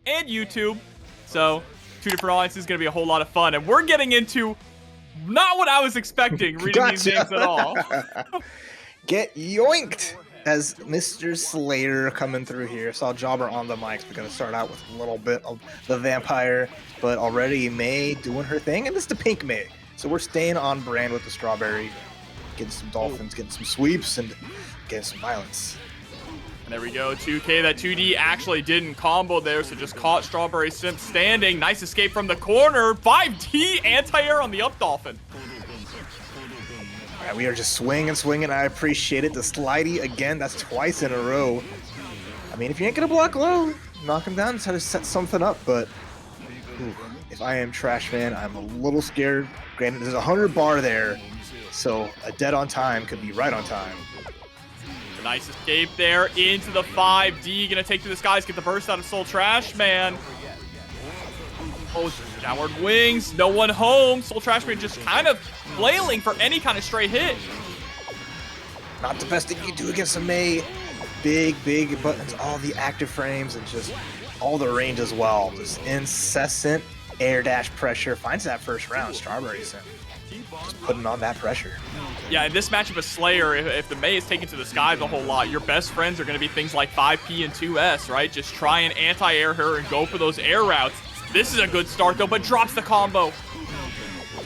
and YouTube. So 2 different audiences is going to be a whole lot of fun. And we're getting into not what I was expecting reading these names at all. Get yoinked as Mr. Slayer coming through here. Saw Jobber on the mics. We're going to start out with a little bit of the vampire, but already May doing her thing, and this is the pink May. So we're staying on brand with the strawberry, getting some dolphins, getting some sweeps, and getting some violence. And there we go, 2K. That 2D actually didn't combo there, so just caught StrawberrySimp standing. Nice escape from the corner. 5D anti-air on the up dolphin. All right, we are just swinging. I appreciate it. The slidey again, that's twice in a row. I mean, if you ain't gonna block low, knock him down, try to set something up, but ooh, if I am Trashman, I'm a little scared. Granted, there's a 100 bar there, so a dead on time could be right on time. Nice escape there into the 5D. Gonna take to the skies, get the burst out of Soul Trashman. Oh, downward wings, no one home. Soul Trashman just kind of flailing for any kind of straight hit. Not the best thing you do against a May. Big buttons, all the active frames, and just all the range as well. Just incessant air dash pressure. Finds that first round, StrawberrySimp. Just putting on that pressure. Yeah, in this matchup of Slayer, if the May is taken to the skies a whole lot, your best friends are going to be things like 5P and 2S, right? Just try and anti-air her and go for those air routes. This is a good start, though, but drops the combo.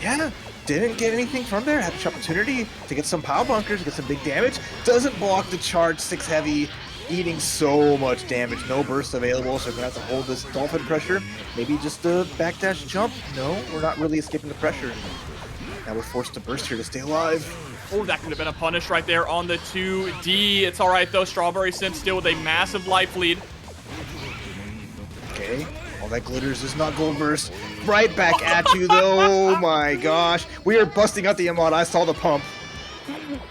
Yeah, didn't get anything from there. Had the opportunity to get some power bunkers, get some big damage. Doesn't block the charge, 6 heavy, eating so much damage. No burst available, so we're going to have to hold this dolphin pressure. Maybe just a backdash jump. No, we're not really escaping the pressure. Now we're forced to burst here to stay alive. Oh, that could have been a punish right there on the 2D. It's all right, though. StrawberrySimp still with a massive life lead. Okay. All that glitters is not gold burst. Right back at you, though. Oh, my gosh. We are busting out the Yamada. I saw the pump.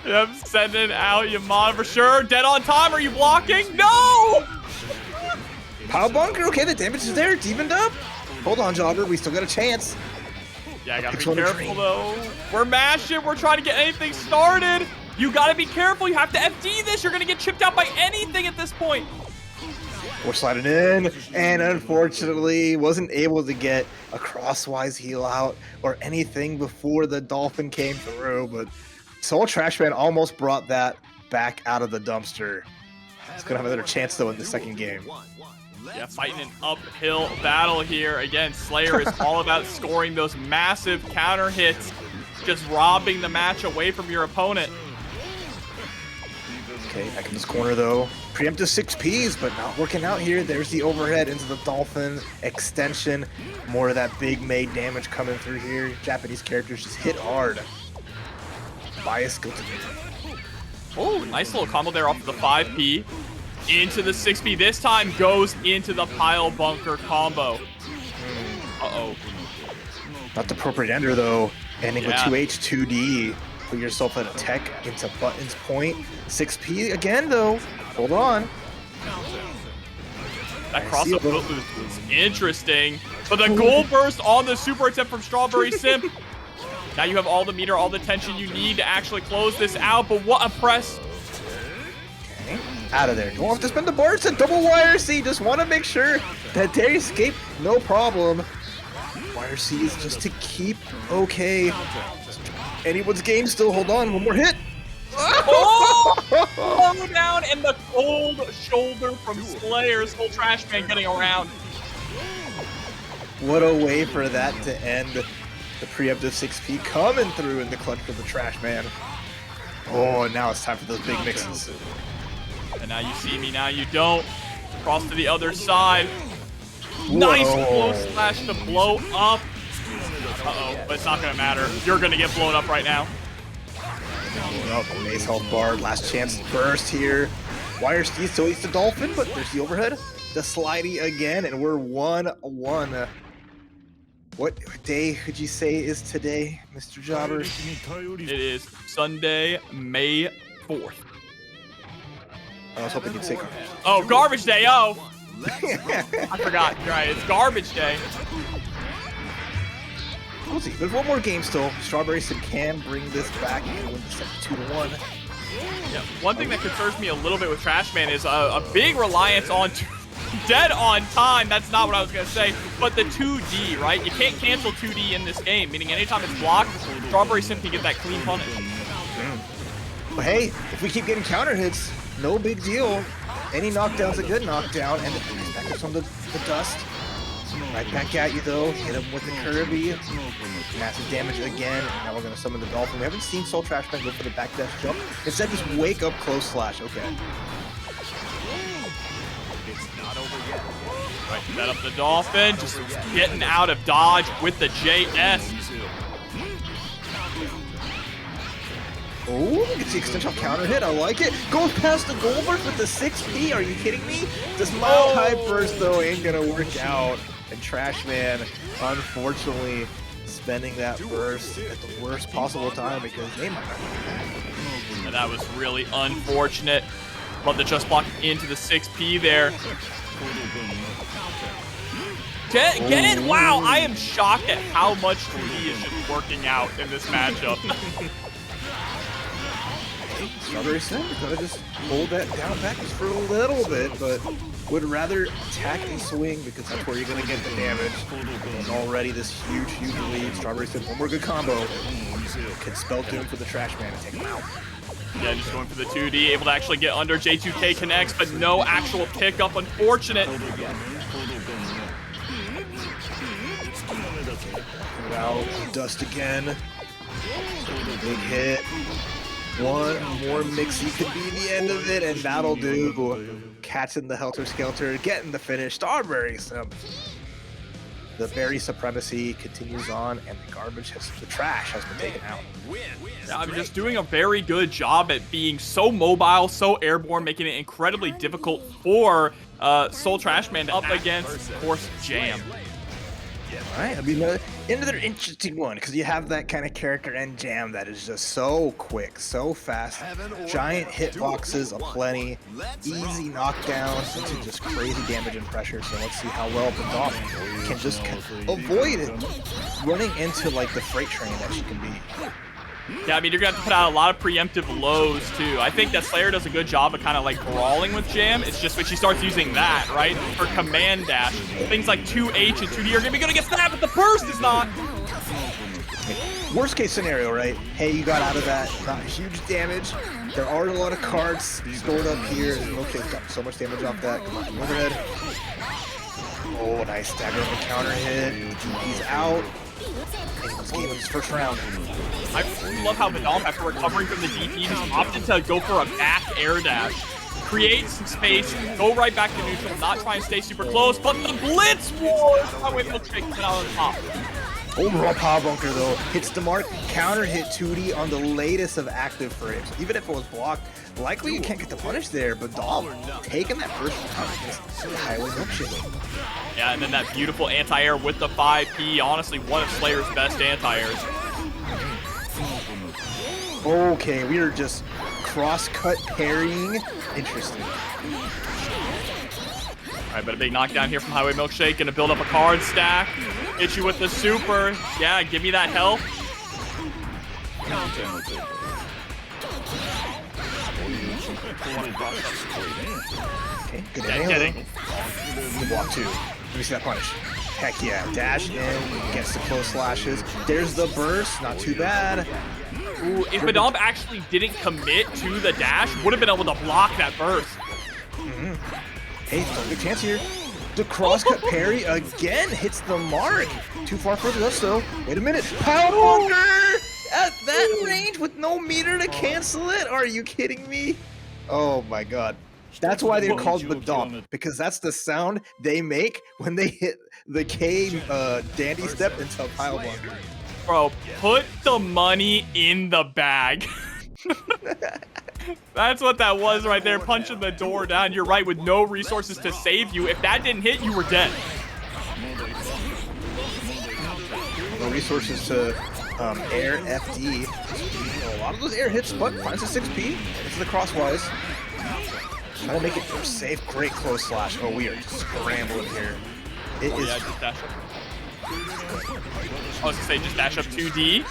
Yep, sending out Yamada for sure. Dead on time. Are you blocking? No! Power bunker. Okay, the damage is there. It's evened up. Hold on, Jobber. We still got a chance. Yeah, I gotta be careful, though. We're mashing. We're trying to get anything started. You gotta be careful. You have to FD this. You're gonna get chipped out by anything at this point. We're sliding in, and unfortunately wasn't able to get a crosswise heal out or anything before the dolphin came through, but Soul Trashman almost brought that back out of the dumpster. It's gonna have another chance, though, in the second game. Yeah, fighting an uphill battle here. Again, Slayer is all about scoring those massive counter hits, just robbing the match away from your opponent. Okay, back in this corner, though. Preemptive 6Ps, but not working out here. There's the overhead into the dolphin extension. More of that big May damage coming through here. Japanese characters just hit hard. Bias go to me. Oh, nice little combo there off of the 5P. Into the 6P. This time goes into the pile bunker combo. Uh-oh. Not the appropriate ender, though. Ending with 2H, 2D. Put yourself at a tech into Button's point. 6P again, though. Hold on. That crossover footloose was interesting. But the gold burst on the super attempt from StrawberrySimp. Now you have all the meter, all the tension you need to actually close this out. But what a press. Okay. Out of there. Don't have to spend the burst and double YRC. Just want to make sure that they escape. No problem. YRC is just to keep okay. Anyone's game still. Hold on. One more hit. Oh, down, and the cold shoulder from Slayer. Soul Trashman getting around. What a way for that to end. The preemptive 6P coming through in the clutch for the Trashman. Oh, and now it's time for those big mixes. And now you see me, now you don't. Cross to the other side. Whoa. Nice blow slash to blow up. Uh-oh, but it's not going to matter. You're going to get blown up right now. Oh, May's health bar, last chance to burst here. Wire Steve still eats the dolphin, but there's the overhead. The slidey again, and we're 1-1. What day could you say is today, Mr. Jobber? It is Sunday, May 4th. I was hoping you'd say garbage. Oh, garbage day, oh! I forgot, you're right, it's garbage day. We'll see. There's one more game still. StrawberrySimp can bring this back and win this 2-1. Yeah, one thing that concerns me a little bit with Trashman is a big reliance on dead on time. That's not what I was going to say. But the 2D, right? You can't cancel 2D in this game, meaning anytime it's blocked, StrawberrySimp can get that clean punish. But hey, if we keep getting counter hits, no big deal. Any knockdown's a good knockdown, and back up some of the dust. Right back at you though. Hit him with the Kirby. Massive damage again. And now we're gonna summon the Dolphin. We haven't seen Soul Trashman go for the back dash jump. Instead, just wake up close slash. Okay. It's not over yet. Right, set up the Dolphin. Just getting out of dodge with the JS. Oh, it's the extension counter hit. I like it. Goes past the Goldberg with the 6P. Are you kidding me? This Mile High burst though ain't gonna work out. And Trashman, unfortunately, spending that burst at the worst possible time because they might not get that. And that was really unfortunate. Love the just block into the 6P there. Get it? Wow, I am shocked at how much 2D is just working out in this matchup. StrawberrySimp gonna just hold that down back just for a little bit, but would rather attack and swing because that's where you're gonna get the damage. And already this huge lead. StrawberrySimp, one more good combo can spell doom for the Trashman and take him out. Yeah, just going for the 2D, able to actually get under. J2K connects, but no actual pickup. Unfortunate. Out, dust again. Big hit. One more mixie could be the end of it, and that'll do. Catching the Helter Skelter, getting the finish. StrawberrySimp. The berry supremacy continues on, and the trash has been taken out. Yeah, I'm just doing a very good job at being so mobile, so airborne, making it incredibly difficult for Soul Trashman up against, of course, Jam. Right, I mean, another interesting one because you have that kind of character in Jam that is just so quick, so fast, giant hitboxes aplenty, easy knockdowns into just crazy damage and pressure. So let's see how well Bdonp can just avoid it, running into like the freight train that she can be. Yeah, I mean, you're going to have to put out a lot of preemptive lows, too. I think that Slayer does a good job of kind of, like, brawling with Jam. It's just when she starts using that, right, for command dash. Things like 2H and 2D are going to be good against that, but the burst is not. Worst case scenario, right? Hey, you got out of that. Not huge damage. There are a lot of cards stored up here. Milkshake's got so much damage off that. Come on, overhead. Oh, nice stagger of a counter hit. He's out. This game in his first round. I love how Bdonp, after recovering from the DP, just opted to go for a back air dash. Create some space, go right back to neutral, not try and stay super close, but the Blitz Wars! Highway Milkshake is out on top. Overall power bunker though, hits the mark, counter hit 2D on the latest of active frames. Even if it was blocked, likely you can't get the punish there, but Bdonp taking that first round against the Highway Milkshake. Yeah, and then that beautiful anti-air with the 5P, honestly one of Slayer's best anti-airs. Okay, we are just cross-cut parrying. Interesting. All right, but a big knockdown here from Highway Milkshake. Gonna build up a card stack. Hit you with the super. Yeah, give me that health. Okay, good Kidding. Good block too. Let me see that punish. Heck yeah, dash in, gets the close slashes. There's the burst, not too bad. Ooh, if Bdonp actually didn't commit to the dash, would have been able to block that burst. Hey, still a good chance here. The cross-cut parry again hits the mark. Too far for the us though. Wait a minute. Power bunker at that range with no meter to cancel it. Are you kidding me? Oh my god. That's why they're called Bdonp, because that's the sound they make when they hit the K dandy step into a pile bunker. Bro, put the money in the bag. That's what that was right there, punching the door down. You're right, with no resources to save you. If that didn't hit, you were dead. No resources to air FD. A lot of those air hits, but finds a 6P. It's the crosswise. Trying to make it safe. Great close slash. Oh, we are just scrambling here. It is. Yeah, just dash up. I was gonna say, just dash up 2D.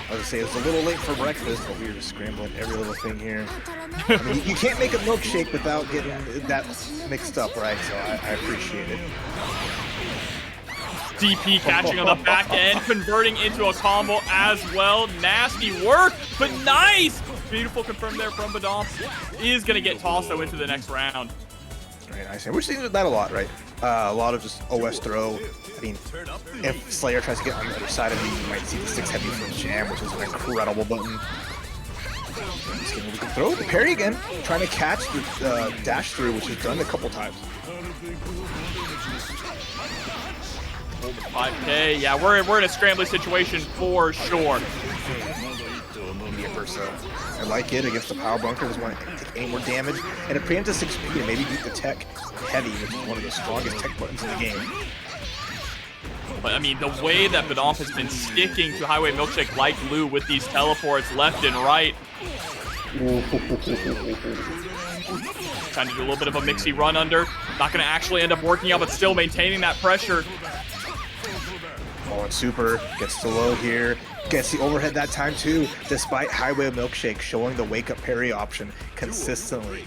I was gonna say it's a little late for breakfast, but we were just scrambling every little thing here. I mean, you can't make a milkshake without getting that mixed up, right? So I appreciate it. DP catching on the back end, converting into a combo as well. Nasty work, but nice! Beautiful confirm there from Bdonp. Is going to get tossed though into the next round. Very nice. And we're seeing that a lot, right? A lot of just OS throw. I mean, if Slayer tries to get on the other side of me, you might see the 6 heavy from Jam, which is an incredible button. We can throw the parry again, trying to catch the dash through, which is done a couple times. 5K, yeah, we're in a scrambling situation for sure. I like it against the power bunker. Doesn't want to take any more damage, and it preempts a 6P to maybe beat the tech heavy, which is one of the strongest tech buttons in the game. But I mean, the way that Bdonp has been sticking to Highway Milkshake like glue with these teleports left and right. Trying to do a little bit of a mixy run under. Not going to actually end up working out, but still maintaining that pressure. Oh, and Super gets to low here. Gets the overhead that time too, despite Highway Milkshake showing the wake-up parry option consistently.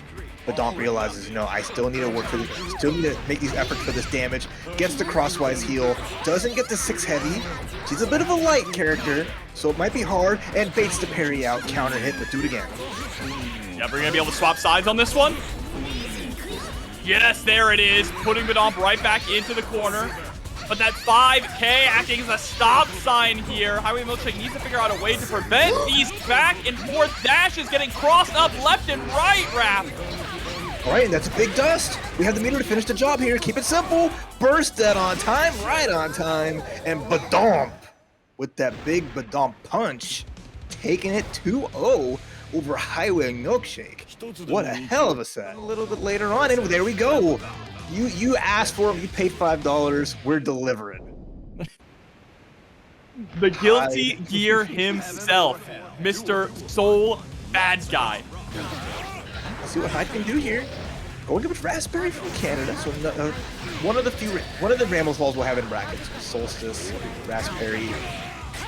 Bdonp realizes, you know, I still need to work for this, still need to make these efforts for this damage. Gets the crosswise heal, doesn't get the 6 heavy. She's a bit of a light character, so it might be hard, and baits the parry out, counter hit, but do it again. Yeah, we're gonna be able to swap sides on this one. Yes, there it is, putting Bdonp right back into the corner. But that 5K acting as a stop sign here. Highway Milkshake needs to figure out a way to prevent these back and forth dashes getting crossed up left and right, Rap. All right, and that's a big dust. We have the meter to finish the job here. Keep it simple. Burst that on time, right on time. And Bdonp, with that big Bdonp punch, taking it 2-0 over Highway Milkshake. What a hell of a set. A little bit later on, and there we go. You asked for them, you paid $5, we're delivering. The guilty gear himself, Mr. Soul Bad Guy. Let's see what Hyde can do here. Going with Rasperri from Canada, so one of the Ramlethal's we'll have in brackets. Solstice, Rasperri,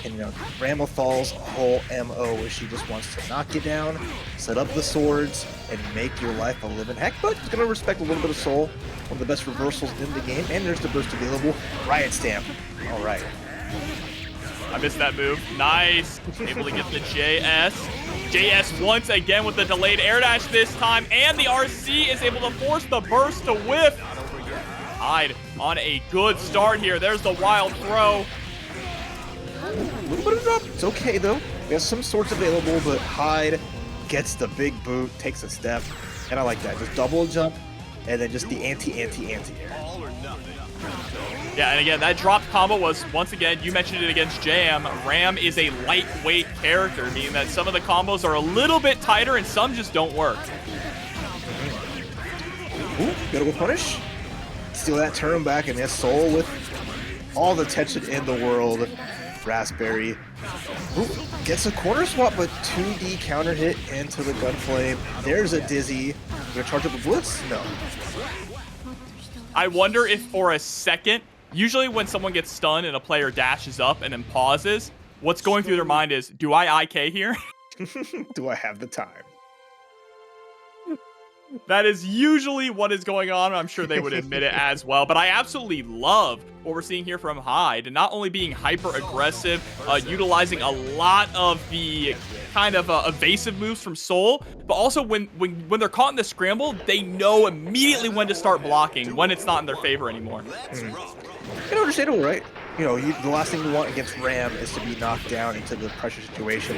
and you know, Ramlethal's whole MO is she just wants to knock you down, set up the swords, and make your life a living heck, but it's gonna respect a little bit of soul. One of the best reversals in the game, and there's the burst available. Riot Stamp. All right. I missed that move. Nice. Able to get the JS. JS once again with the delayed air dash this time, and the RC is able to force the burst to whiff. Hyde on a good start here. There's the wild throw. A little bit of drop. It's okay, though. We have some swords available, but Hyde gets the big boot, takes a step, and I like that. Just double jump, and then just the anti-air. Yeah, and again, that drop combo was, once again, you mentioned it against Jam. Ram is a lightweight character, meaning that some of the combos are a little bit tighter and some just don't work. Ooh, gotta go punish. Steal that turn back, and his soul with all the tension in the world. Rasperri. Ooh, gets a corner swap, but 2D counter hit into the Gunflame. There's a Dizzy. Gonna charge up a Blitz? No. I wonder if for a second, usually when someone gets stunned and a player dashes up and then pauses, what's going through their mind is, do I IK here? Do I have the time? That is usually what is going on. I'm sure they would admit it as well. But I absolutely love what we're seeing here from Hyde. And not only being hyper aggressive, utilizing a lot of the kind of evasive moves from Soul, but also when they're caught in the scramble, they know immediately when to start blocking, when it's not in their favor anymore. You understandable, right? You know, the last thing you want against Ram is to be knocked down into the pressure situation,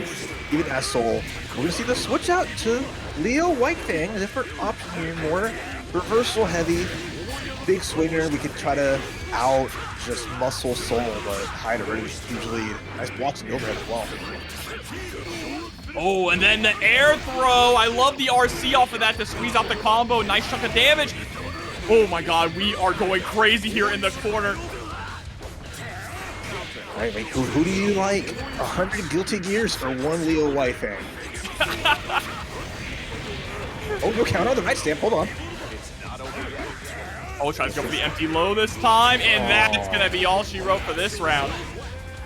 even as Soul. We're going to see the switch out to Leo Whitefang, a different option here, more reversal heavy, big swinger. We could try to just muscle Soul, but Hyde already usually nice blocks and overhead as well. Oh, and then the air throw. I love the RC off of that to squeeze out the combo. Nice chunk of damage. Oh my god, we are going crazy here in the corner. All right, wait, who do you like? 100 Guilty Gears or 1 Leo Whitefang? Oh, no count on the right stamp. Hold on. Oh, tries to go for the empty low this time, and that's going to be all she wrote for this round.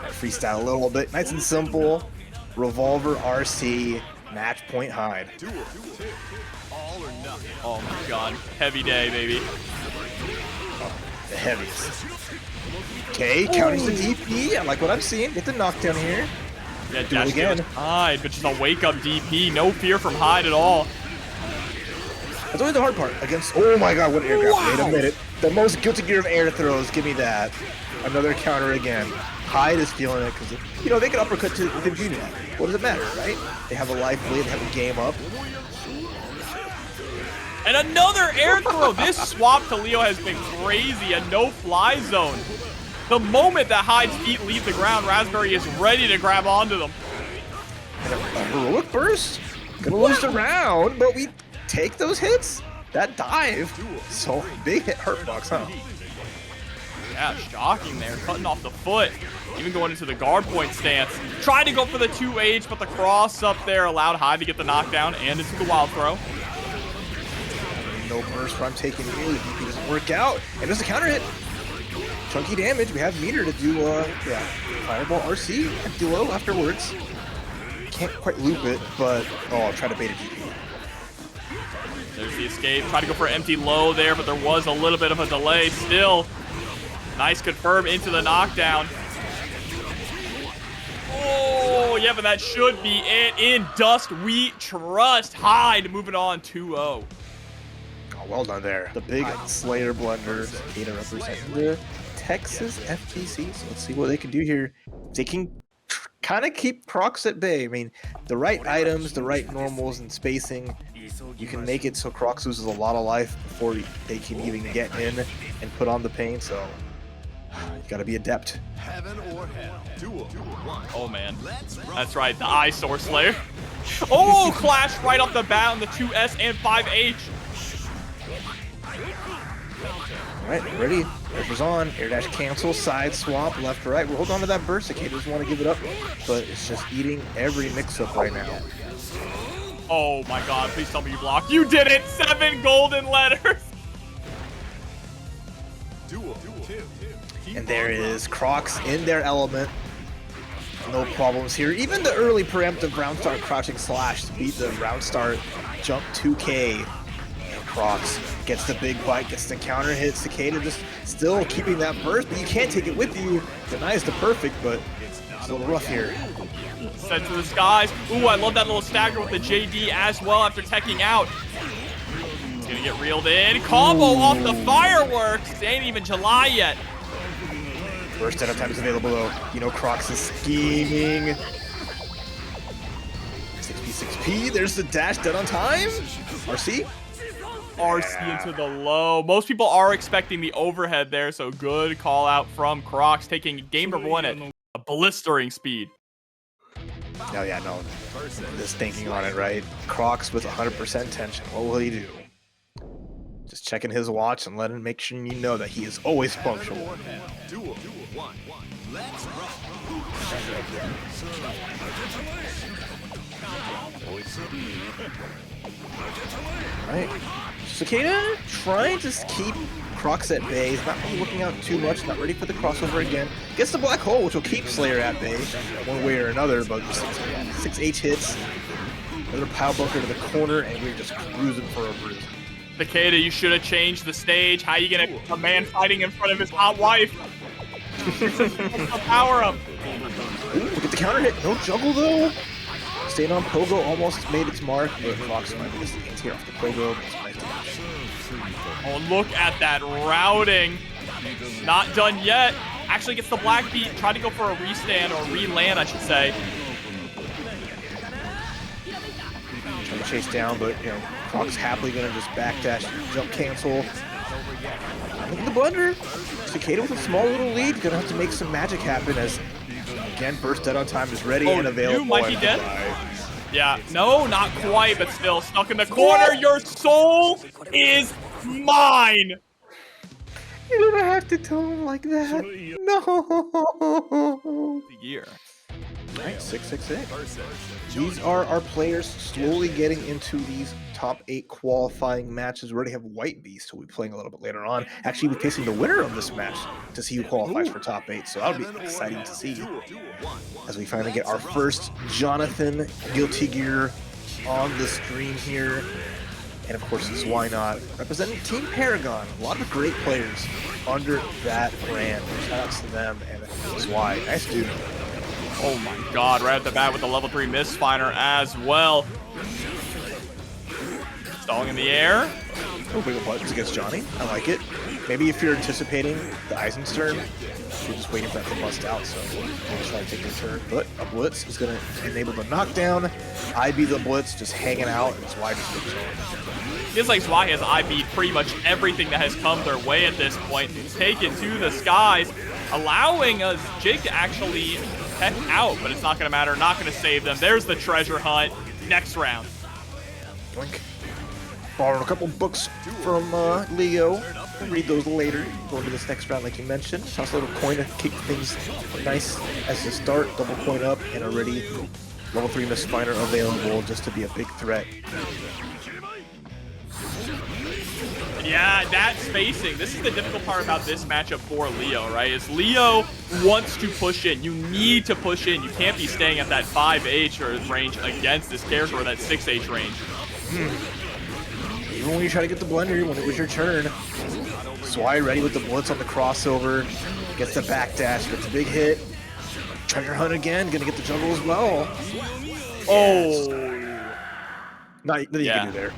Freestyle a little bit. Nice and simple. Revolver RC. Match point Hyde. Oh my god. Heavy day, baby. The heaviest. Okay, counters the DP. I like what I'm seeing. Get the knockdown here. Yeah, Do it again. Hyde, but just a wake-up DP. No fear from Hyde at all. That's only the hard part. Against, oh my god, what air grab. Wow. Wait a minute. The most Guilty Gear of air throws. Give me that. Another counter again. Hyde is feeling it because, you know, they can uppercut to the junior. What does it matter, right? They have a life lead, they have a game up. And another air throw. This swap to Leo has been crazy. A no-fly zone. The moment that Hyde's feet leave the ground, Rasperri is ready to grab onto them. And a heroic burst. Gonna lose the round, but we take those hits. That dive. So big hit hurtbox, huh? Yeah, shocking there. Cutting off the foot. Even going into the guard point stance. Tried to go for the 2H, but the cross up there allowed Hyde to get the knockdown and into the wild throw. No burst from taking it. The DP doesn't work out. And there's a counter hit. Chunky damage. We have meter to do, yeah, fireball RC empty low afterwards. Can't quite loop it, but, oh, I'll try to bait a DP. There's the escape. Tried to go for empty low there, but there was a little bit of a delay still. Nice confirm into the knockdown. Oh, yeah, but that should be it. In dust, we trust. Hyde moving on 2-0. Oh, well done there. The big Slayer blunder. Cicada representing the Texas FTC. So let's see what they can do here. They can kind of keep Crocs at bay. I mean, the right items, the right normals and spacing, you can make it so Crocs loses a lot of life before they can even get in and put on the pain. So you gotta be adept. Heaven or hell. Duel. Oh, man. That's right, the Eyesore Slayer. Oh, clash right off the bat on the 2S and 5H. All right, ready. Pressure's on. Air dash cancel. Side swap. Left to right. We'll hold on to that burst. Cicada doesn't want to give it up, but it's just eating every mix-up right now. Oh, my God. Please tell me you blocked. You did it. 7 golden letters. And there is Crocs in their element. No problems here. Even the early preemptive round start crouching slash to beat the round start jump 2K. And Crocs gets the big bite, gets the counter hit. Cicada just still keeping that burst, but you can't take it with you. Denies the perfect, but it's a little rough here. Sent to the skies. Ooh, I love that little stagger with the JD as well after teching out. It's gonna get reeled in. Combo off the fireworks. It ain't even July yet. Burst out of time is available though. You know Crocs is scheming. 6P. There's the dash dead on time. RC. RC into the low. Most people are expecting the overhead there, so good call out from Crocs, taking game number 1 at a blistering speed. Oh yeah, no. Just thinking on it, right? Crocs with 100% tension. What will he do? Just checking his watch and letting make sure you know that he is always punctual. Right. Cicada trying to keep Crocs at bay. He's not really looking out too much, not ready for the crossover again. Gets the black hole, which will keep Slayer at bay one way or another, but 6H hits. Another pile bunker to the corner, and we're just cruising for a bruise. Cicada, you should have changed the stage. How you gonna a man fighting in front of his hot wife? Power up. Ooh, get the counter hit. No juggle though. Staying on Pogo almost made its mark, but Fox might miss the anti off the Pogo. Oh, look at that routing. Not done yet. Actually gets the black beat. Tried to go for a restand or re-land, I should say. Trying to chase down, but you know, Crocs happily gonna just backdash, jump cancel. Look at the blunder. Cicada with a small little lead, gonna have to make some magic happen as again burst dead on time is ready and available. You might be dead. Yeah, no, not quite, but still stuck in the corner. Your soul is mine. You never have to tell him like that. No. The year. Right, 666. These are our players slowly getting into these top 8 qualifying matches. We already have White Beast, who we'll be playing a little bit later on. Actually, we're facing the winner of this match to see who qualifies for top 8. So that'll be exciting to see as we finally get our first Jonathan Guilty Gear on the screen here. And of course, Zwei Not representing Team Paragon. A lot of great players under that brand. Shout outs to them and Zwei. Nice dude. Oh my god, right at the bat with the level 3 misfire as well. Stalling in the air. Oh, wiggle buttons against Johnny. I like it. Maybe if you're anticipating the Eisenstern, you're just waiting for that to bust out, so we'll just try to take your turn. But a blitz is going to enable the knockdown. IB the blitz just hanging out, and Zwei just goes on. Feels like Zwei has IB'd pretty much everything that has come their way at this point. Taken to the skies, allowing Jig to actually heck out, but it's not going to matter. Not going to save them. There's the treasure hunt. Next round. Blink. Borrowed a couple books from Leo. We'll read those later. Going to this next round, like you mentioned. Toss a little coin to keep things nice as a start. Double coin up, and already level 3 misfire available just to be a big threat. Yeah, that spacing. This is the difficult part about this matchup for Leo, right? Is Leo wants to push in. You need to push in. You can't be staying at that 5H or range against this character or that 6H range. Even when you try to get the blender, when it was your turn, Zwei ready with the blitz on the crossover, gets the backdash, gets a big hit. Treasure hunt again, gonna get the juggle as well. Oh. Nothing you can do there.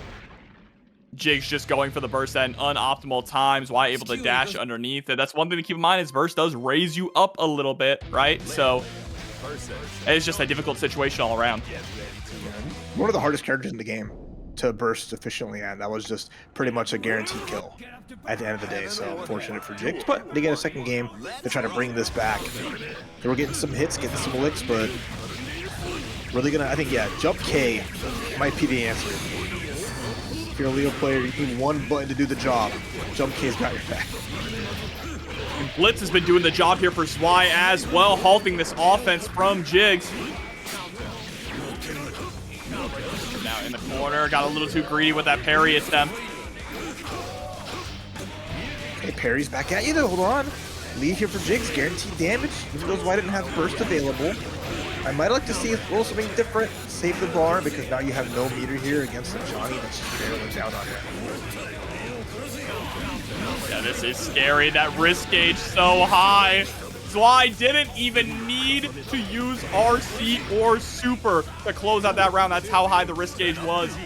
Jig's just going for the burst at unoptimal times. Why able to dash underneath it? That's one thing to keep in mind. His burst does raise you up a little bit, right? So it's just a difficult situation all around. One of the hardest characters in the game to burst efficiently at. That was just pretty much a guaranteed kill at the end of the day. So unfortunate for Jigs, but they get a second game to try to bring this back. They were getting some hits, getting some licks, but really gonna, I think, yeah, jump K might be the answer. If you're a Leo player, you need one button to do the job. Jump K's got your back. And Blitz has been doing the job here for Zwei as well, halting this offense from Jigs. Now in the corner, got a little too greedy with that parry attempt. Okay, parry's back at you though, hold on. Lead here for Jigs, guaranteed damage, even though Zwei didn't have burst available. I might like to see a little something different, save the bar, because now you have no meter here against the Johnny that's just barreling down on you. Yeah, this is scary. That risk gauge so high. Zwei didn't even need to use RC or Super to close out that round. That's how high the risk gauge was.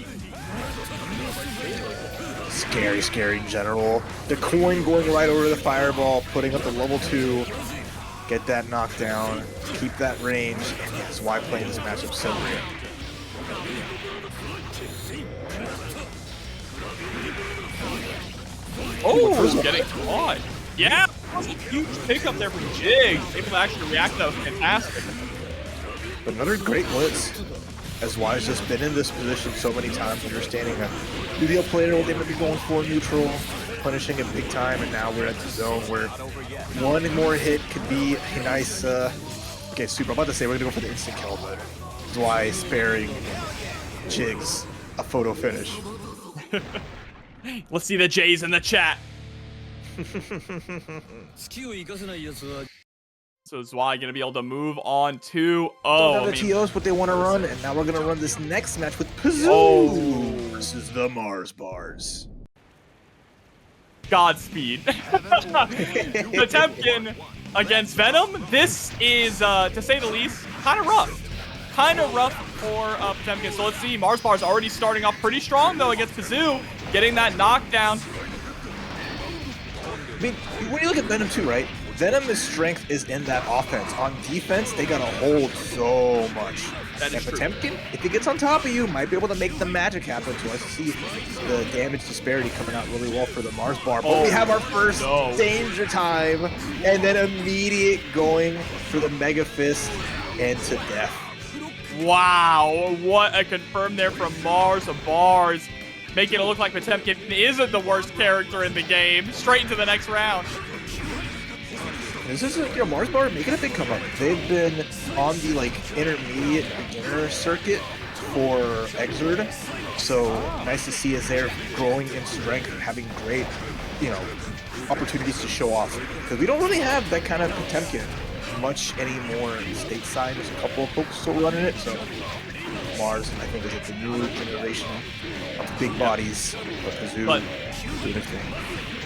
Scary, scary in general. The coin going right over the fireball, putting up the level 2. Get that knockdown, keep that range, and yeah, Zwei playing this matchup so great. Oh, getting caught. Yeah, that was a huge pickup there from Jigs. Able to actually react, that was fantastic. But another great blitz, as Zwei's just been in this position so many times, understanding a UDL player, what they might be going for, neutral, punishing it big time, and now we're at the zone where one more hit could be a nice, okay, Super, I'm about to say we're gonna go for the instant kill, but Zwei sparing Jigs a photo finish. Let's see the J's in the chat. So Zwei gonna be able to move on to Don't have the TOs, but they want to run, and now we're gonna run this next match with pzooo versus the Mars Bars. Godspeed. Potemkin against Venom. This is, to say the least, kind of rough. Kind of rough for Potemkin. So let's see. Mars Bar's already starting off pretty strong, though, against pzooo. Getting that knockdown. I mean, when you look at Venom too, right? Venom's strength is in that offense. On defense, they gotta hold so much. That is true. Potemkin, if he gets on top of you, might be able to make the magic happen. So let's see the damage disparity coming out really well for the Mars Bar. But we have our first danger time, and then immediate going for the Mega Fist and to death. Wow, what a confirm there from Mars Bars. Making it look like Potemkin isn't the worst character in the game. Straight into the next round. This is, Mars Bar making a big comeback. They've been on the, intermediate beginner circuit for XRD. So, nice to see as they're growing in strength and having great, opportunities to show off. Because we don't really have that kind of Potemkin much anymore stateside. There's a couple of folks still running it, so Mars, and I think is the new generation of big bodies of pzooo. But doing their thing.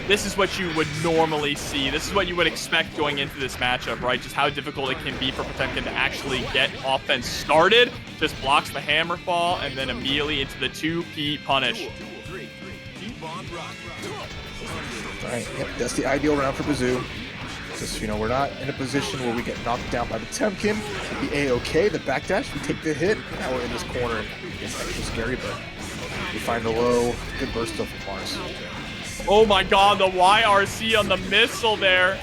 this is what you would normally see. This is what you would expect going into this matchup, right? Just how difficult it can be for Potemkin to actually get offense started. Just blocks the hammer fall and then immediately into the 2P punish. All right, yep, that's the ideal round for pzooo. Just, you know, we're not in a position where we get knocked down by Potemkin. It'd be A-okay. The backdash, we take the hit. Now we're in this corner. It's extra scary, but we find the low. Good burst though from Mars. Oh my god, the YRC on the missile there.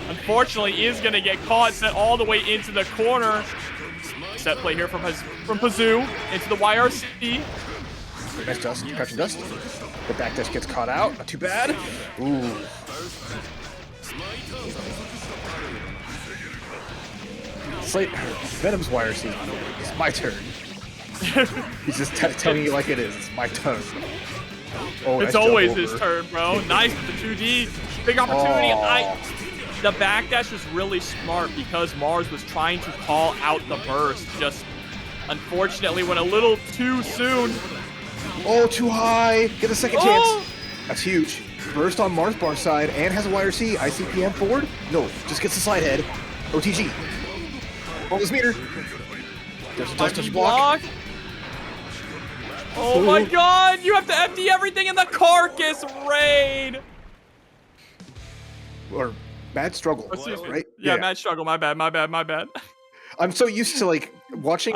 Unfortunately, is going to get caught, sent all the way into the corner. Set play here from pzooo into the YRC. Nice dust, crouching dust. The backdash gets caught out. Not too bad. Ooh. Slate, Venom's YRC. It's my turn. He's just telling you like it is. It's my turn. Oh, it's nice always jump his over. turn, bro. Nice with the 2D. Big opportunity. The backdash was really smart because Mars was trying to call out the burst. Just unfortunately went a little too soon. Oh, too high. Get a second chance. That's huge. Burst on Mars bar side and has a YRC. ICPM forward. No, just gets the slide head. OTG. Roll this meter. There's a dust block. Oh my god, you have to empty everything in the carcass raid. Or mad struggle, right? Yeah, mad struggle. My bad. I'm so used to like watching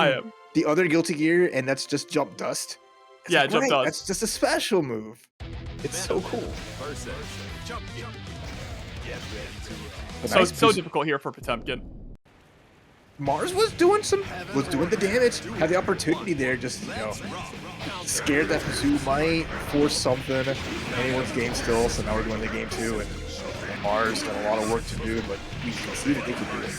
the other Guilty Gear, and that's just jump dust. It's like, jump dust. That's just a special move. It's so cool. So difficult here for Potemkin. Mars was doing the damage. Had the opportunity there, just, you know, scared that pzooo might force something. Anyone's game still, so now we're going to game 2, and Mars got a lot of work to do, but we conceded they could do it.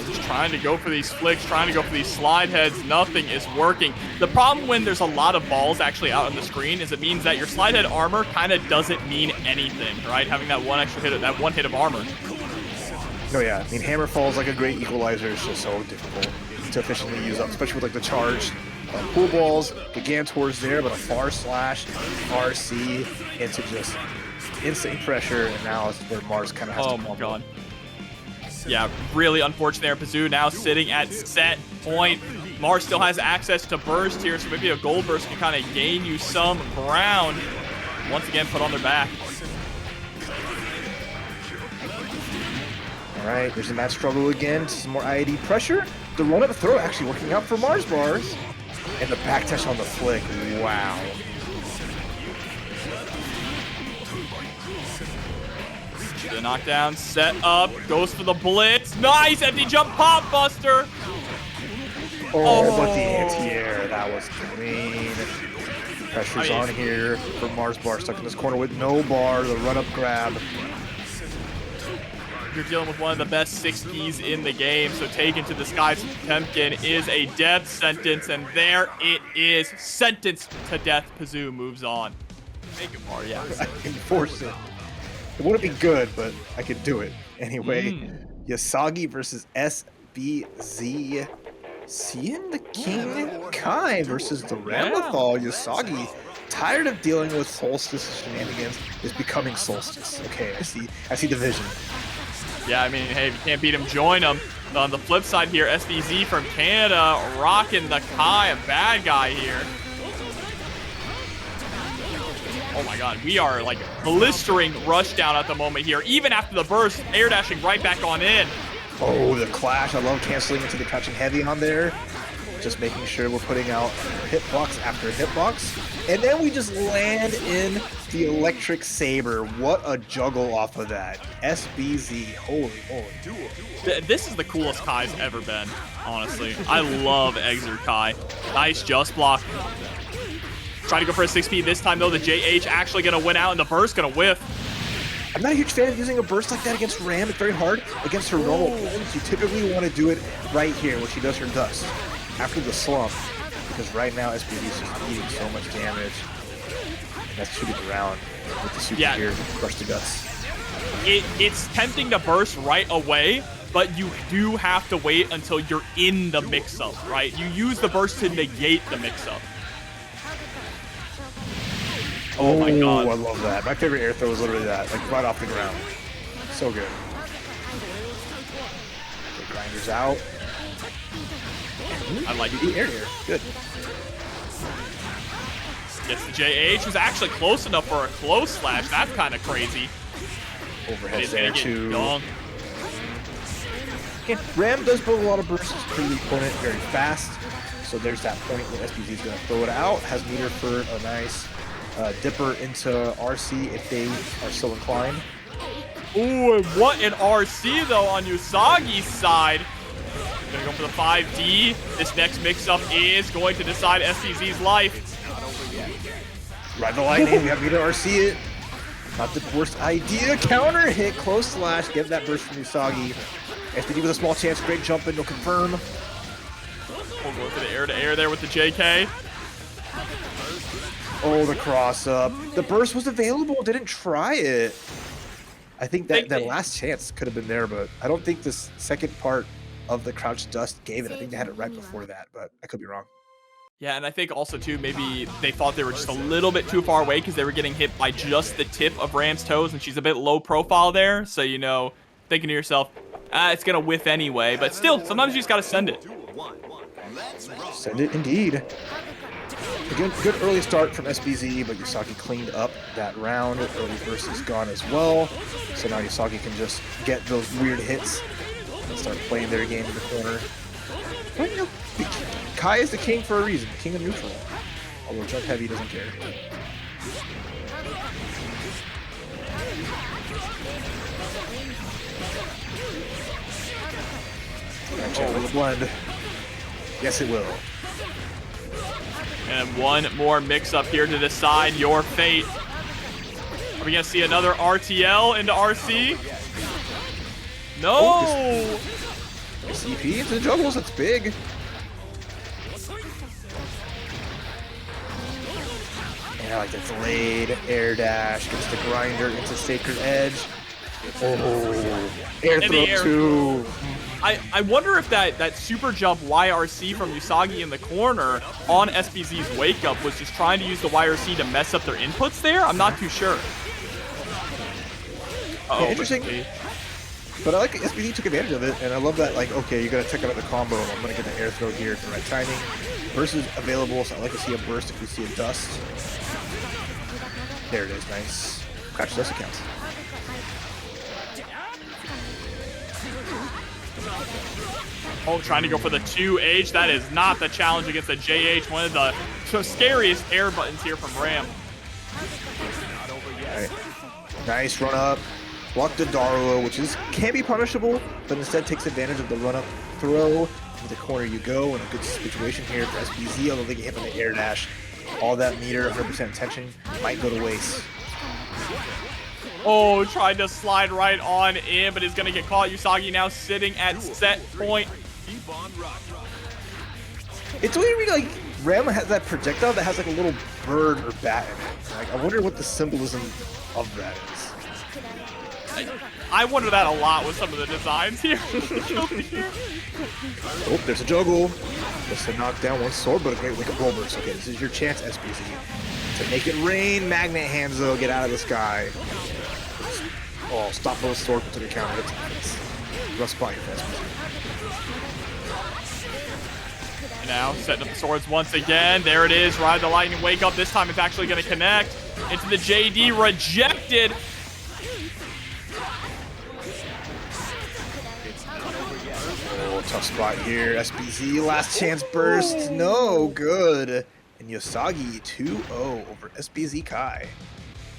Just trying to go for these flicks, trying to go for these slide heads. Nothing is working. The problem when there's a lot of balls actually out on the screen is it means that your slide head armor kind of doesn't mean anything, right? Having that one extra hit, that one hit of armor. No, yeah. I mean, hammer falls like a great equalizer. It's just so difficult to efficiently use up, especially with like the charged pool balls. Began towards there, but a far slash, RC into just insane pressure, and now it's where Mars kind of has to my god. Yeah, really unfortunate there. pzooo now sitting at set point. Mars still has access to burst here, so maybe a gold burst can kind of gain you some ground. Once again, put on their back. All right, there's a match struggle again. Some more IAD pressure. The run-up throw actually working out for Mars bars. And the backdash on the flick. Wow. The knockdown, set up, goes for the blitz. Nice empty jump pop buster. Oh, but the anti-air, that was clean. Pressure's on here for Mars bar, stuck in this corner with no bar. The run-up grab. You're dealing with one of the best 6Ps in the game, so taken to the skies from Potemkin is a death sentence, and there it is. Sentenced to death. pzooo moves on. Make it more, yeah. I can force it. It wouldn't be good, but I could do it. Anyway, Yousagi versus SBZ. Seeing the King Kai versus the Ramlethal. Yousagi, tired of dealing with Solstice shenanigans, is becoming Solstice. Okay, I see the vision. Yeah, I mean, hey, if you can't beat him, join him. On the flip side here, SBZ from Canada rocking the Kai, a bad guy here. Oh my god, we are like blistering rush down at the moment here. Even after the burst, air dashing right back on in. Oh, the clash. I love canceling into the crouching heavy on there. Just making sure we're putting out hitbox after hitbox. And then we just land in the electric saber. What a juggle off of that. SBZ. Holy moly. This is the coolest Kai's ever been, honestly. I love Exer Kai. Nice just block. Trying to go for a 6P this time, though. The JH actually going to win out, and the burst going to whiff. I'm not a huge fan of using a burst like that against Ram. It's very hard. Against her normal opponents, you typically want to do it right here, where she does her dust. After the slump, because right now SBD is just eating so much damage. And that's shooting around with the super gear, crush the guts. It's tempting to burst right away, but you do have to wait until you're in the mix-up, right? You use the burst to negate the mix-up. Oh my god. I love that. My favorite air throw is literally that, like right off the ground. So good. Okay, grinders out. I like the air here. Good. Gets the JH. Was actually close enough for a close slash. That's kind of crazy. Overhead there too. Dunked. Yeah, Ram does build a lot of bursts to the opponent very fast. So there's that point where SPZ is going to throw it out. Has meter for a nice dipper into RC if they are so inclined. Ooh, and what an RC though on Yousagi's side. Gonna go for the 5D. This next mix-up is going to decide SPZ's life. Ride the lightning, we have meter RC it. Not the worst idea. Counter hit, close slash, get that burst from Yousagi. SPZ with a small chance, great jump in, no confirm. We'll go to the air there with the JK. Oh, the cross up. The burst was available, didn't try it. I think that last chance could have been there, but I don't think this second part of the crouch dust gave it. I think they had it right before that, but I could be wrong. Yeah, and I think also too, maybe they thought they were just a little bit too far away because they were getting hit by just the tip of Ram's toes, and she's a bit low profile there. So, you know, thinking to yourself, it's going to whiff anyway. But still, sometimes you just got to send it. Send it indeed. Again, good early start from SBZ, but Yousagi cleaned up that round. Early burst is gone as well. So now Yousagi can just get those weird hits and start playing their game in the corner. But, you know, Kai is the king for a reason, king of neutral. Although Jump Heavy doesn't care. Will it blend? Yes, it will. And one more mix-up here to decide your fate. Are we going to see another RTL into RC? No! Oh, CP into the juggles, that's big. And I like the delayed air dash, gets the grinder into Sacred Edge. Oh, air throw too. I wonder if that super jump YRC from Yousagi in the corner on SBZ's wake up was just trying to use the YRC to mess up their inputs there. I'm not too sure. Yeah, interesting. But I like SBZ took advantage of it, and I love that, like, okay, you're going to check out the combo, I'm going to get the air throw here at the right timing. Burst is available, so I like to see a burst if we see a dust. There it is, nice. Crouch dust accounts. Oh, trying to go for the 2H. That is not the challenge against the JH. One of the scariest air buttons here from Ram. All right. Nice run up. Block the Darlo, which can be punishable, but instead takes advantage of the run up throw. To the corner you go in a good situation here for SBZ, although they get hit by the air dash. All that meter, 100% attention, might go to waste. Oh, tried to slide right on in, but is going to get caught. Yousagi now sitting at set point. It's weird, like, Ram has that projectile that has like a little bird or bat in it. Like, I wonder what the symbolism of that is. I wonder that a lot with some of the designs here. Oh, there's a juggle. Just to knock down one sword, but a great wicked roll burst. Okay, this is your chance, SBZ, to make it rain. Magnet hands, though, get out of the sky. Oh, stop those sword to the counter. Rough spot here for SBZ. Now setting up the swords once again. There it is. Ride the lightning, wake up. This time it's actually going to connect into the JD. Rejected. Oh, tough spot here. SBZ, last chance burst. No good. And Yousagi 2-0 over SBZ Kai.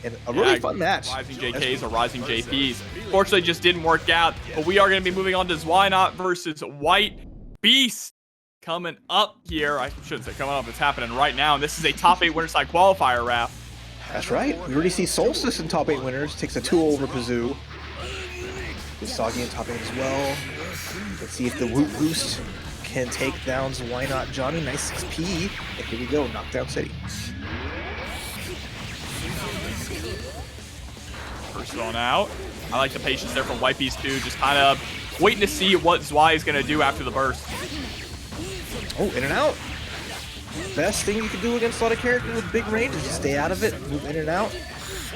And a really fun match. Rising JKs or rising JPs. Fortunately, just didn't work out. But we are going to be moving on to Zwei Not versus White Beast. Coming up here, I shouldn't say coming up, it's happening right now. And this is a top 8 winner side qualifier, Raph. That's right. We already see Solstice in top 8 winners. Takes a 2 over pzooo. Yousagi in top 8 as well. Let's see if the Woot Boost can take down Zwei Not Johnny. Nice 6P. And here we go, Knockdown City. First one out. I like the patience there from White Beast too. Just kind of waiting to see what Zwei is going to do after the burst. Oh, in and out. Best thing you can do against a lot of characters with big range is just stay out of it, move in and out.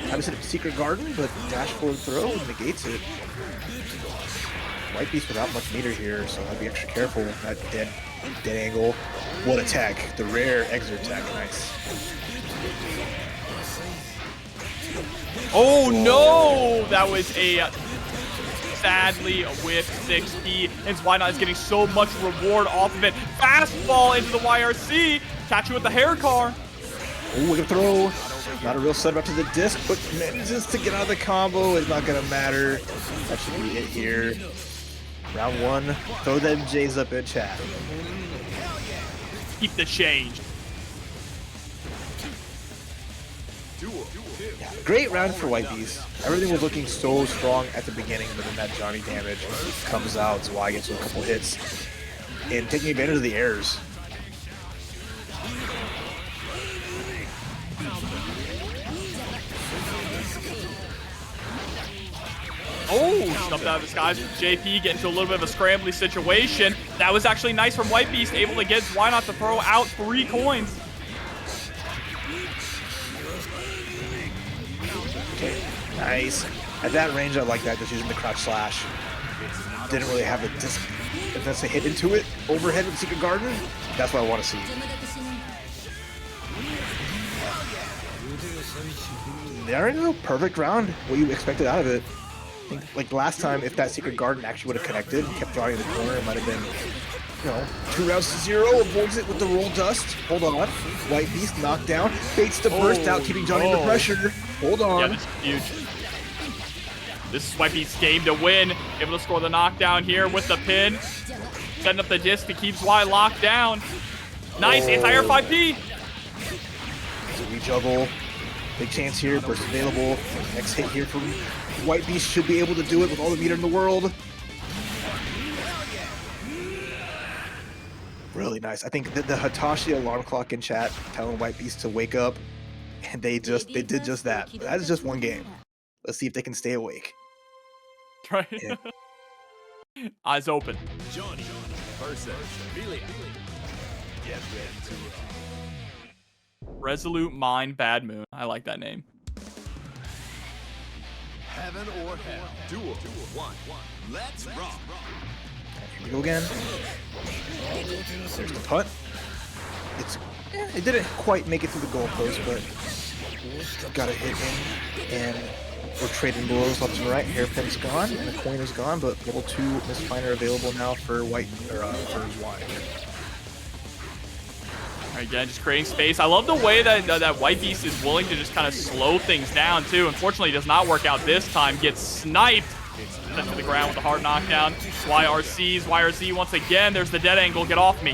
I just hit a Secret Garden, but dash forward throw negates it. White Beast without much meter here, so I'd be extra careful with that dead angle. What attack? The rare extra attack, nice. Oh no! That was a sadly whip 60, and Zwei Not is getting so much reward off of it. Fastball into the YRC. Catch you with the hair car. Oh, we can throw. Not a real setup to the disc, but manages to get out of the combo. Is not gonna matter. That should be it here. Round one. Throw them J's up in chat. Keep the change. Yeah, great round for White Beast. Everything was looking so strong at the beginning, but then that Johnny damage comes out. Zwei gets a couple hits and taking advantage of the errors. Oh, stuffed out of the skies with JP, getting into a little bit of a scrambly situation. That was actually nice from White Beast, able to get Zwei Not to throw out 3 coins. Okay, nice. At that range, I like that, just using the crouch slash. Didn't really have a disc, if that's a hit into it, overhead with Secret Garden. That's what I want to see. There you go, perfect round. What you expected out of it. I think, like last time, if that Secret Garden actually would have connected, kept drawing in the corner, it might have been, you know, 2 rounds to 0, avoids it with the roll dust. Hold on. White Beast knocked down, baits the burst out, keeping Johnny under pressure. Hold on. Yeah, this is huge. This is White Beast's game to win. Able to score the knockdown here with the pin. Setting up the disc to keep Zwei locked down. Nice anti-air 5P. So we juggle. Big chance here, burst available. Next hit here from White Beast should be able to do it with all the meter in the world. Really nice. I think the Hitachi alarm clock in chat telling White Beast to wake up, and they did just that. That is just one game. Let's see if they can stay awake. Right. Yeah. Eyes open. Johnny versus Millia. Get ready to Resolute Mind Bad Moon. I like that name. Heaven or hell. Duel. 1. Let's rock. Here we go again. There's the putt. It didn't quite make it to the goalpost, but got a hit in, and we're trading blows left and right. Hairpin's gone, and the coin is gone, but level 2 Misfinder available now for White or for Zwei. Again, just creating space. I love the way that that White Beast is willing to just kind of slow things down, too. Unfortunately, it does not work out this time. Gets sniped. Sent to the ground with a hard knockdown. YRC once again. There's the dead angle. Get off me.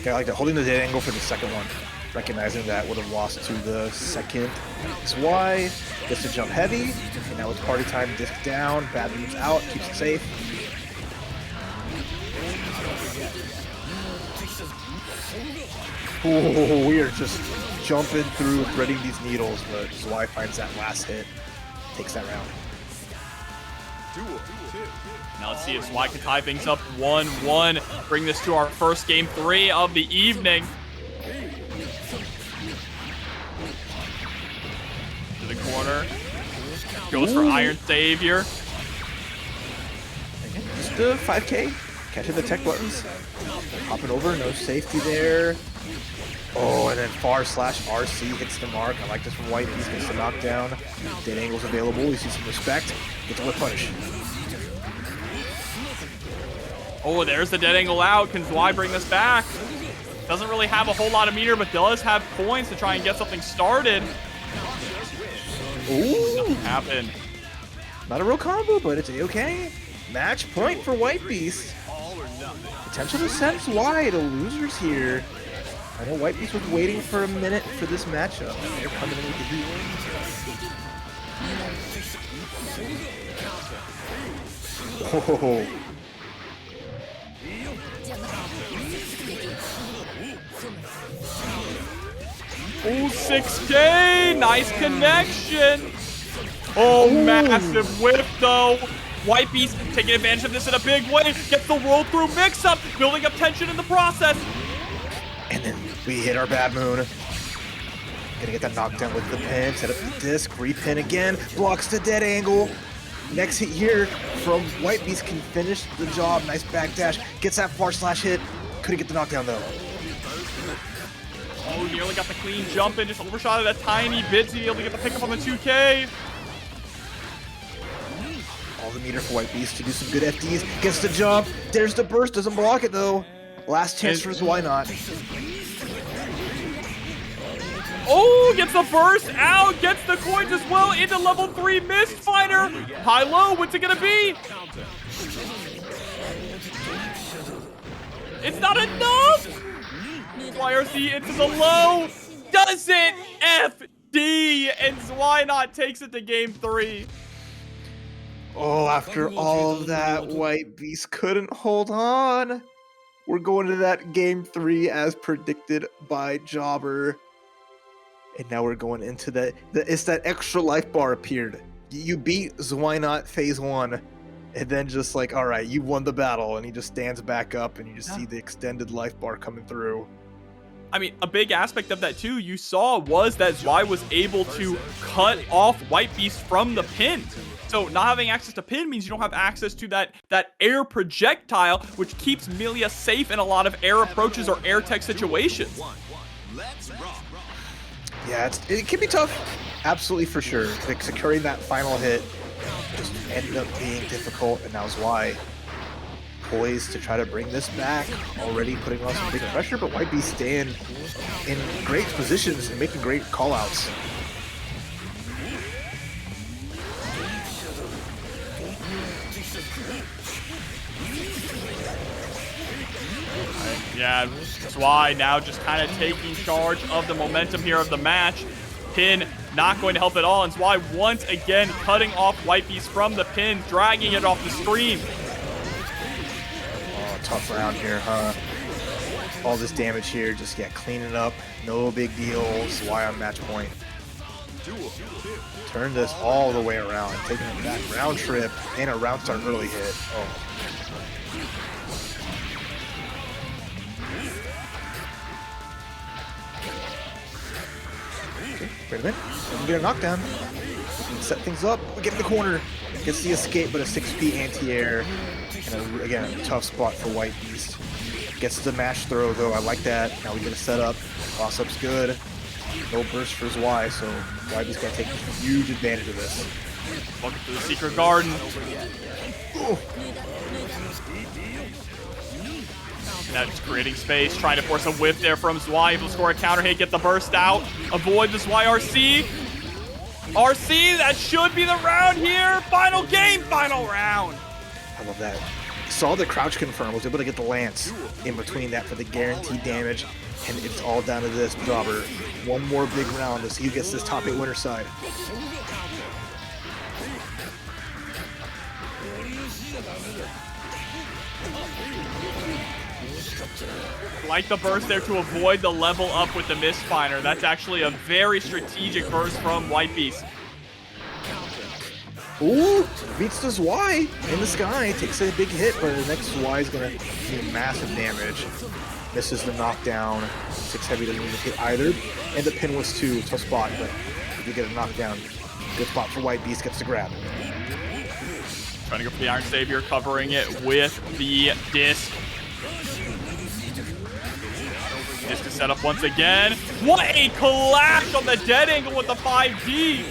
Okay, I like that. Holding the dead angle for the second one. Recognizing that would have lost to the second. Zwei gets to jump heavy. And now it's party time. Disc down. Bad moves out. Keeps it safe. Oh, we are just jumping through, threading these needles, but Zwei finds that last hit, takes that round. Duel. 2. Now let's see if Zwei can tie things up 1-1. Bring this to our first game 3 of the evening. To the corner. Goes for Iron Savior. Just the 5K, catching the tech buttons, hopping over, no safety there. Oh, and then far slash RC hits the mark. I like this from White Beast, gets the knockdown. Dead angles available, you see some respect. Gets a whip punish. Oh, there's the dead angle out. Can Zwei bring this back? Doesn't really have a whole lot of meter, but does have coins to try and get something started. Ooh, Nothing happened. not a real combo, but it's a-okay. Match point for White Beast. Potential to send Zwei to losers here. I know White Beast was waiting for a minute for this matchup. They're coming in with the heat. Oh. Oh, 6K! Nice connection! Oh, massive whip, though. White Beast taking advantage of this in a big way. Gets the roll through mix-up, building up tension in the process. And then we hit our bad moon. Gonna get that knockdown with the pin, set up the disc, repin again, blocks the dead angle. Next hit here from White Beast can finish the job. Nice backdash, gets that far slash hit. Couldn't get the knockdown though. Oh, nearly got the clean jump in, just overshot it a tiny bit to be able to get the pickup on the 2K. All the meter for White Beast to do some good FDs. Gets the jump. There's the burst. Doesn't block it though. Last chance for Zwei Not. Oh, gets the burst out. Gets the coins as well into level 3 Mist Fighter. High-low. What's it going to be? It's not enough. YRC into the low. Doesn't FD. And Zwei Not takes it to game 3. Oh, after all of that, White Beast couldn't hold on. We're going to that game 3 as predicted by Jobber. And now we're going into it's that extra life bar appeared. You beat Zwei Not phase 1. And then just like, all right, you won the battle. And he just stands back up and you just see the extended life bar coming through. I mean, a big aspect of that too, you saw was that Zwei was able to cut off White Beast from the pin. So not having access to pin means you don't have access to that air projectile, which keeps Millia safe in a lot of air approaches or air tech situations. Yeah, it can be tough. Absolutely, for sure. Like, securing that final hit just ended up being difficult, and now Zwei poised to try to bring this back, already putting on some big pressure, but White Beast staying in great positions and making great call-outs. Yeah, Zwei now just kind of taking charge of the momentum here of the match. Pin not going to help at all, and Zwei once again cutting off White Beast from the pin, dragging it off the screen. Oh, tough round here, huh? All this damage here, just cleaning up, no big deal. Zwei on match point. Turn this all the way around, taking it back round trip, and a round start early hit. Oh. Wait a minute. We get a knockdown. We can set things up. We get in the corner. Gets the escape, but a 6P anti-air. And again, a tough spot for White Beast. Gets the mash throw, though. I like that. Now we get a setup. Toss-up's good. No burst for Zwei, so White Beast got to take huge advantage of this. Welcome to the Secret Garden. Ooh. Now just creating space, trying to force a whip there from Zwei, able to score a counter hit, get the burst out, avoid the Zwei RC. RC, that should be the round here. Final game, final round. I love that. Saw the crouch confirm, was able to get the lance in between that for the guaranteed damage, and it's all down to this Jobber. One more big round to see who gets this top 8 winner side. Like the burst there to avoid the level up with the Mistfinder. That's actually a very strategic burst from White Beast. Ooh, beats the Zwei in the sky, takes a big hit, but the next Zwei is going to do massive damage. Misses the knockdown. 6 heavy doesn't even hit either. And the pin was 2, tough spot, but if you get a knockdown, good spot for White Beast, gets the grab. Trying to go for the Iron Savior, covering it with the disc. Disc is set up once again. What a collapse on the dead angle with the 5D.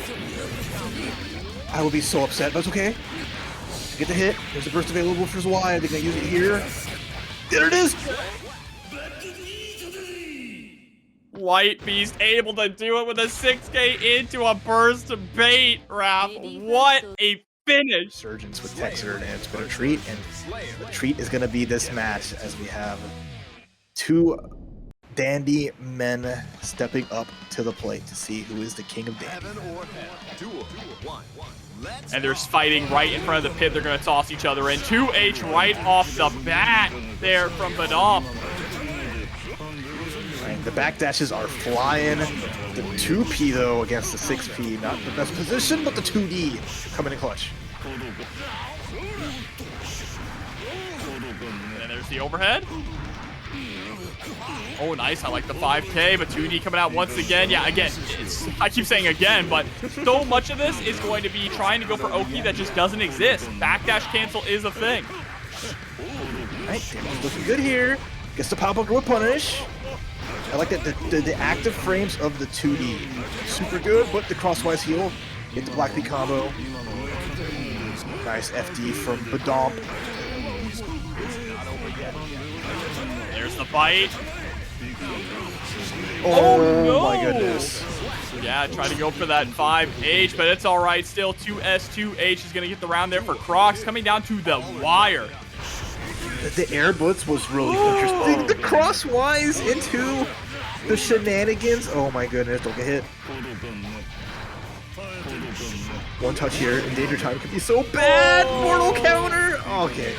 I will be so upset, but it's okay. Get the hit. There's a burst available for Zwei. They're going to use it here. There it is! White Beast able to do it with a 6K into a burst bait, Raph. What a finish. Resurgence with Texer, and it's been a treat. And the treat is going to be this match as we have 2 dandy men stepping up to the plate to see who is the king of dandy. And they're fighting right in front of the pit. They're going to toss each other in. 2H right off the bat there from Bdonp. Trying The backdashes are flying. The 2P, though, against the 6P. Not the best position, but the 2D coming in clutch. And there's the overhead. Oh, nice. I like the 5K, but 2D coming out once again. Yeah, again, I keep saying again, but so much of this is going to be trying to go for Oki that just doesn't exist. Backdash cancel is a thing. All right, damage looking good here. Gets the pop-up with punish. I like that the active frames of the 2D. Super good, but the crosswise heal. Get the Black P combo. Nice FD from Bdonp. There's the bite. Oh no! My goodness. Yeah, trying to go for that 5H, but it's all right. Still 2S, 2H is going to get the round there for Crocs. Coming down to the wire. The air blitz was really interesting. The crosswise into the shenanigans. Oh my goodness, don't get hit. One touch here, and danger time could be so bad. Mortal counter. Okay.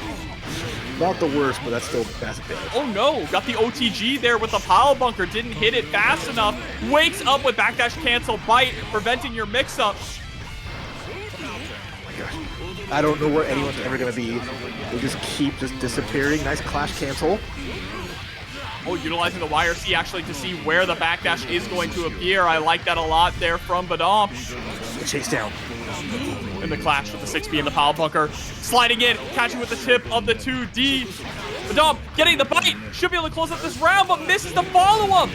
Not the worst, but that's still massive damage. Oh no, got the OTG there with the pile bunker. Didn't hit it fast enough. Wakes up with backdash cancel bite, preventing your mix-up. I don't know where anyone's ever going to be. They just keep disappearing. Nice clash cancel. Oh, utilizing the wire C actually to see where the backdash is going to appear. I like that a lot there from Bdonp. Chase down. In the clash with the 6B and the pile bunker. Sliding in, catching with the tip of the 2D. Bdonp getting the bite. Should be able to close up this round, but misses the follow-up.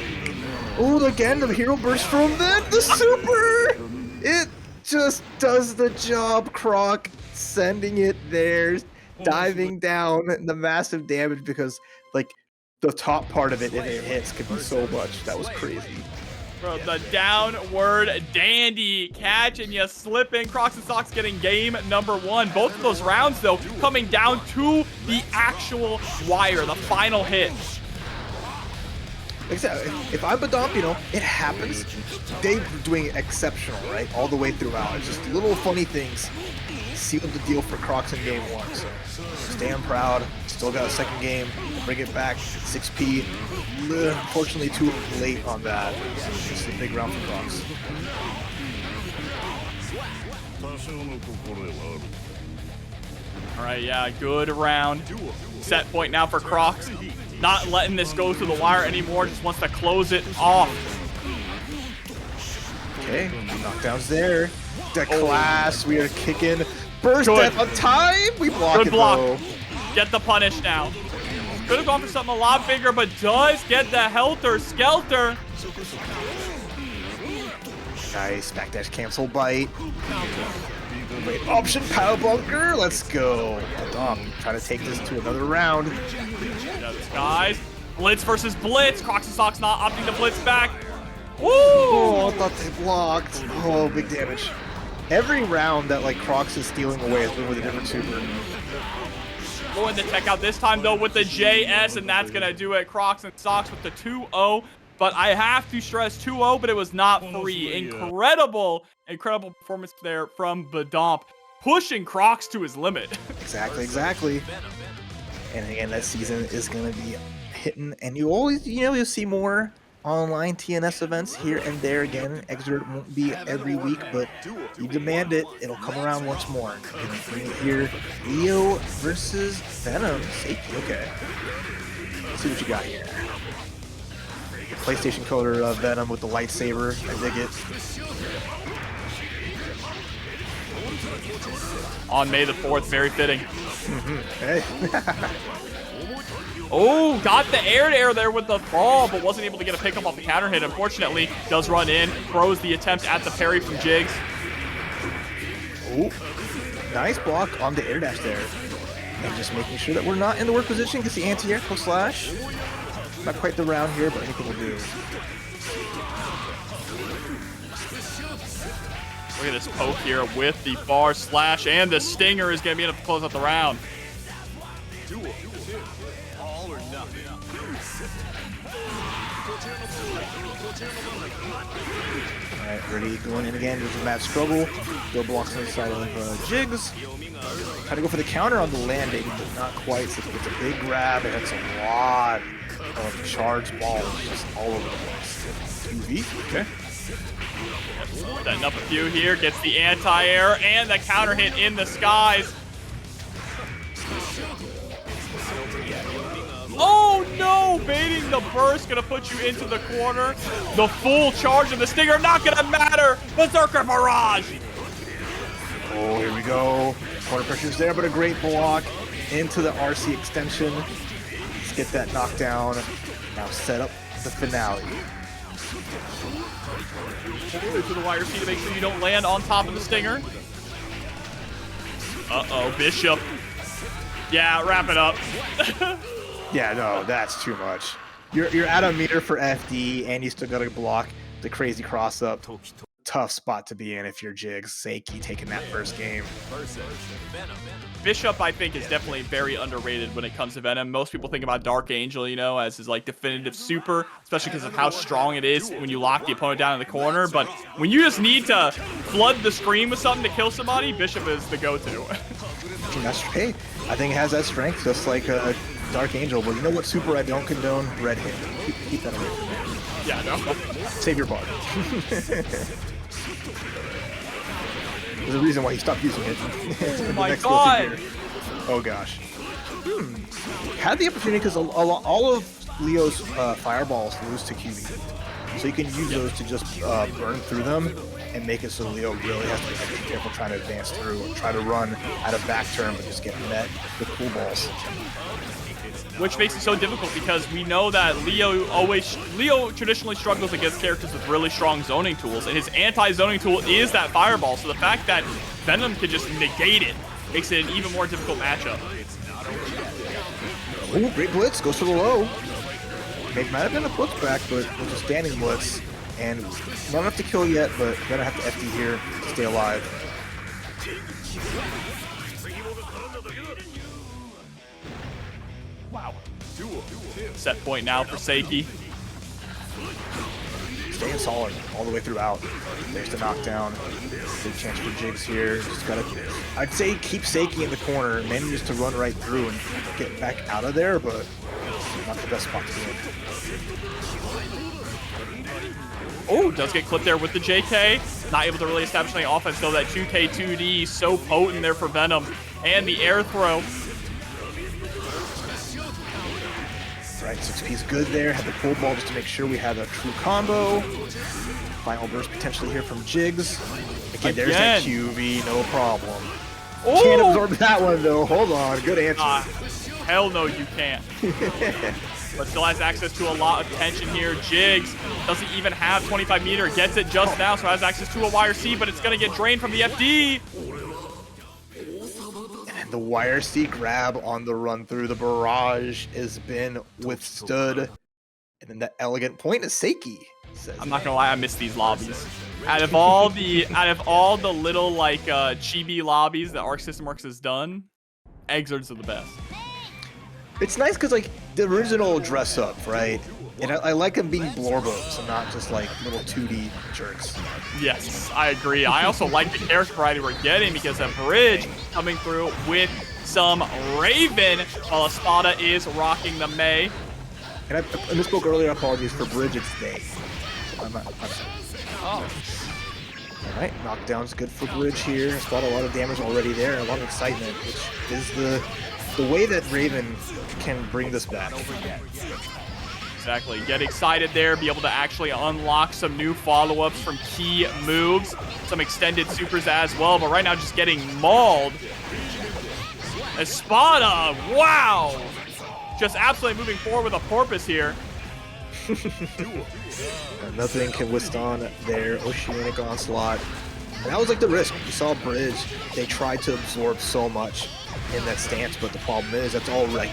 Oh, again, the hero burst from the super. It just does the job, Croc. Sending it there, diving down, the massive damage because, like, the top part of it, if it hits, could be so much. That was crazy. Bro, the downward dandy catch and you slip in. Crocs and Socks getting game number 1. Both of those rounds, though, coming down to the actual wire, the final hit. Exactly. If I'm Bdonp, you know, it happens. They're doing exceptional, right? All the way throughout. It's just little funny things. Sealed the deal for Crocs in game 1. So stand proud. Still got a second game. Bring it back. 6P. Unfortunately, too late on that. It's a big round for Crocs. All right, yeah, good round. Set point now for Crocs. Not letting this go to the wire anymore. Just wants to close it off. Okay, knockdowns there. The class, we are kicking. Burst that on time. We block Good it block. though. Get the punish now. Could have gone for something a lot bigger, but does get the helter skelter. Nice backdash cancel bite. Great option power bunker. Let's go. Trying to take this to another round. Guys, blitz versus blitz. Crocs and Socks not opting to blitz back. Woo! Oh, I thought they blocked. Oh, big damage. Every round that like Crocs is stealing away has been with a different super. Going to check out this time though with the JS, and that's gonna do it. Crocs and Socks with the 2-0. But I have to stress 2-0, but it was not free. Incredible performance there from Bdonp, pushing Crocs to his limit. Exactly. And again, that season is gonna be hitting, and you always, you'll see more online TNS events here and there. Again, XRD won't be every week, but you demand it, it'll come around once more. And bring it here. Leo versus Venom. Seiki, okay. Let's see what you got here. PlayStation coder Venom with the lightsaber. I dig it. On May the 4th, very fitting. Hey. Oh, got the air there with the fall, but wasn't able to get a pickup off the counter hit. Unfortunately, does run in, throws the attempt at the parry from Jigs. Oh, nice block on the air dash there. And just making sure that we're not in the work position. Gets the anti-air close slash. Not quite the round here, but anything will do. Look at this poke here with the bar slash, and the stinger is going to be enough to close out the round. All or nothing. Alright, ready, going in again. There's a mad struggle. Go blocks on the side of Jigs. Try to go for the counter on the landing, but not quite. So it's a big grab, and it's a lot of charged balls just all over the place. 2v, okay. Setting up a few here, gets the anti-air and the counter hit in the skies. Oh no! Baiting the burst, gonna put you into the corner. The full charge of the Stinger, not gonna matter! Berserker Barrage! Oh, here we go. Corner pressure's there, but a great block into the RC extension. Let's get that knockdown. Now set up the finale. To the wire C to make sure you don't land on top of the Stinger. Uh-oh, Bishop. Yeah, wrap it up. Yeah, no, that's too much. You're at a meter for FD, and you still got to block the crazy cross up. Tough spot to be in if you're Jigs. Seiki taking that first game. Bishop, I think, is definitely very underrated when it comes to Venom. Most people think about Dark Angel, you know, as his like definitive super, especially because of how strong it is when you lock the opponent down in the corner. But when you just need to flood the screen with something to kill somebody, Bishop is the go-to. Hey, I think it has that strength, just like Dark Angel. But you know what super I don't condone? Red Hit. Keep that away from me. Yeah, no. Save your bar. There's a reason why he stopped using it. Oh my god! Oh gosh. Had the opportunity because all of Leo's fireballs lose to QB. So you can use those to just burn through them and make it so Leo really has to be extra careful trying to advance through or try to run out of back turn but just get met with cool balls. Which makes it so difficult because we know that Leo traditionally struggles against characters with really strong zoning tools, and his anti-zoning tool is that fireball. So the fact that Venom can just negate it makes it an even more difficult matchup. Oh, great blitz, goes for the low. It might have been a blitz back, but it was a standing blitz. And not enough to kill yet, but gonna have to FD here to stay alive. Wow. Set point now for Seiki. Staying solid all the way throughout. There's the knockdown. Big chance for Jigs here. Just gotta, I'd say keep Seiki in the corner, manages to run right through and get back out of there, but not the best spot to be in. Oh, does get clipped there with the JK. Not able to really establish any offense, though. That 2K2D so potent there for Venom. And the air throw. Right, 6P's good there. Had the pull ball just to make sure we had a true combo. Final burst potentially here from Jigs. Again, there's that QV, no problem. Oh! Can't absorb that one, though. Hold on, good answer. Hell no, you can't. But still has access to a lot of tension here. Jigs doesn't even have 25 meter. Gets it just now, so has access to a wire C, but it's going to get drained from the FD. And the wire C grab on the run through the barrage has been withstood. And then the elegant point is Seiki. I'm not gonna lie, I miss these lobbies. Out of all the little like chibi lobbies that Arc System Works has done, Exords are the best. It's nice because like the original dress up, right? And I like them being blorbos and not just like little 2D jerks. Yes, I agree. I also like the character variety we're getting because Abridge coming through with some Raven while Espada is rocking the May. And I misspoke earlier, apologies for Bridge, it's Day. I'm not. Oh. Alright, knockdown's good for Bridge here. Espada a lot of damage already there, and a lot of excitement, which is the way that Raven can bring this back. Exactly. Get excited there, be able to actually unlock some new follow-ups from key moves, some extended supers as well, but right now just getting mauled. Espada, wow! Just absolutely moving forward with a porpoise here. Nothing can withstand their Oceanic Onslaught. And that was like the risk. You saw Bridge, they tried to absorb so much in that stance, but the problem is that's all like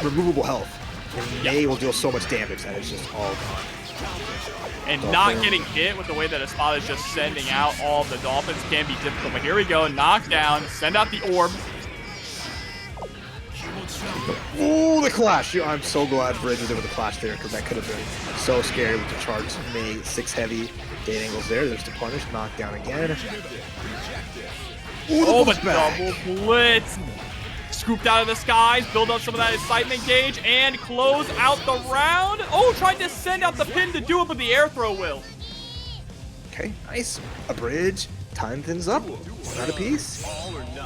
removable health. And they will deal so much damage that it's just all gone. And not getting hit with the way that Espada is just sending out all of the Dolphins can be difficult. But here we go, knockdown, send out the orb. Ooh, the clash! I'm so glad Bridge was able to clash there because that could have been so scary with the charge. May 6 heavy. Date angles there. There's the punish. Knockdown again. Oh, but double blitz. Scooped out of the skies, build up some of that excitement gauge, and close out the round. Oh, tried to send out the pin to do it, but the air throw will. Okay, nice. A bridge, tying things up. One out a piece.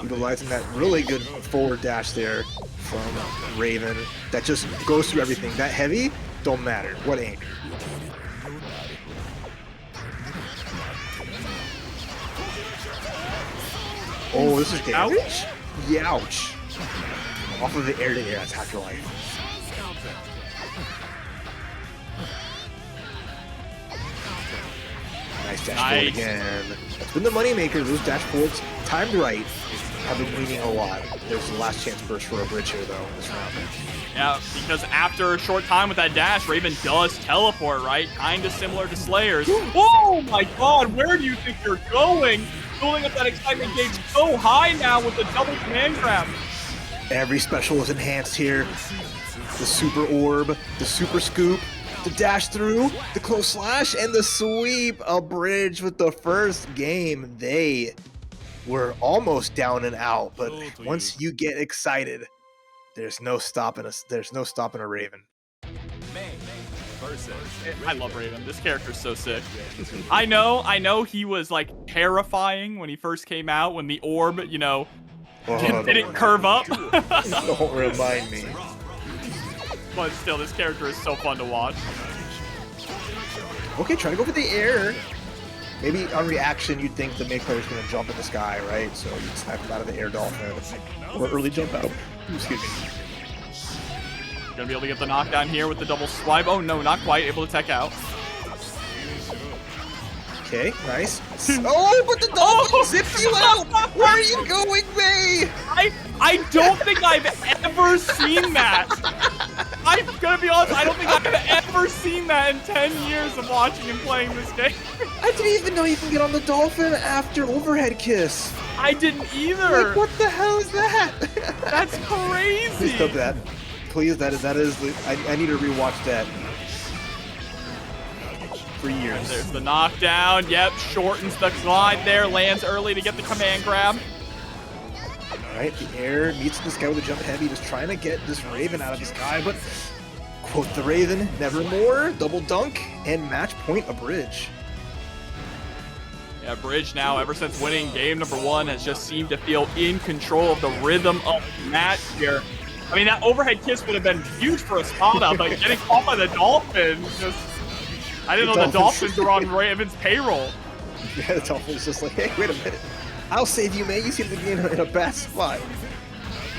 Utilizing that really good forward dash there from Raven. That just goes through everything. That heavy, don't matter. What aim? Oh, this is damage? Youch. Off of the air to air, that's half your life. Nice dash forward again. That's been the moneymaker. Those dash forwards, timed right, have been meaning a lot. There's the last chance burst for a bridge here, though, in this round. Yeah, because after a short time with that dash, Raven does teleport, right? Kind of similar to Slayer's. Oh my god, where do you think you're going? Building up that excitement gauge so high now with the double command grab. Every special is enhanced here. The super orb, the super scoop, the dash through, the close slash, and the sweep. A bridge with the first game. They were almost down and out, but once you get excited, there's no stopping us. There's no stopping a Raven. I love Raven. This character's so sick. I know he was like terrifying when he first came out, when the orb, you know, didn't curve up. Don't remind me. But still, this character is so fun to watch. Okay, try to go for the air. Maybe on reaction, you'd think the main player's going to jump in the sky, right? So you'd snap him out of the air dolphin. Or early jump out. Excuse me. Gonna be able to get the knockdown here with the double swipe. Oh no, not quite. Able to tech out. Okay, nice. Oh, but the dolphin zipped you out! Where are you going, May? I don't think I've ever seen that. I'm gonna be honest, I don't think I've ever seen that in 10 years of watching and playing this game. I didn't even know you can get on the dolphin after overhead kiss. I didn't either. Like, what the hell is that? That's crazy. Please stop that. Please, that is I need to rewatch that for years. And there's the knockdown. Yep, shortens the glide there. Lands early to get the command grab. Alright, the air meets this guy with a jump heavy, just trying to get this Raven out of the sky, but quote the Raven, nevermore, double dunk, and match point a bridge. Yeah, Bridge now, ever since winning game number 1, has just seemed to feel in control of the rhythm of the match here. I mean, that overhead kiss would have been huge for Espada, but getting caught by the Dolphins, just... I didn't know the Dolphins were on Raven's payroll. Yeah, the Dolphins just like, hey, wait a minute. I'll save you, man. You seem to be in a bad spot.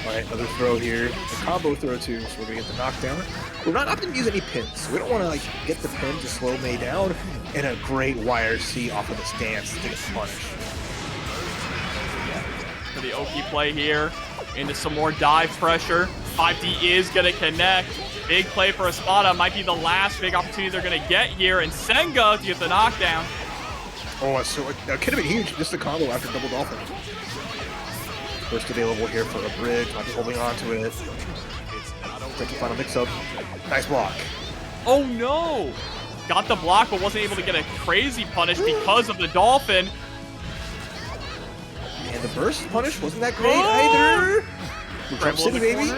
All right, another throw here. A combo throw, too, so we're going to get the knockdown. We're not opting to use any pins, so we don't want to like get the pin to slow May down. And a great YRC off of the stance to get the punish. For the Oki play here, into some more dive pressure. 5D is going to connect. Big play for Espada. Might be the last big opportunity they're going to get here. And Senga to get the knockdown. Oh, so that could have been huge. Just a combo after double dolphin. First available here for a bridge. Might be holding on to it. Take the final mix-up. Nice block. Oh, no. Got the block, but wasn't able to get a crazy punish because of the dolphin. And the burst punish wasn't that great either. Trap City, baby.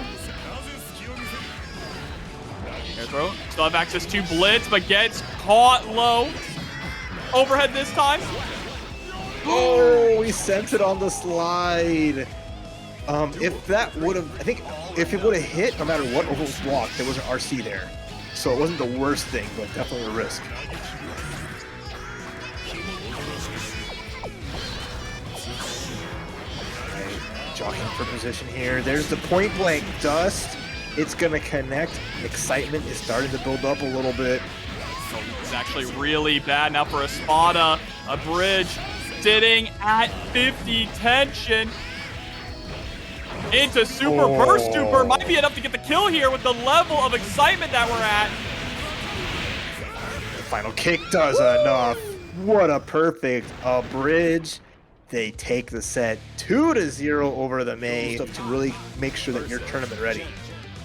Air throw. Still have access to blitz, but gets caught low. Overhead this time. Oh, he sent it on the slide. If that would have, I think, if it would have hit, no matter what over was blocked, there was an RC there. So it wasn't the worst thing, but definitely a risk. Right, jockeying for position here. There's the point blank dust. It's gonna connect. Excitement is starting to build up a little bit. It's actually really bad now for Espada. A bridge sitting at 50 tension. Into super burst super. Might be enough to get the kill here with the level of excitement that we're at. The final kick does enough. What a perfect bridge. They take the set 2-0 over the May to really make sure that you're tournament ready.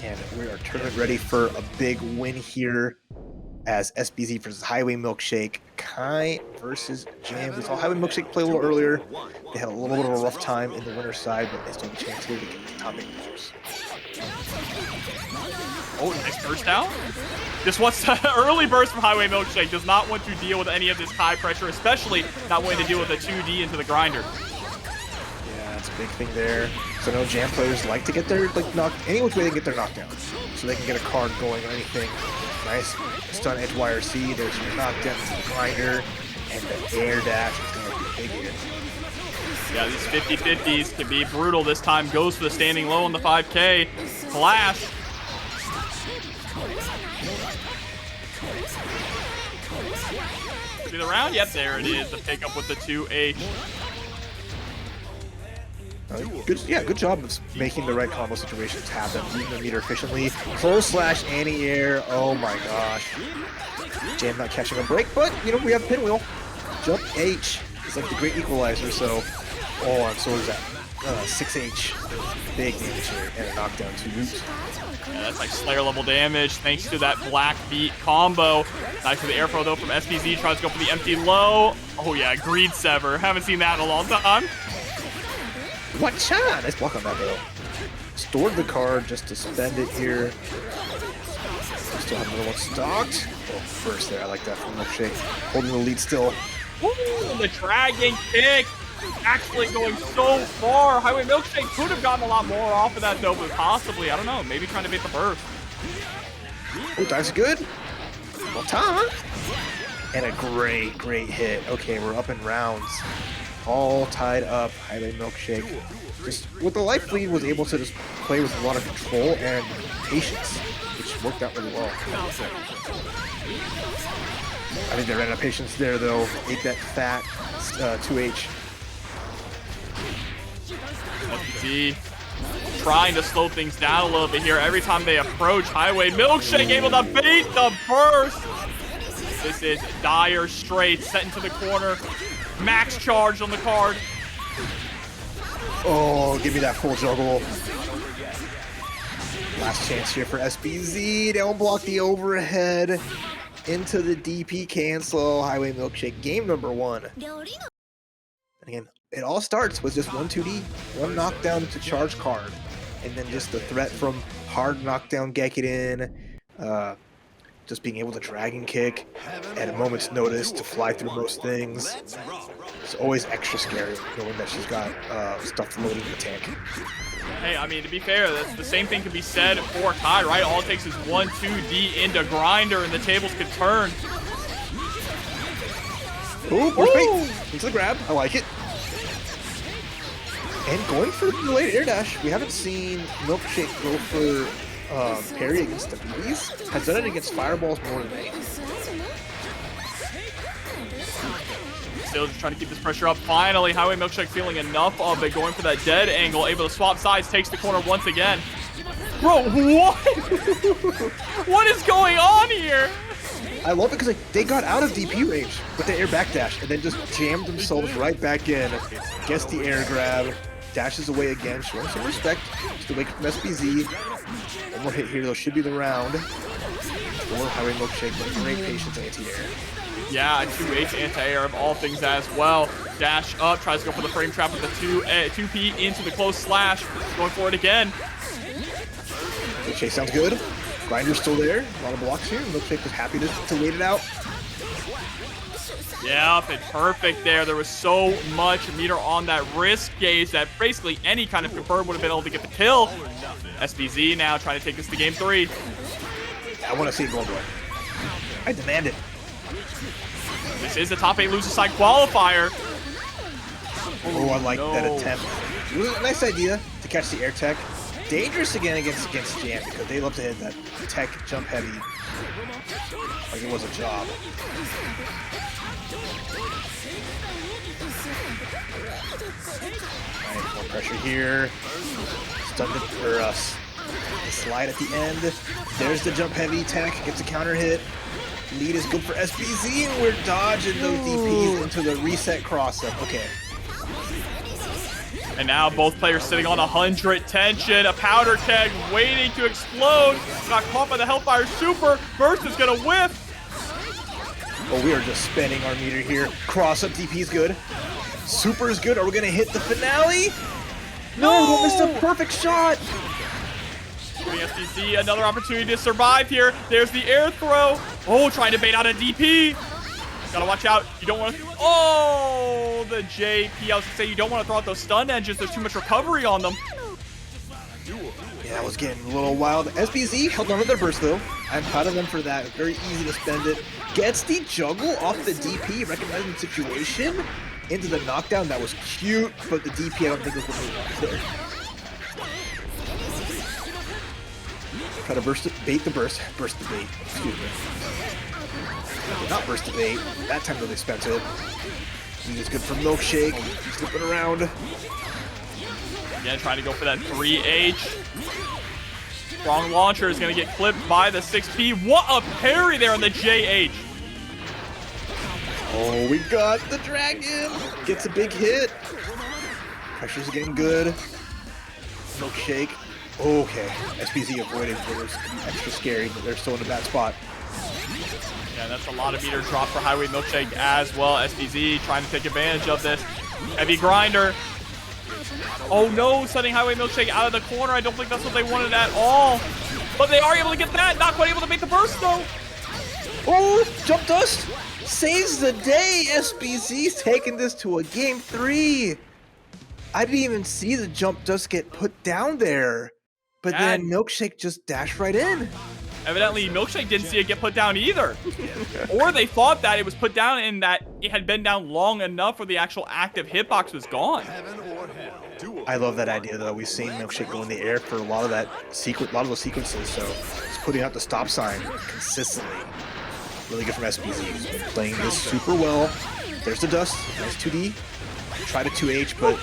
And we are tournament ready for a big win here. as SBZ versus Highway Milkshake, Kai versus Jam. We saw Highway Milkshake play a little earlier. They had a little bit of a rough time in the winner's side, but they still have a chance here to get the top 8 losers. Oh, nice burst out. Just wants to early burst from Highway Milkshake. Does not want to deal with any of this high pressure, especially not wanting to deal with a 2D into the grinder. Yeah, that's a big thing there. So no Jam players like to get their any which way they can get their knockdown, so they can get a card going or anything. Nice stun edge YRC. There's your knockdown into the grinder, and the air dash is going to be big here. Yeah, these 50-50s can be brutal. This time goes for the standing low on the 5K. Flash. See the round? Yep, there it is. The pickup with the 2H. Good job of making the right combo situations happen, using the meter efficiently. Full slash anti-air. Oh my gosh. Jam not catching a break, but we have pinwheel. Jump H is like the great equalizer, so and so is that 6H. Big damage here, and a knockdown to root. Yeah, that's like Slayer level damage thanks to that Black Beat combo. Nice for the air throw though from SBZ. Tries to go for the empty low. Oh yeah, Greed Sever. Haven't seen that in a long time. Watcha! Nice block on that though. Stored the card just to spend it here. Still have another one stocked. Oh, first there. I like that from Milkshake. Holding the lead still. Woo, the dragon kick. Actually going so far. Highway Milkshake could have gotten a lot more off of that though, but possibly, I don't know, maybe trying to beat the burst. Oh, that's good. Well, Tom. And a great hit. Okay, we're up in rounds. All tied up. Highway Milkshake, just with the life lead, was able to just play with a lot of control and patience, which worked out really well. I think they ran out of patience there, though. Ate that fat 2H. SBZ trying to slow things down a little bit here. Every time they approach, Highway Milkshake able to beat the burst. This is dire straight, set into the corner. Max charge on the card. Oh, give me that full juggle. Last chance here for SBZ. Don't block the overhead. Into the DP cancel. Highway Milkshake, game number 1. And again, it all starts with just 1 2D, 1 knockdown to charge card. And then just the threat from hard knockdown Gekiden. Just being able to dragon kick at a moment's notice to fly through most things. It's always extra scary knowing that she's got stuff loading in the tank. Hey, I mean, to be fair, that's the same thing can be said for Kai, right? All it takes is 1 2D into grinder and the tables could turn. Ooh, perfect. Into the grab. I like it. And going for the delayed air dash. We haven't seen Milkshake go for parry against the BBs. Has done it against fireballs more than anything. Still just trying to keep this pressure up. Finally, Highway Milkshake feeling enough of it, going for that dead angle, able to swap sides, takes the corner once again. Bro, what? What is going on here? I love it because they got out of DP range with the air backdash and then just jammed themselves right back in. Gets the air grab, dashes away again, showing some respect. Just away from SBZ. One more hit here though, should be the round. Or Highway Milkshake with great patience anti-air. Yeah, a 2H anti-air of all things as well. Dash up, tries to go for the frame trap with the 2P into the close slash. Going for it again. Milkshake sounds good. Grinder's still there. A lot of blocks here. Milkshake was happy to wait it out. Yep, it's perfect there. There was so much meter on that wrist gauge that basically any kind of confirm would have been able to get the kill. SBZ now trying to take this to game 3. I want to see it go away. I demand it. This is the top 8 loser side qualifier. Oh, I like that attempt. It was a nice idea to catch the air tech. Dangerous again against Jam because they love to hit that tech jump heavy like it was a job. Alright, more pressure here. Stunned it for us. The slide at the end. There's the jump heavy tech. Gets a counter hit. Lead is good for SBZ, and we're dodging those DPs into the reset cross-up. Okay. And now both players sitting on 100 tension. A powder keg waiting to explode. Got caught by the Hellfire Super. Burst is going to whiff. Oh, we are just spending our meter here. Cross up DP is good. Super is good. Are we gonna hit the finale? No, we missed a perfect shot. Giving SBC another opportunity to survive here. There's the air throw. Oh, trying to bait out a DP. Gotta watch out. You don't want to. Oh, the JP. I was gonna say you don't want to throw out those stun edges. There's too much recovery on them. Yeah, that was getting a little wild. SBZ held on to their burst though. I'm proud of them for that. Very easy to spend it. Gets the juggle off the DP, recognizing the situation. Into the knockdown. That was cute, but the DP I don't think was what we wanted there. Try to bait the burst the bait. Excuse me. Did not burst the bait. That time though they spent it. He was good for Milkshake. He's slipping around. Again, trying to go for that 3H. Strong launcher is going to get clipped by the 6P. What a parry there on the JH. Oh, we got the dragon. Gets a big hit. Pressure's getting good. Milkshake. Okay. SPZ avoided what was extra scary, but they're still in a bad spot. Yeah, that's a lot of meter drop for Highway Milkshake as well. SPZ trying to take advantage of this. Heavy grinder. Oh no, sending Highway Milkshake out of the corner. I don't think that's what they wanted at all. But they are able to get that. Not quite able to make the burst though. Oh, jump dust saves the day. SBZ's taking this to a game 3. I didn't even see the jump dust get put down there. But then Milkshake just dashed right in. Evidently, Milkshake didn't see it get put down either. Or they thought that it was put down and that it had been down long enough where the actual active hitbox was gone. I love that idea though. We've seen Milkshake go in the air for a lot of those sequences. So just putting out the stop sign consistently. Really good from SBZ. He's been playing this super well. There's the dust. Nice 2D. Try to 2H, but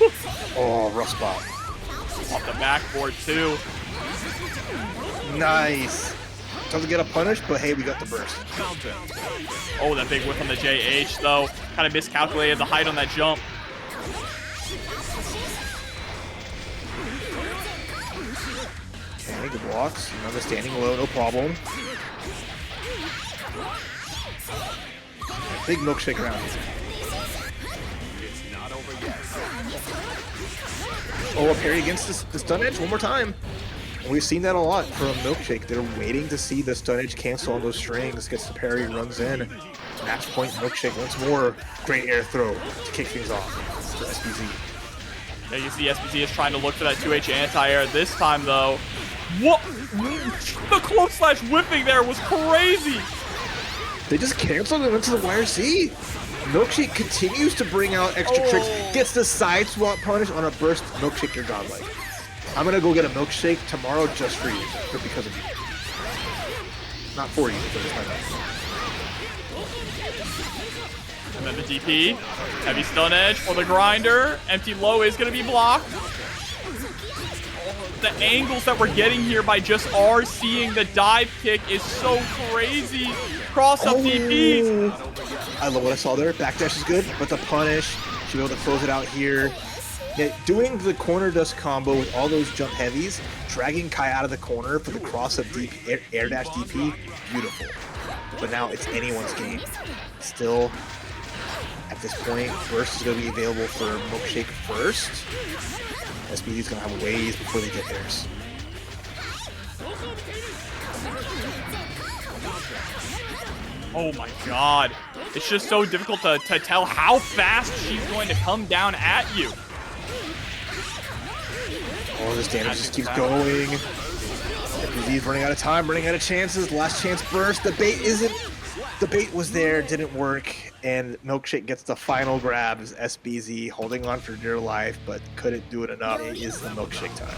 oh, rough spot. Off the backboard too. Nice. Doesn't get a punish, but hey, we got the burst. Oh, that big whip on the JH though. Kind of miscalculated the height on that jump. Okay, good blocks. Another standing low, no problem. Big Milkshake around here. Oh, a parry against the stun edge one more time. And we've seen that a lot from Milkshake. They're waiting to see the stun edge cancel on those strings, gets the parry, runs in. Match point, Milkshake once more. Great air throw to kick things off for SBZ. Yeah, you see SBZ is trying to look for that 2H anti-air. This time though, what? The close slash whipping there was crazy. They just canceled and went to the YRC. Milkshake continues to bring out extra tricks. Gets the side swap punish on a burst. Milkshake, you're godlike. I'm gonna go get a Milkshake tomorrow just for you, but because of you. Not for you, but it's my bad. And then the DP, heavy stun edge for the grinder. Empty low is gonna be blocked. The angles that we're getting here by just RCing the dive kick is so crazy. Cross up DP. I love what I saw there. Backdash is good, but the punish, should be able to close it out here. Yeah, doing the corner dust combo with all those jump heavies, dragging Kai out of the corner for the cross up DP, air dash DP, beautiful. But now it's anyone's game. Still, at this point, burst is going to be available for Milkshake first. SBD is going to have ways before they get theirs. Oh my god. It's just so difficult to tell how fast she's going to come down at you. Oh, this damage just keeps going. SBD's running out of time, running out of chances. Last chance burst. The bait was there, didn't work. And Milkshake gets the final grab as SBZ holding on for dear life, but couldn't do it enough. It is the Milkshake time.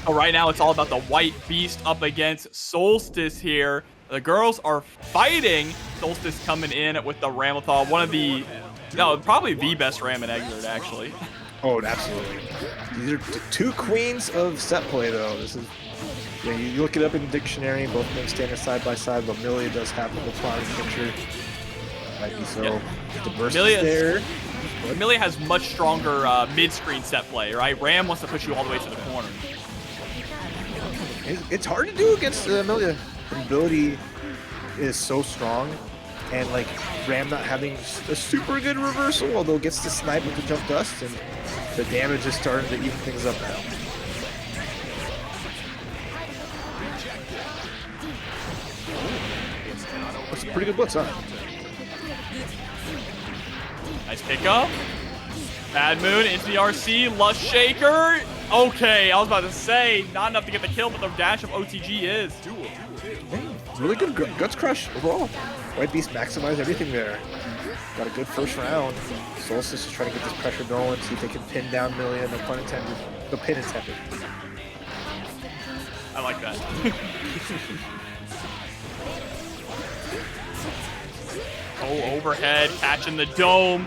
Oh, right now, it's all about the white beast up against Solstice here. The girls are fighting. Solstice coming in with the Ramlethal, probably the best Ram in XRD, actually. Oh, absolutely. These are two queens of set play, though. This is, yeah, you look it up in the dictionary. Both of them standing side by side, but Millia does have the flower picture. Might be so. Yeah. The burst is there. Millia has much stronger mid-screen set play, right? Ram wants to push you all the way to the corner. It's hard to do against Millia. The ability is so strong, and like Ram not having a super good reversal, although gets to snipe with the jump dust, and the damage is starting to even things up now. That's a pretty good blitz, huh? Nice pickup. Bad Moon into the RC. Lust Shaker. Okay, I was about to say, not enough to get the kill, but the dash of OTG is. It's really good Guts Crush overall. White Beast maximized everything there. Got a good first round. Solstice is trying to get this pressure going, see if they can pin down Millia. No pun intended. No pin intended. I like that. Oh, overhead, catching the dome.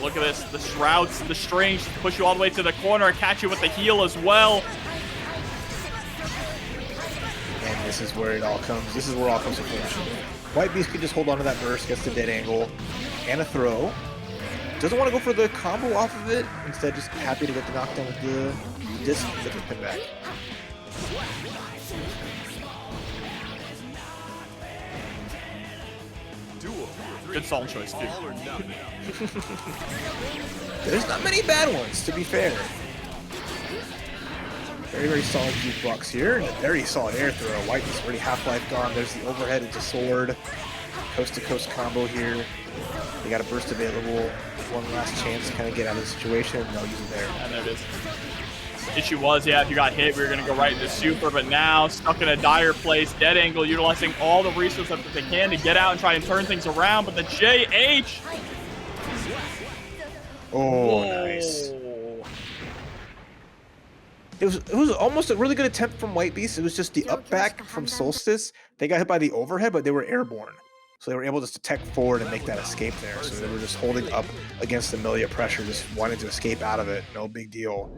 Look at this, the shrouds, the strings, push you all the way to the corner, catch you with the heel as well. And this is where it all comes. This is where it all comes to fruition. White Beast can just hold on to that burst, gets the dead angle, and a throw. Doesn't want to go for the combo off of it. Instead, just happy to get the knockdown with the disc and get the pin back. Good song choice, too. There's not many bad ones, to be fair. Very, very solid juke blocks here, and a very solid air throw. White Beast already half-life gone. There's the overhead into sword. Coast-to-coast combo here. They got a burst available. One last chance to kind of get out of the situation, and they'll use it there. And there it is. Issue was, yeah, if you got hit, we were going to go right into super, but now stuck in a dire place. Dead angle, utilizing all the resources that they can to get out and try and turn things around, but the JH. Oh, nice. It was almost a really good attempt from White Beast. It was just the up back from Solstice. They got hit by the overhead, but they were airborne. So they were able just to tech forward and make that escape there. So they were just holding up against the Millia pressure, just wanting to escape out of it. No big deal.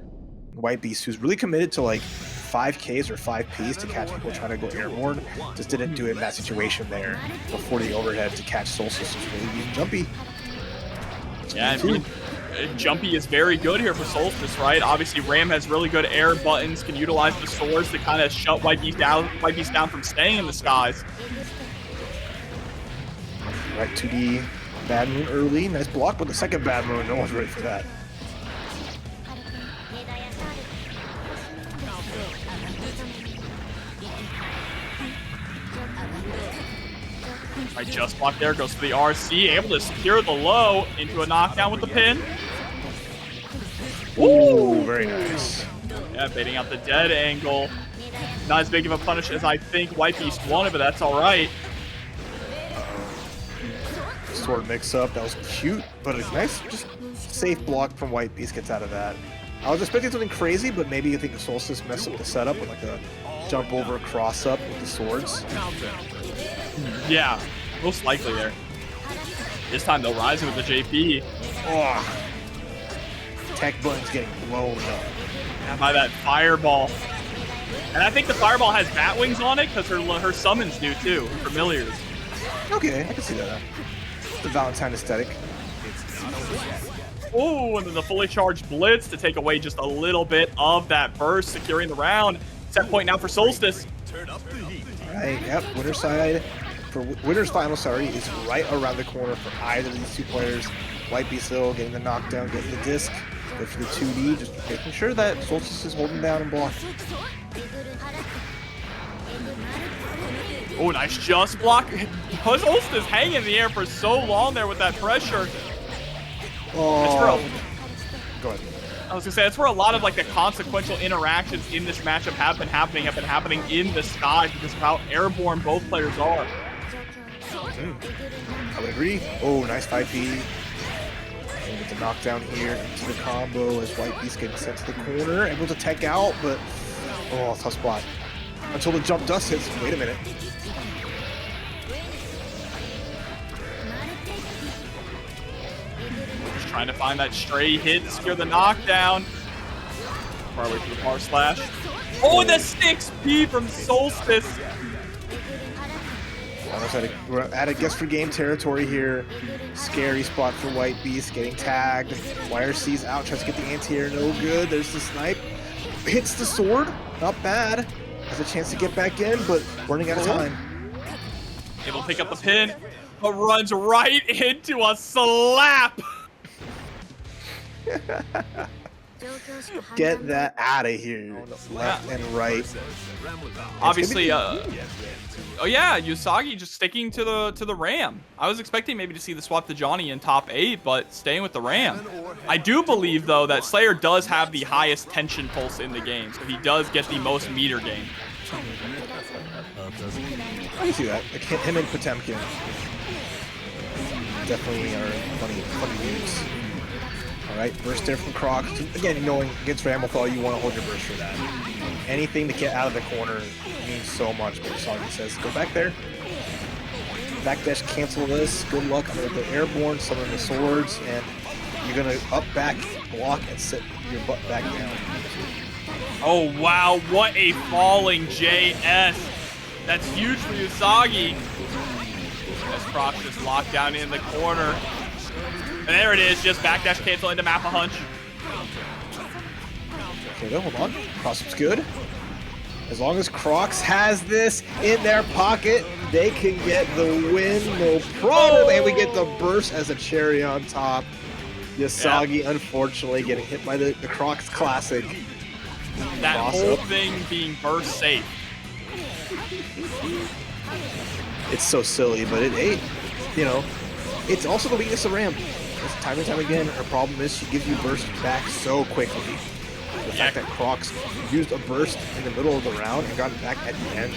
White Beast, who's really committed to like 5Ks or 5Ps to catch people trying to go airborne, just didn't do it in that situation there before the overhead to catch Solstice. Was really being jumpy. Yeah, I mean, Jumpy is very good here for Solstice, right? Obviously, Ram has really good air buttons, can utilize the swords to kind of shut White Beast down from staying in the skies. Right, 2D Bad Moon early. Nice block, but the second Bad Moon, no one's ready for that. Right, just block there, goes to the RC, able to secure the low into a knockdown with the pin. Ooh, very nice. Yeah, baiting out the dead angle. Not as big of a punish as I think White Beast wanted, but that's all right. Sword mix-up, that was cute, but a nice, just safe block from White Beast gets out of that. I was expecting something crazy, but maybe you think the Solstice messed up the setup with like a jump over cross-up with the swords. Yeah, most likely there. This time they'll rise with the JP. Oh, tech button's getting blown up. And by that fireball. And I think the fireball has bat wings on it because her summons do too, her familiars. Okay, I can see that. The Valentine aesthetic. Oh, and then the fully charged blitz to take away just a little bit of that burst, securing the round. Set point now for Solstice. Right, yep, winner's side. For winner's final, sorry, is right around the corner for either of these two players. White Beast though, getting the knockdown, getting the disc. Go for the 2D, just making sure that Solstice is holding down and blocking. Oh, nice just block. Solstice hanging in the air for so long there with that pressure. Oh, go ahead. I was gonna say, that's where a lot of like the consequential interactions in this matchup have been happening in the sky because of how airborne both players are. I would agree. Oh, nice 5P. And with the knockdown here into the combo as White Beast getting sent to the corner. Able to tech out, but oh, tough spot. Until the jump dust hits. Wait a minute. Just trying to find that stray hit to secure the knockdown. Far away from the bar slash. Oh, and the 6P from Solstice. We're at a guess for game territory here. Scary spot for White Beast getting tagged. YRC's out, tries to get the anti-air, no good. There's the snipe. Hits the sword, not bad. Has a chance to get back in, but running out of time. Able to pick up the pin, but runs right into a slap. Get that out of here. Left and right. Obviously, oh yeah, Yousagi just sticking to the Ram. I was expecting maybe to see the swap to Johnny in top 8, but staying with the Ram. I do believe though that Slayer does have the highest tension pulse in the game, so he does get the most meter gain. I can see that. Like him and Potemkin definitely are funny moves. Alright, burst there from Crocs. Again, knowing against Ramlethal, you want to hold your burst for that. Anything to get out of the corner means so much, but Yousagi says, go back there. Backdash, cancel this. Good luck. I'm going to go airborne, summon the swords, and you're going to up back, block, and sit your butt back down. Oh wow, what a falling JS. That's huge for Yousagi. As Crocs just locked down in the corner. And there it is, just backdash cancel into Mappa Hunch. Okay, hold on. Crossup's good. As long as Crocs has this in their pocket, they can get the win, no problem. Oh! And we get the burst as a cherry on top. Yousagi, unfortunately, getting hit by the Crocs classic. That whole thing being burst safe. It's so silly, but it's also the weakness of Ram. Time and time again, her problem is she gives you burst back so quickly. The fact that Crocs used a burst in the middle of the round and got it back at the end,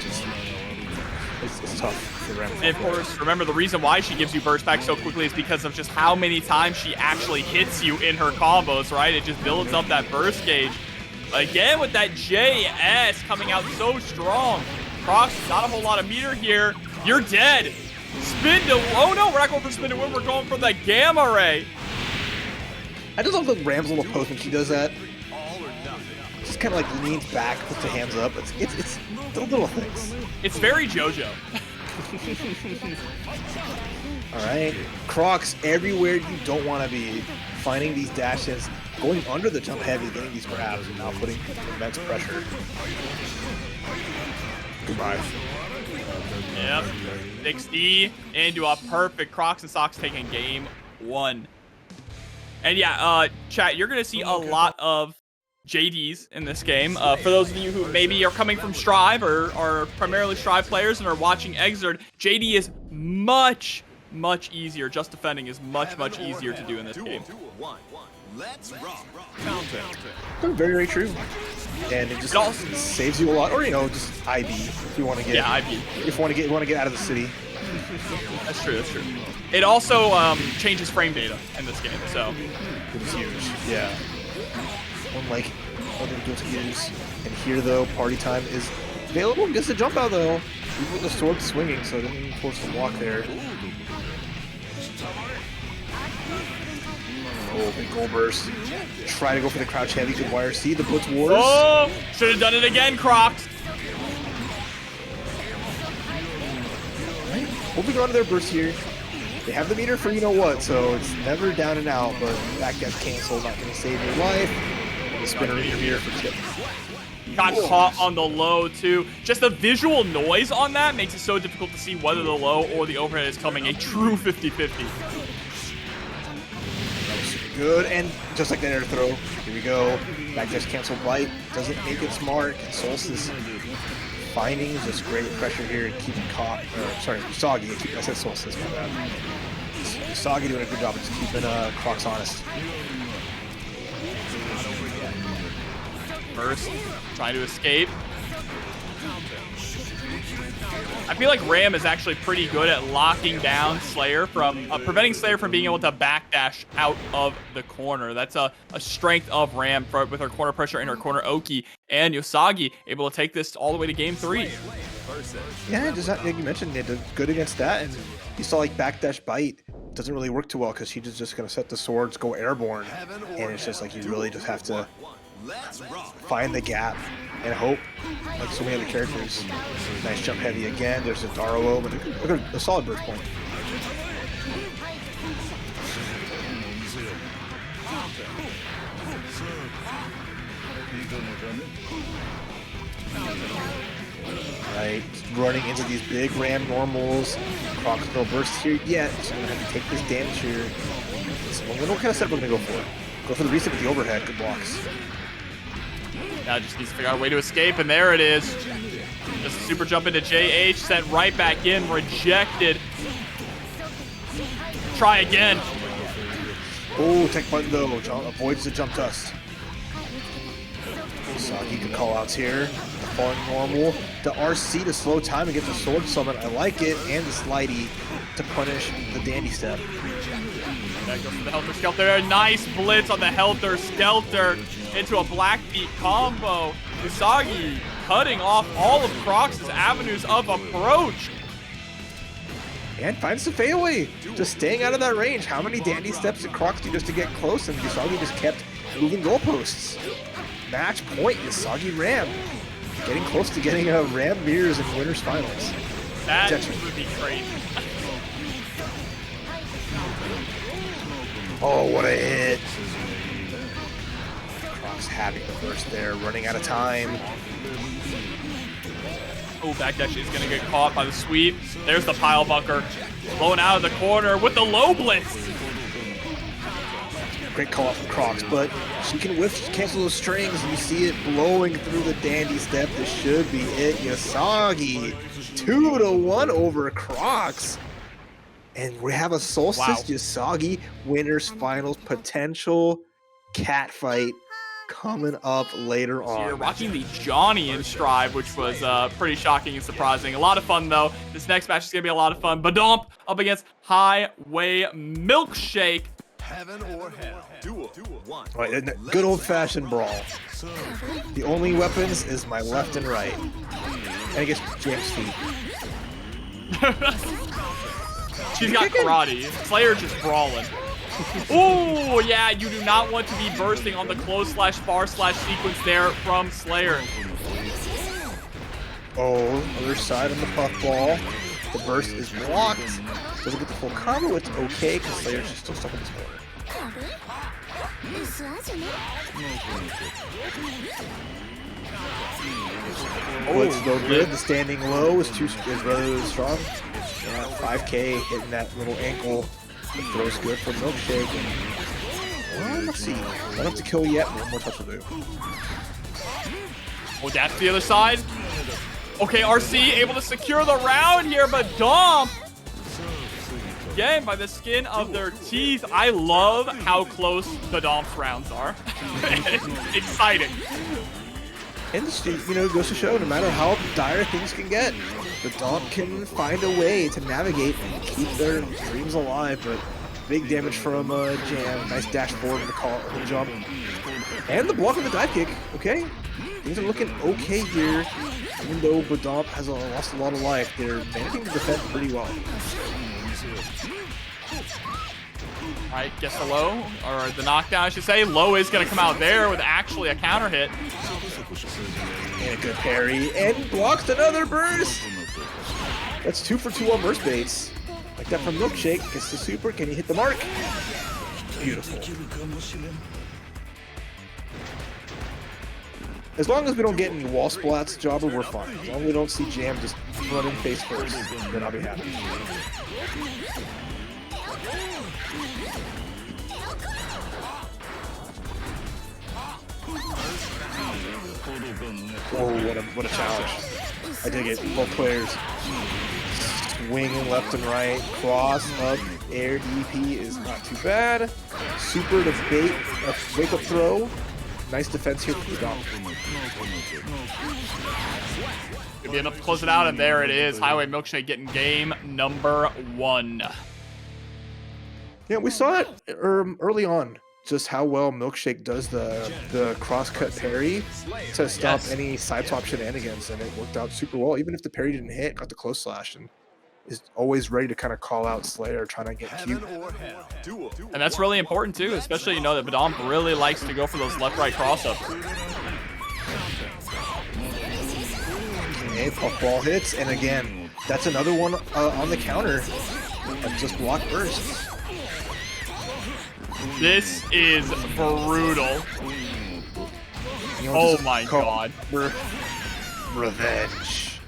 it's tough for Ram. And of course, remember the reason why she gives you burst back so quickly is because of just how many times she actually hits you in her combos, right? It just builds up that burst gauge. Again, with that JS coming out so strong. Crocs, not a whole lot of meter here. You're dead. Spin to, oh no, we're not going for spin to win, we're going for the gamma ray. I just love the Ram's little post when she does that. Just kind of like leans back, puts her hands up. It's the little things. It's very JoJo. All right, Crocs everywhere you don't want to be, finding these dashes, going under the jump heavy, getting these grabs, and now putting immense pressure. Goodbye. Yep. 6D into a perfect Crocs and Socks taking game 1. And yeah, chat, you're going to see a lot of JDs in this game. For those of you who maybe are coming from Strive or are primarily Strive players and are watching XRD, JD is much easier. Just defending is much easier to do in this game. Let's rock. Very, very true. And it just saves you a lot, or just IB if you want to get. Yeah, IB. If you want to get out of the city. That's true. It also changes frame data in this game, so it's huge. Yeah. Unlike other Guilty Gears, and here though, party time is available. Gets the jump out though. Even with the sword swinging, so it didn't even force the walk there. Oh, big goal burst. Try to go for the crouch heavy. Good wire. See the Blitz Wars. Oh, should have done it again, Crocs. Right. Moving on to their burst here. They have the meter for you know what, so it's never down and out, but backdash cancel, not going to save your life. The spinner here for tip. Got caught on the low too. Just the visual noise on that makes it so difficult to see whether the low or the overhead is coming. A true 50-50. Good, and just like that air throw, here we go. Backdash cancel bite, doesn't make its mark. Solstice finding just great pressure here and keeping Yousagi. I said Solstice, my bad. Yousagi doing a good job of just keeping Crocs honest. First, trying to escape. I feel like Ram is actually pretty good at locking down Slayer from preventing Slayer from being able to backdash out of the corner. That's a strength of Ram with her corner pressure and her corner Oki, and Yousagi able to take this all the way to game 3. Yeah, just like you mentioned, they did good against that, and you saw like backdash bite doesn't really work too well because she's just gonna set the swords, go airborne, and it's just like you really just have to find the gap and hope, like so many other characters. Nice jump heavy again. There's a Daro, but look at a solid burst point. Right, running into these big ram normals. Crocs no burst here yet, so I'm gonna have to take this damage here. So what kind of setup we're gonna go for? Go for the reset with the overhead. Good blocks. Now just needs to figure out a way to escape, and there it is. Just a super jump into JH, sent right back in, rejected. Try again. Oh, tech button though, avoids the jump dust. Yousagi good call outs here. Falling normal. The RC to slow time and get the sword summon. I like it. And the slidey to punish the dandy step. That goes for the Helter Skelter. Nice blitz on the Helter Skelter into a Black Beat combo. Yousagi cutting off all of Crocs' avenues of approach. And finds the fadeaway. Just staying out of that range. How many dandy steps did Crocs do just to get close? And Yousagi just kept moving goalposts. Match point, Yousagi Ram. Getting close to getting a Ram mirrors in winners finals. That would be crazy. Oh, what a hit. Crocs having the burst there, running out of time. Oh, back dash is going to get caught by the sweep. There's the pile bunker. Blowing out of the corner with the low blitz. Great call out from Crocs, but she can cancel those strings, and you see it blowing through the dandy step. This should be it. Yousagi 2-1 over Crocs. And we have a Solstice Yousagi winners finals potential cat fight coming up later on. So you're rocking the Johnny in Strive, which was pretty shocking and surprising. A lot of fun, though. This next match is going to be a lot of fun. Bdonp up against Highway Milkshake. Heaven or hell. Duel 1. Right, good old-fashioned brawl. The only weapons is my left and right. And I guess James' feet. She's got karate. Slayer just brawling. Ooh, yeah, you do not want to be bursting on the close /bar/ sequence there from Slayer. Oh, other side on the puffball. The burst is blocked. Doesn't get the full combo. It's okay because Slayer's just still stuck in this corner. Oh, it's no good. The standing low is rather strong. Yeah, 5K hitting that little ankle. The throw's good for Milkshake. Well, let's see. Not enough to kill yet. One more touch will do. Oh, that's the other side. Okay, RC able to secure the round here, but Bdonp, again, by the skin of their teeth. I love how close Bdomp's rounds are. Exciting. And it goes to show, no matter how dire things can get, Bdonp can find a way to navigate and keep their dreams alive. But big damage from Jam. Nice dash forward with the jump. And the block of the dive kick. Okay. Things are looking okay here. Even though Bdonp has lost a lot of life, they're managing to defend pretty well. Alright, guess the low, or the knockdown I should say. Low is going to come out there with actually a counter hit. And a good parry, and blocks another burst! That's 2 for 2 on burst baits. Like that from Milkshake. Gets the super, can he hit the mark? Beautiful. As long as we don't get any wall splats, Jobber, we're fine. As long as we don't see Jam just running face first, then I'll be happy. Oh, what a challenge. I dig it. Both players swinging left and right. Cross up. Air DP is not too bad. Super to bait a wake-up throw. Nice defense here for Bdonp. Could be enough to close it out, and there it is. Highway Milkshake getting game number 1. Yeah, we saw it early on, just how well Milkshake does the cross-cut parry to stop any side swap shenanigans, and it worked out super well. Even if the parry didn't hit, got the close slash, and is always ready to kind of call out Slayer, trying to get cute. And that's really important too, especially that Bdonp really likes to go for those left-right crossups. Okay, puffball hits, and again, that's another one on the counter of just block bursts. This is brutal. Oh my god. Revenge.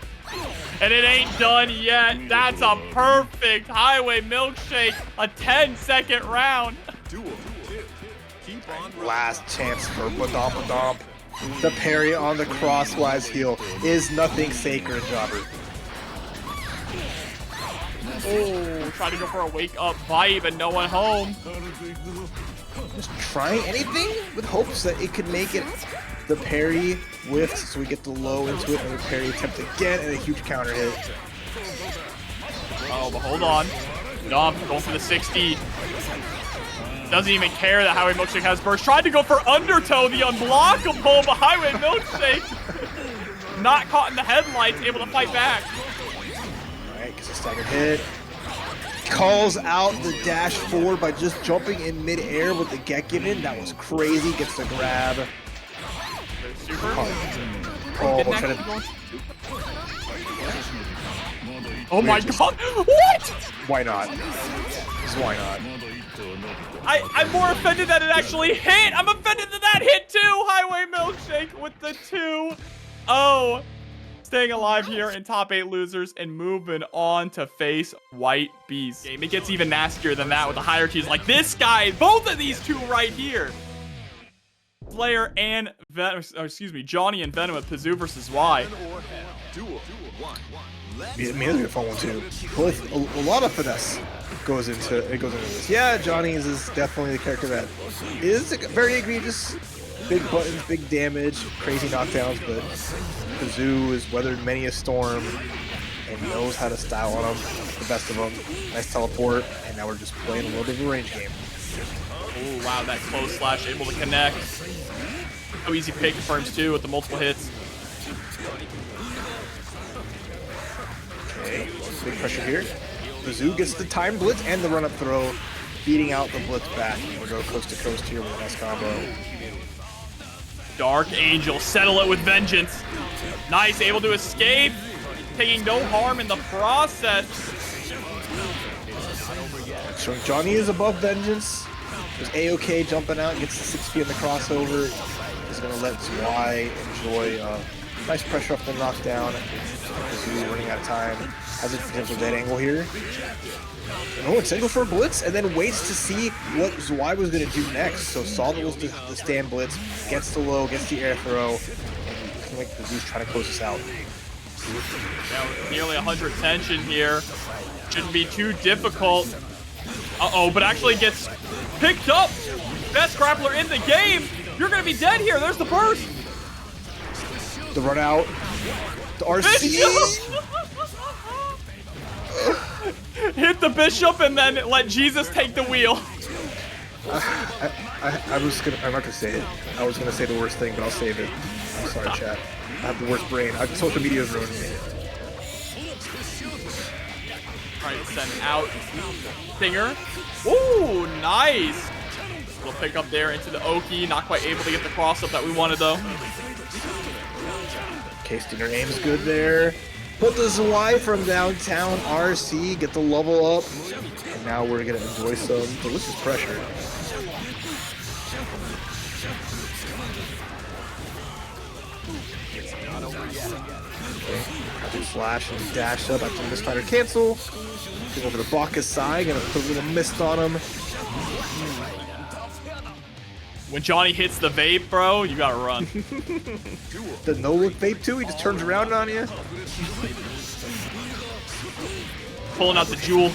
And it ain't done yet. That's a perfect Highway Milkshake. A 10-second round. Keep on Last chance for Bdonp. The parry on the crosswise heel is nothing sacred, Jobber. Oh, trying to go for a wake-up bite, but no one home. Just trying anything with hopes that it could make it. The parry whiffs, so we get the low into it, and the parry attempt again, and a huge counter hit. Oh, but hold on. Bdonp going for the 60. Doesn't even care that Highway Milkshake has burst. Tried to go for undertow, the unblockable, but Highway Milkshake not caught in the headlights, able to fight back. Alright, gets a staggered hit. Calls out the dash forward by just jumping in midair with the Gekkin. That was crazy. Gets the grab. Super. Oh, trying to... Oh my god. What? Why not? Just why not? I'm more offended that it actually hit. I'm offended that that hit too. Highway Milkshake with the 2-0. Staying alive here in top 8 losers and moving on to face White Beast. Game. It gets even nastier than that with the higher tiers like this guy. Both of these two right here. Slayer and Venom, Johnny and Venom with pzooo versus Y. It may be a fun one too. With a lot of finesse goes into this. Yeah, Johnny's is definitely the character that is very egregious. Big buttons, big damage, crazy knockdowns, but pzooo has weathered many a storm and knows how to style on them. The best of them. Nice teleport, and now we're just playing a little bit of a range game. Oh wow, that close slash able to connect. So easy pick confirms too with the multiple hits. Okay, big pressure here. pzooo gets the time blitz and the run-up throw, beating out the blitz back. We'll go coast to coast here with a nice combo. Dark Angel, settle it with vengeance. Nice, able to escape, taking no harm in the process. So Johnny is above vengeance. There's A-OK jumping out, gets the 6P in the crossover. He's gonna let Zwei enjoy nice pressure off the knockdown. pzooo running out of time. Has a potential dead angle here. Oh, instead go for a blitz and then waits to see what Zwei was going to do next. So saw that was the stand blitz, gets the low, gets the air throw, and looking like pzoo's trying to close this out. Now nearly 100 tension here. Shouldn't be too difficult. Uh-oh, but actually gets picked up. Best grappler in the game. You're going to be dead here. There's the burst. The run out. The RC. Hit the bishop and then let Jesus take the wheel. I'm not gonna say it. I was gonna say the worst thing, but I'll save it. I'm sorry, chat. I have the worst brain. Social media is ruining me. Trying to send out Stinger. Ooh, nice. Little pick up there into the Oki. Not quite able to get the cross up that we wanted though. Okay, Stinger aim's good there. Put the Zwei from downtown RC, get the level up, and now we're gonna enjoy some delicious pressure. Okay, flash and dash up after the Mistfighter cancel. Go over to Baka's side, gonna put a little mist on him. When Johnny hits the vape, bro, you gotta run. The no-look vape too, he just turns around on you. Pulling out the jewel.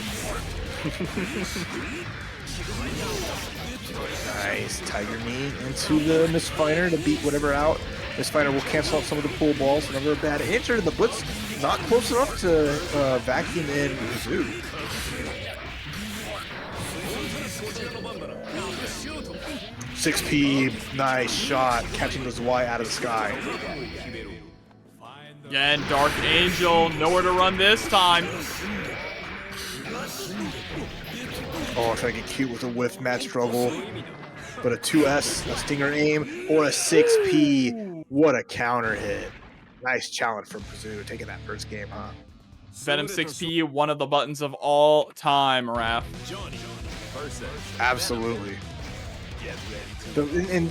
Nice, Tiger Knee into the Mistfighter to beat whatever out. Mistfighter will cancel out some of the pool balls. Another bad answer. The blitz not close enough to vacuum in pzooo. 6P, nice shot, catching the Zwei out of the sky. Again, Dark Angel, nowhere to run this time. Oh, trying to get cute with a whiff, mad struggle. But a 2S, a Stinger aim, or a 6P. What a counter hit. Nice challenge from pzooo, taking that first game, huh? Venom 6P, one of the buttons of all time, Raph. Absolutely. And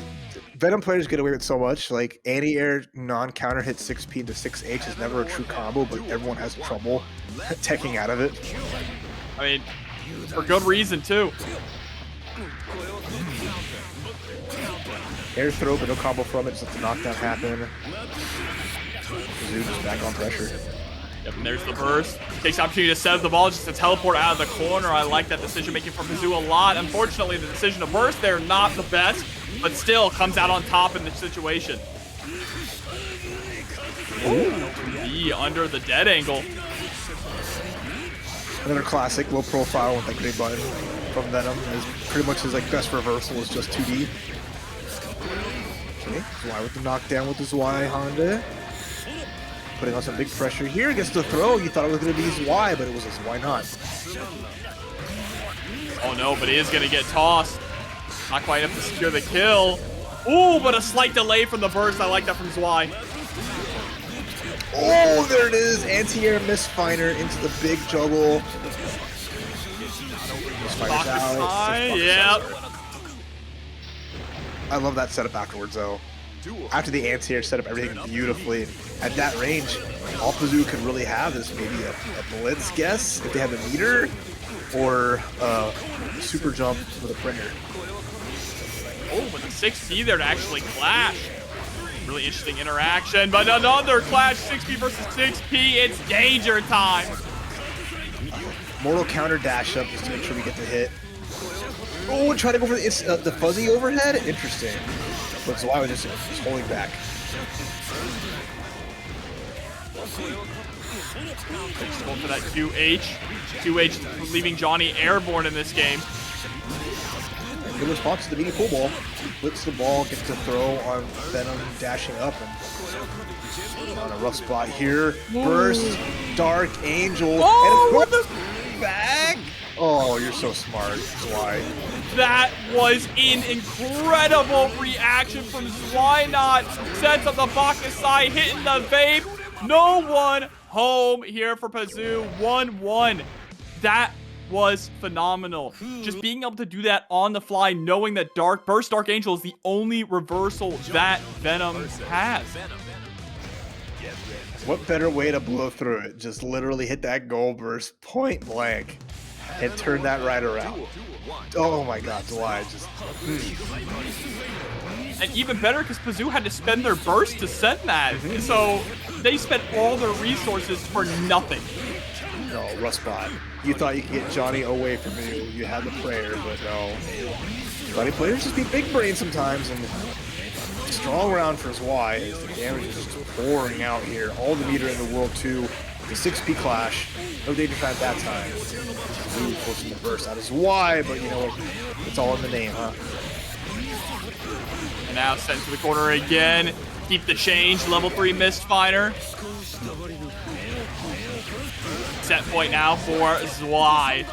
Venom players get away with so much. Like anti-air non-counter hit 6P into 6H is never a true combo, but everyone has trouble teching out of it. I mean, for good reason too. Air throw, but no combo from it. Just let the knockdown happen. pzooo just back on pressure. Yep, and there's the burst. Takes the opportunity to set up the ball just to teleport out of the corner. I like that decision making from pzooo a lot. Unfortunately, the decision to burst there, not the best, but still comes out on top in the situation. Ooh, B under the dead angle. Another classic, low profile with that great button from Venom. Is pretty much his like best reversal is just 2D. Okay, Zwei with the knockdown with the Zwei Honda. Putting on some big pressure here against the throw. You thought it was going to be Zwei, but it was a Zwei Not. Oh no, but he is going to get tossed. Not quite enough to secure the kill. Ooh, but a slight delay from the burst. I like that from Zwei. Oh, there it is. Anti-air misfiner into the big juggle. Misfiner's out. Yep. I love that setup afterwards, though. After the anti-air set up everything beautifully. At that range, all pzooo could really have is maybe a blitz guess if they have a meter, or super jump with a printer. Oh, with the 6P there to actually clash. Really interesting interaction, but another clash, 6P versus 6P. It's danger time. Mortal counter dash up just to make sure we get the hit. Oh, try to go for the fuzzy overhead? Interesting. But Zwei was just holding back. Just going for that QH. QH leaving Johnny airborne in this game. Good response to the mini pool ball. Flips the ball, gets to throw on Venom dashing up, and on a rough spot here. Burst, Dark Angel, oh, and it back. Oh, you're so smart, Zwei. That was an incredible reaction from Zwei Not. Sets up the Bakusai, hitting the vape. No one home here for pzooo. 1-1. That was phenomenal. Just being able to do that on the fly, knowing that Dark Angel is the only reversal that Venom has. What better way to blow through it? Just literally hit that goal burst point blank and turn that right around. Oh my god, Zwei just... And even better because pzooo had to spend their burst to send that. So they spent all their resources for nothing. No, rough spot. You thought you could get Johnny away from you. You had the prayer, but no. Johnny players just be big brain sometimes, and strong round for Zwei as the damage is just pouring out here. All the meter in the world too. The 6P clash. No danger time at that time. Ooh, forcing the burst out of Zwei, but you know what? It's all in the name, huh? And now sent to the corner again. Keep the change. Level 3 Mistfinder. Set point now for Zwei.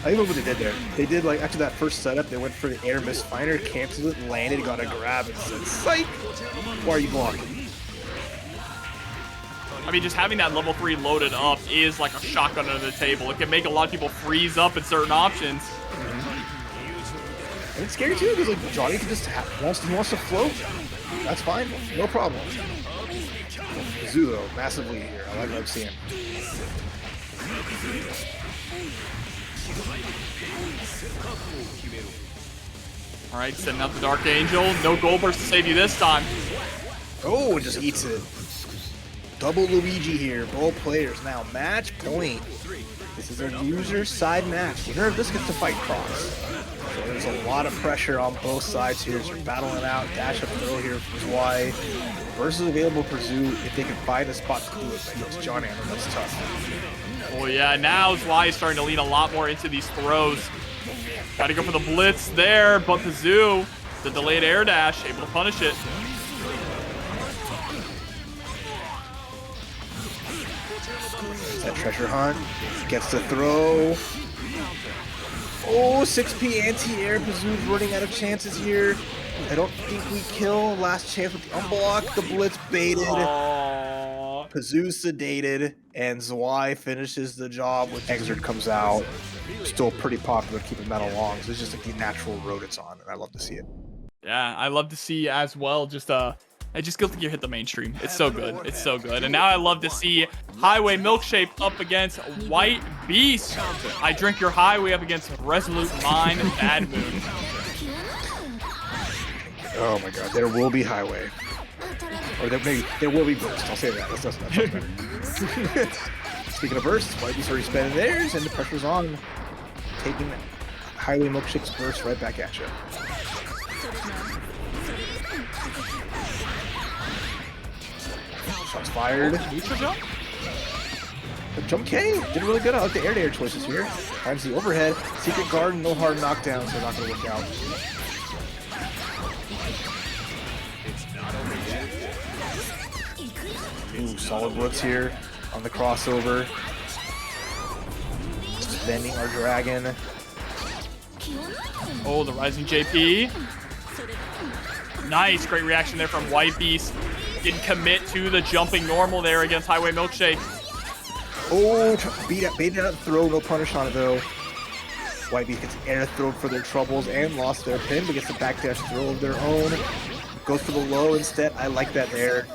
I love what they did there. They did, like, after that first setup, they went for the air Mistfinder, canceled it, landed, got a grab, and said, "Psych! Why are you blocking?" I mean, just having that level 3 loaded up is like a shotgun under the table. It can make a lot of people freeze up in certain options. And it's scary too, because like Johnny can just wants to float. That's fine, no problem. pzooo though, massively here. I like what I'm seeing. All right, setting up the Dark Angel. No Gold Burst to save you this time. Oh, and just eats it. Double Luigi here. Both players now match point. This is a user side match. Winner of this gets to fight Crocs. So there's a lot of pressure on both sides here as you're battling out. Dash up throw here from Zwei. Versus available for pzooo if they can find a spot to do it. But against Johnny, I know that's tough. Oh yeah, now Zwei is starting to lean a lot more into these throws. Got to go for the blitz there, but pzooo, the delayed air dash, able to punish it. That treasure hunt gets the throw. Oh, 6P anti-air. pzooo's running out of chances here. I don't think we kill. Last chance with the unblock. The blitz baited. pzooo sedated, and Zwei finishes the job with XRD comes out. Still pretty popular, keeping that along. So it's just like the natural road it's on, and I love to see it. Yeah, I love to see as well. I just feel like you hit the mainstream. It's so good. It's so good. And now I love to see Highway Milkshake up against White Beast. I drink your Highway up against Resolute Mind and Bad Moon. Oh my god, there will be Highway. Or there will be Burst. I'll say that. That sounds better. Speaking of Burst, White Beast already spending theirs, and the pressure's on. Taking Highway Milkshake's Burst right back at you. Shots fired. Neutral jump? The jump K did really good. I like the air-to-air choices here. Finds the overhead. Secret Garden, no hard knockdown, so not going to work out. Ooh, solid woods here on the crossover. Bending our dragon. Oh, the rising JP. Nice, great reaction there from White Beast. Didn't commit to the jumping normal there against Highway Milkshake. Oh, bait out throw, no punish on it though. White Beast gets air thrown for their troubles and lost their pin, but gets the backdash throw of their own. Goes for the low instead. I like that there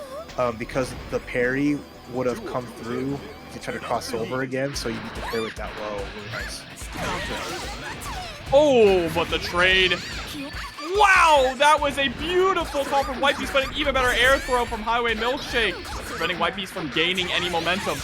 because the parry would have come through to try to cross over again, so you need to parry with that low. Really nice. Oh, but the trade. Wow, that was a beautiful call from White Beast, but an even better air throw from Highway Milkshake, preventing White Beast from gaining any momentum.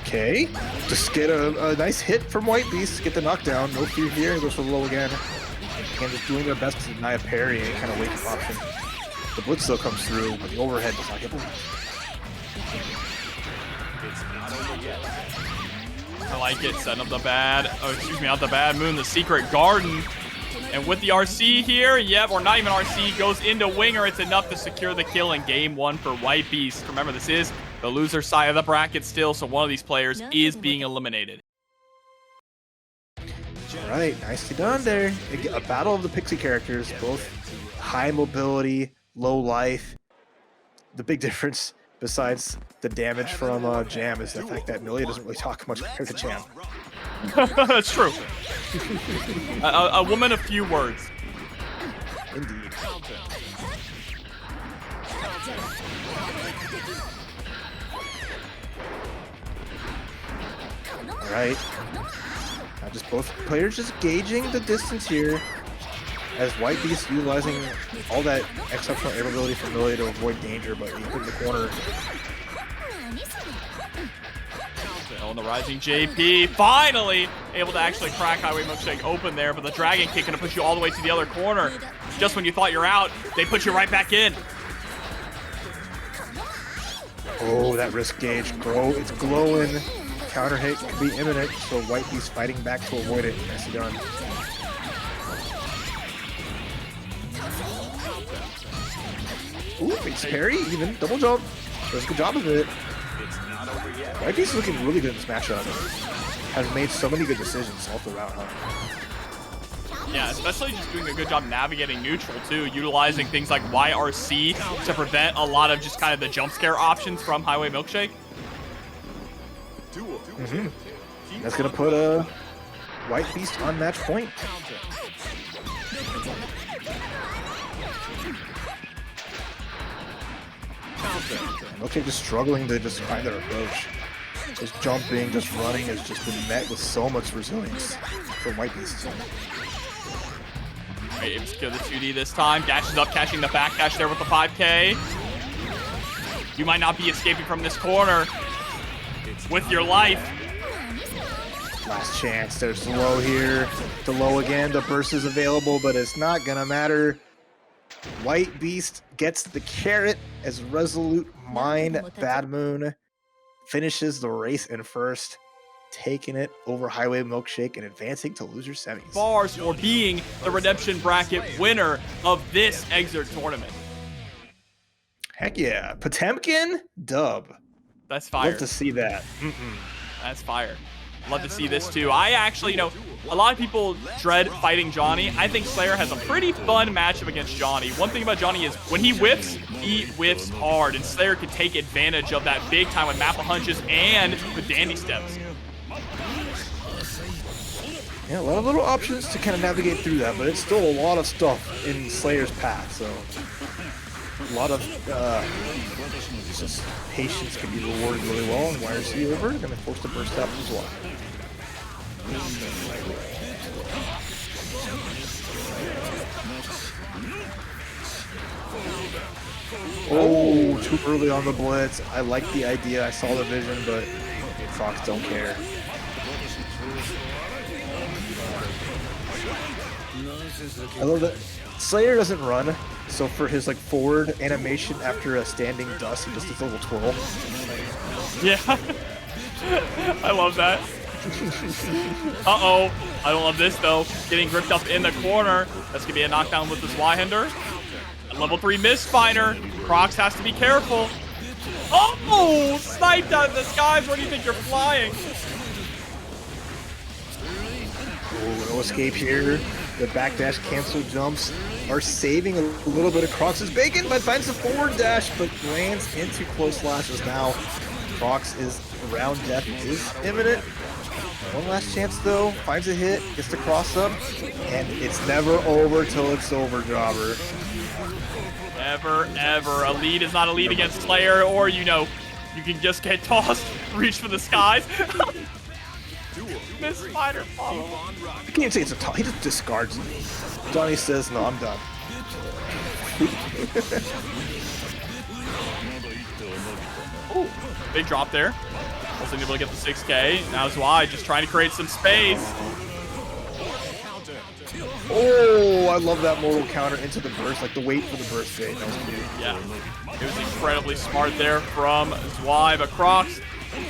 Okay, just get a nice hit from White Beast, get the knockdown. No fear here, goes for the low again. Again, just doing their best to deny a parry, any kind of wake-up option. The blitz still comes through, but the overhead does not get blocked. I like it, setting up the not the bad moon, the secret garden. And with the RC here, yep, or not even RC, goes into winger. It's enough to secure the kill in game one for White Beast. Remember, this is the loser side of the bracket still, so one of these players is being eliminated. All right, nicely done there. A battle of the pixie characters, both high mobility, low life. The big difference, besides the damage from Jam, is the fact that Millia doesn't really talk much compared to Jam. That's true. A woman of few words. Indeed. All right. Now just both players just gauging the distance here, as White Beast utilizing all that exceptional air mobility from Millia to avoid danger, but he put in the corner. On the rising JP, finally able to actually crack Highway Milkshake open there, but the dragon kick gonna push you all the way to the other corner. Just when you thought you're out, they put you right back in. Oh, that risk gauge, it's glowing. Counter hit could be imminent, so White Beast fighting back to avoid it. Nicely done. Ooh, big parry, even double jump. Does a good job of it. White Beast is looking really good in this matchup. Has made so many good decisions all throughout, huh? Yeah, especially just doing a good job navigating neutral too, utilizing things like YRC to prevent a lot of just kind of the jump scare options from Highway Milkshake. That's gonna put a White Beast on match point. Milkshake just struggling to just find their approach. Just jumping, just running has just been met with so much resilience from White Beast. Right, able to secure the 2D this time. Dashes up, catching the back dash there with the 5K. You might not be escaping from this corner with your life. Last chance. There's the low here. The low again. The burst is available, but it's not gonna matter. White Beast gets the carrot as Resolute Mind Bad Moon finishes the race in first, taking it over Highway Milkshake and advancing to loser semis. Bars for being the redemption bracket winner of this exit tournament. Heck yeah. Potemkin dub. That's fire. Love to see that. That's fire. Love to see this too. I actually, you know, a lot of people dread fighting Johnny. I think Slayer has a pretty fun matchup against Johnny. One thing about Johnny is when he whiffs hard, and Slayer can take advantage of that big time with Mapple Hunches and with Dandy Steps. Yeah, a lot of little options to kind of navigate through that, but it's still a lot of stuff in Slayer's path, so a lot of just patience can be rewarded really well. And YRC over, gonna force the burst out as well. Oh, too early on the blitz. I like the idea. I saw the vision, but Crocs don't care. I love that Slayer doesn't run, so for his like forward animation after a standing dust, he just does a little twirl. Yeah, I love that. Uh-oh, I don't love this though. Getting gripped up in the corner. That's gonna be a knockdown with this Y-Hander. Level 3 misfire. Crocs has to be careful. Oh, sniped out of the skies. Where do you think you're flying? Oh, no escape here. The backdash cancel jumps are saving a little bit of Crocs' bacon, but finds the forward dash, but lands into close slashes now. Crocs is around, death is imminent. One last chance though, finds a hit, gets the cross up, and it's never over till it's over, Jobber. Never, ever. A lead is not a lead against Slayer, or, you know, you can just get tossed, reach for the skies. Misfire follow. I can't even say it's a toss, he just discards me. Johnny says, no, I'm done. Ooh, big drop there. Wasn't able to get the 6K. Now Zwei just trying to create some space. Oh, I love that mortal counter into the burst, like the wait for the burst bait. That was cute. Yeah, it was incredibly smart there from Zwei, but Crocs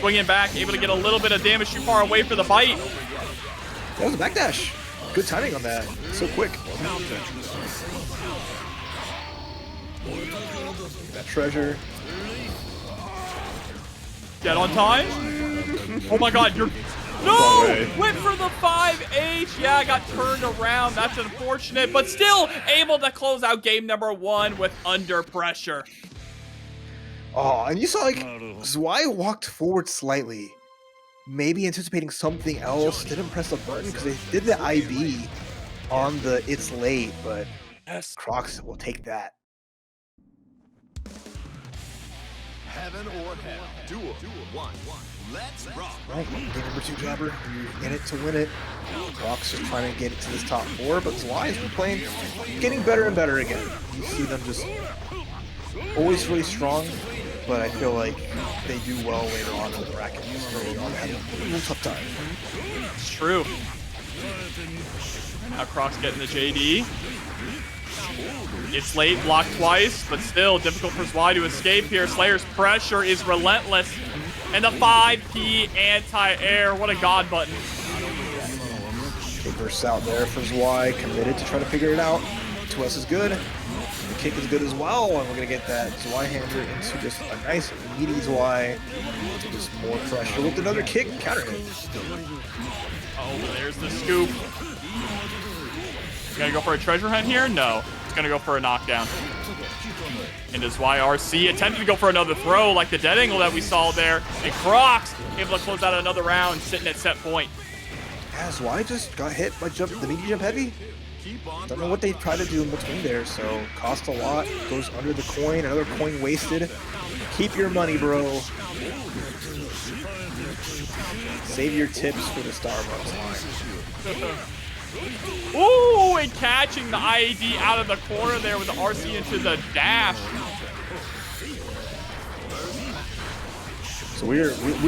swinging back, able to get a little bit of damage too far away for the bite. That was a backdash. Good timing on that. So quick. That treasure. Get on time. Oh my god, you're... No! Went for the 5H. Yeah, I got turned around. That's unfortunate, but still able to close out game number 1 with under pressure. Oh, and you saw like Zwei walked forward slightly, maybe anticipating something else. Didn't press the button because they did the IB on the it's late, but Crocs will take that. Heaven or hell. Duel 1. Let's rock. Right, game number 2, Jobber. You're in it to win it. Crocs just trying to get it to this top 4, but Zwei has been playing, getting better and better again. You see them just always really strong, but I feel like they do well later on in the bracket. Just early on, having a little tough time. It's true. Now Crocs getting the JD. It's late, blocked twice, but still difficult for Zwei to escape here. Slayer's pressure is relentless. And the 5P anti-air. What a god button. Big bursts out there for Zwei, committed to try to figure it out. 2S is good. The kick is good as well, and we're going to get that Zwei hander into just a nice, meaty Zwei. Just more pressure with another kick, counter hit. Oh, there's the scoop. Gonna go for a treasure hunt here? No. It's gonna go for a knockdown. And does YRC attempting to go for another throw like the dead angle that we saw there. And Crocs able to close out another round, sitting at set point. Yeah, Zwei just got hit by the meaty jump heavy. Don't know what they try to do in between there, so cost a lot. Goes under the coin, another coin wasted. Keep your money, bro. Save your tips for the Starbucks line. Ooh, and catching the IAD out of the corner there with the RC into the dash. So we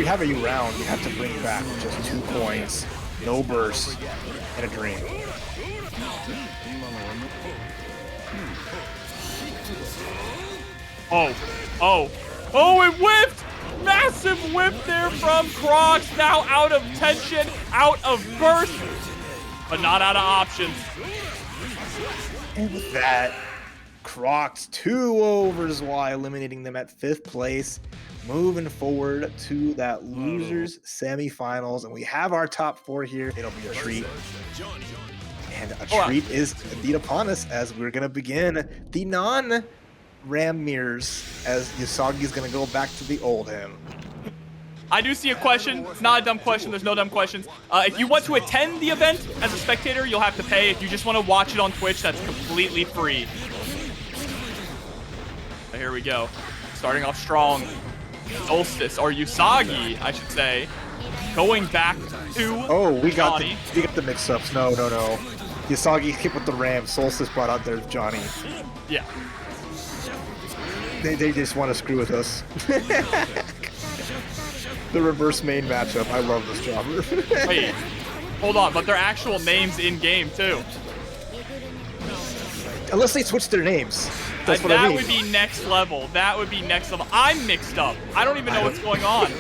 have a round. We have to bring back just 2 coins, no burst, and a dream. Oh, it whipped! Massive whip there from Crocs. Now out of tension, out of burst, but not out of options. And with that, Crocs 2 over Zwei, eliminating them at 5th place. moving forward to that losers semifinals, and we have our top 4 here. It'll be a treat. And a treat is indeed upon us as we're going to begin the non-Ram mirrors as Yousagi is going to go back to the old him. I do see a question. It's not a dumb question. There's no dumb questions. If you want to attend the event as a spectator, you'll have to pay. If you just want to watch it on Twitch, that's completely free. So here we go. Starting off strong. Solstice, or Yousagi, I should say, going back to we got Johnny. the mix-ups. No. Yousagi hit with the Ram. Solstice brought out their Johnny. Yeah. They just want to screw with us. The reverse main matchup. I love this jobber. Wait, hold on, but their actual names in game too. Unless they switch their names. That's what I mean. That would be next level. That would be next level. I'm mixed up. I don't even know what's going on.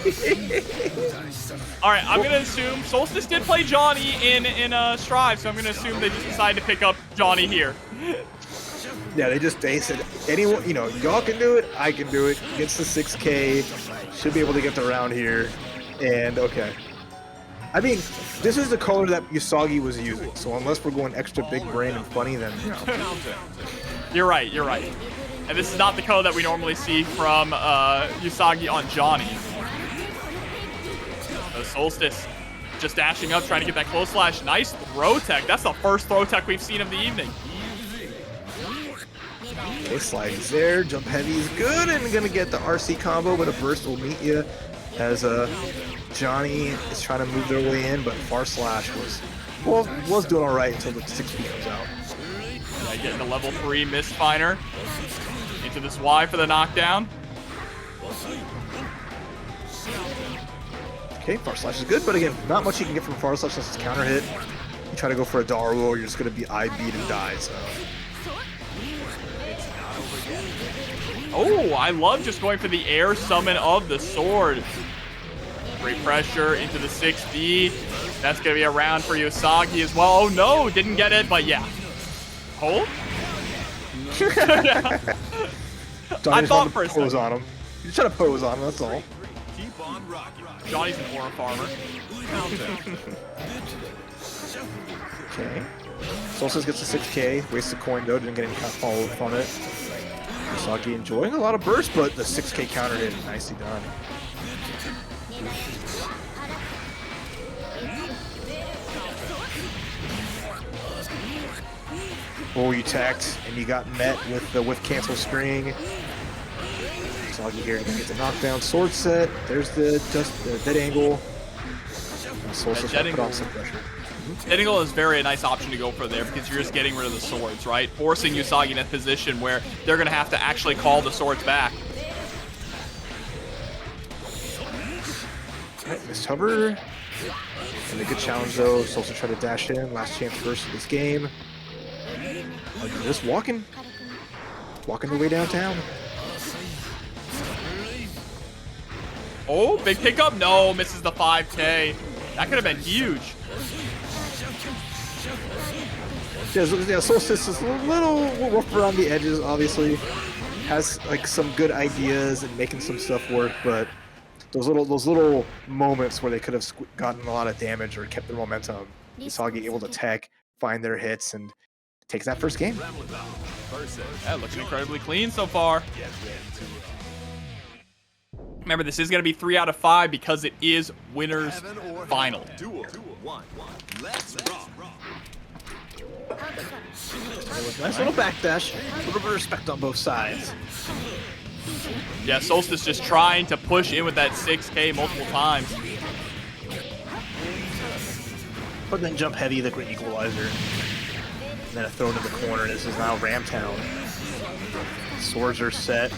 All right, I'm gonna assume Solstice did play Johnny in Strive, so I'm gonna assume they just decided to pick up Johnny here. Yeah, they said anyone, y'all can do it, I can do it. Gets the 6K, should be able to get the round here, and okay. I mean, this is the color that Yousagi was using, so unless we're going extra big brain and funny, then You're right. And this is not the color that we normally see from Yousagi on Johnny. So Solstice just dashing up, trying to get that close slash. Nice throw tech. That's the first throw tech we've seen of the evening. okay, sliding's there. Jump heavy is good, and gonna get the RC combo, but a burst will meet you as Johnny is trying to move their way in, but far slash was doing all right until the 6P comes out. Yeah, getting the level 3 misfire into this Y for the knockdown. Okay, far slash is good, but again, not much you can get from far slash unless it's counter hit. You try to go for a Daru, or you're just gonna be eye beat and die. So. Oh, I love just going for the air summon of the sword. Great pressure into the 6D. That's going to be a round for Yousagi as well. Oh no, didn't get it, but yeah. Hold? Yeah. I thought for a second. Pose on him. You're trying to pose on him, that's all. Keep on rocking. Johnny's an aura farmer. Okay. Solstice gets a 6K. Wastes a coin though, didn't get any kind of follow-up from it. Yousagi enjoying a lot of burst, but the 6K counter hit, nicely done. Oh, you tacked, and you got met with the whiff cancel string. Yousagi here to get the knockdown sword set. There's the dead angle. And Solstice dead put on angle. some pressure. Dead angle is very a nice option to go for there because you're just getting rid of the swords, right? Forcing Yousagi in a position where they're going to have to actually call the swords back. Alright, missed hover. And a good challenge though. Solstice tried to dash in. Last chance first of this game. Just walking their way downtown. Oh, big pickup. No, misses the 5K. That could have been huge. Yeah, Solstice is a little rough around the edges, obviously. Has like some good ideas and making some stuff work, but those little moments where they could have gotten a lot of damage or kept their momentum. Yousagi able to tech, find their hits, and takes that first game. Yeah, looking incredibly clean so far. Remember, this is going to be 3 out of 5 because it is winner's final. Let's rock. Nice little backdash. A little bit of respect on both sides. Yeah, Solstice just trying to push in with that 6K multiple times. But then jump heavy, the great equalizer. And then a throw into the corner. This is now Ramtown. Swords are set.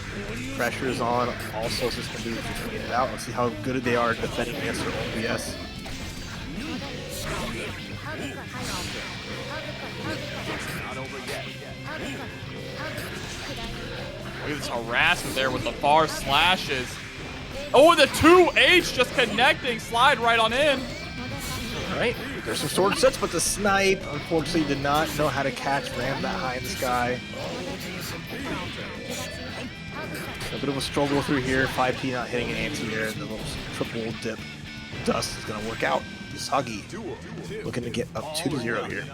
Pressure is on. All Solstice can do is just get it out. Let's see how good they are defending against their own BS. Look at this harassment there with the far slashes. Oh, the 2H just connecting. Slide right on in. Alright, there's some sword sets, but the snipe, unfortunately, did not know how to catch Ram that high in the sky. A bit of a struggle through here. 5P not hitting an anti-air, and the little triple dip dust is going to work out. Yousagi looking to get up 2-0 here.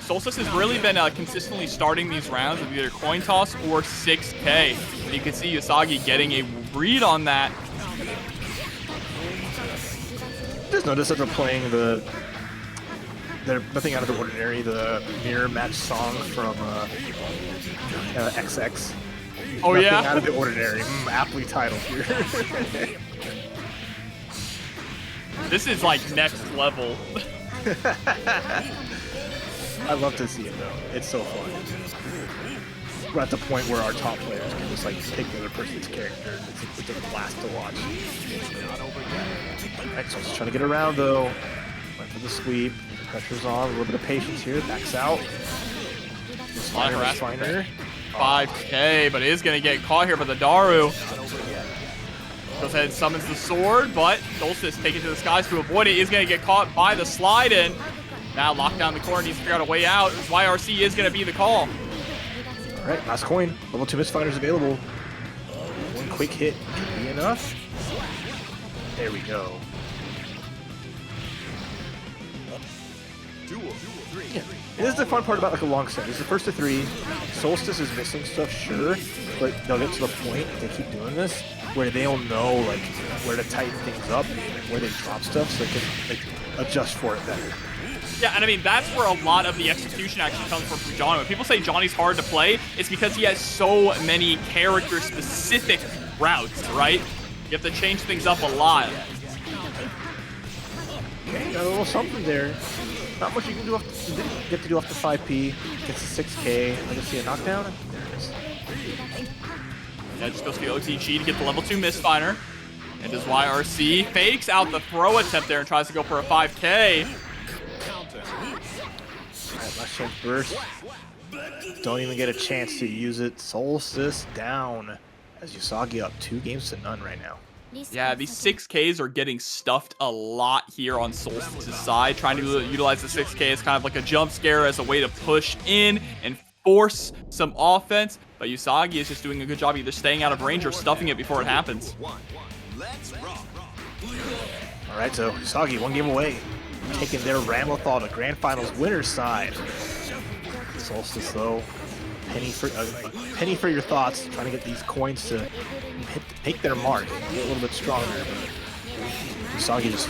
Solstice has really been consistently starting these rounds with either coin toss or 6K. And you can see Yousagi getting a read on that. Just notice that they're playing they're nothing out of the ordinary, the mirror match song from XX. Oh, nothing yeah? out of the ordinary. Aptly titled here. This is like next level. I love to see it though. It's so fun. We're at the point where our top players can just like pick the other person's character. It's a blast to watch. Alright, so just trying to get around though. Went for the sweep. Pressure's on. A little bit of patience here. Backs out. Finer. 5K, but is going to get caught here by the Daru. Goes ahead and summons the sword, but Solstice taking to the skies to avoid it. Is going to get caught by the slide in. Now locked down the corner, needs to figure out a way out. YRC is going to be the call. Alright, last coin. Level 2 misfinders available. One quick hit can be enough. There we go. Yeah. This is the fun part about like a long set. This is the first of 3. Solstice is missing stuff, sure, but they'll get to the point if they keep doing this where they'll know like where to tighten things up, where they drop stuff, so they can like adjust for it better. Yeah, and I mean, that's where a lot of the execution actually comes from Johnny. When people say Johnny's hard to play, it's because he has so many character-specific routes, right? You have to change things up a lot. Okay, got a little something there. Not much you can do off the, you didn't get to do off the 5P. Gets the 6K. I can see a knockdown. There it is. Yeah, just goes to the OTG to get the level 2 misfire. And does YRC fakes out the throw attempt there and tries to go for a 5K. Alright, last chance burst. Don't even get a chance to use it. Solstice down as Yousagi up 2-0 right now. Yeah, these 6Ks are getting stuffed a lot here on Solstice's side. Trying to utilize the 6K as kind of like a jump scare as a way to push in and force some offense. But Yousagi is just doing a good job either staying out of range or stuffing it before it happens. Alright, so Yousagi 1 game away. Taking their Ramlethal to Grand Finals winner's side. Solstice though, penny for your thoughts, trying to get these coins to take their mark, get a little bit stronger. But Yousagi just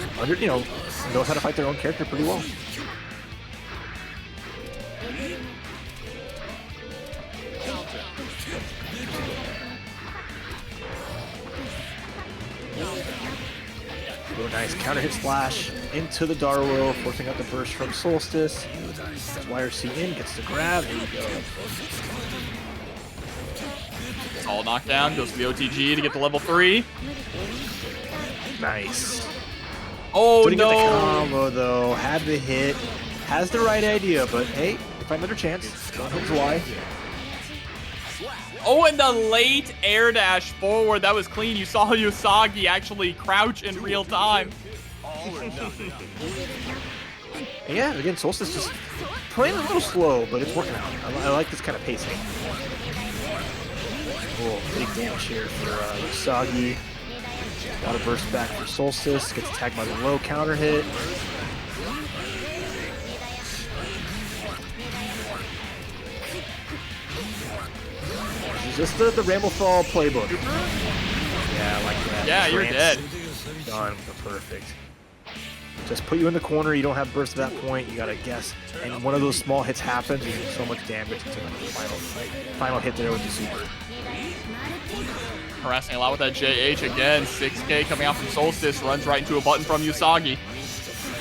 knows how to fight their own character pretty well. Real nice counter hit slash into the Darrow, forcing out the burst from Solstice. YRC in, gets the grab. There you go. It's all knocked down, goes to the OTG to get the level 3. Nice. Oh, Didn't no. get the combo though. Had the hit. Has the right idea, but hey, if I another chance, don't hit Y. Oh, and the late air dash forward. That was clean. You saw Yousagi actually crouch in real time. Yeah, again, Solstice just playing a little slow, but it's working out. I like this kind of pacing. Oh, big damage here for Yousagi. Got a burst back for Solstice. Gets tagged by the low counter hit. Just the Ramlethal playbook. Yeah, I like that. Yeah, you're dead. Done. Perfect. Just put you in the corner. You don't have burst at that point. You gotta guess. And one of those small hits happens. You do so much damage into the final hit there with the super. Harassing a lot with that JH again. 6K coming out from Solstice. Runs right into a button from Yousagi.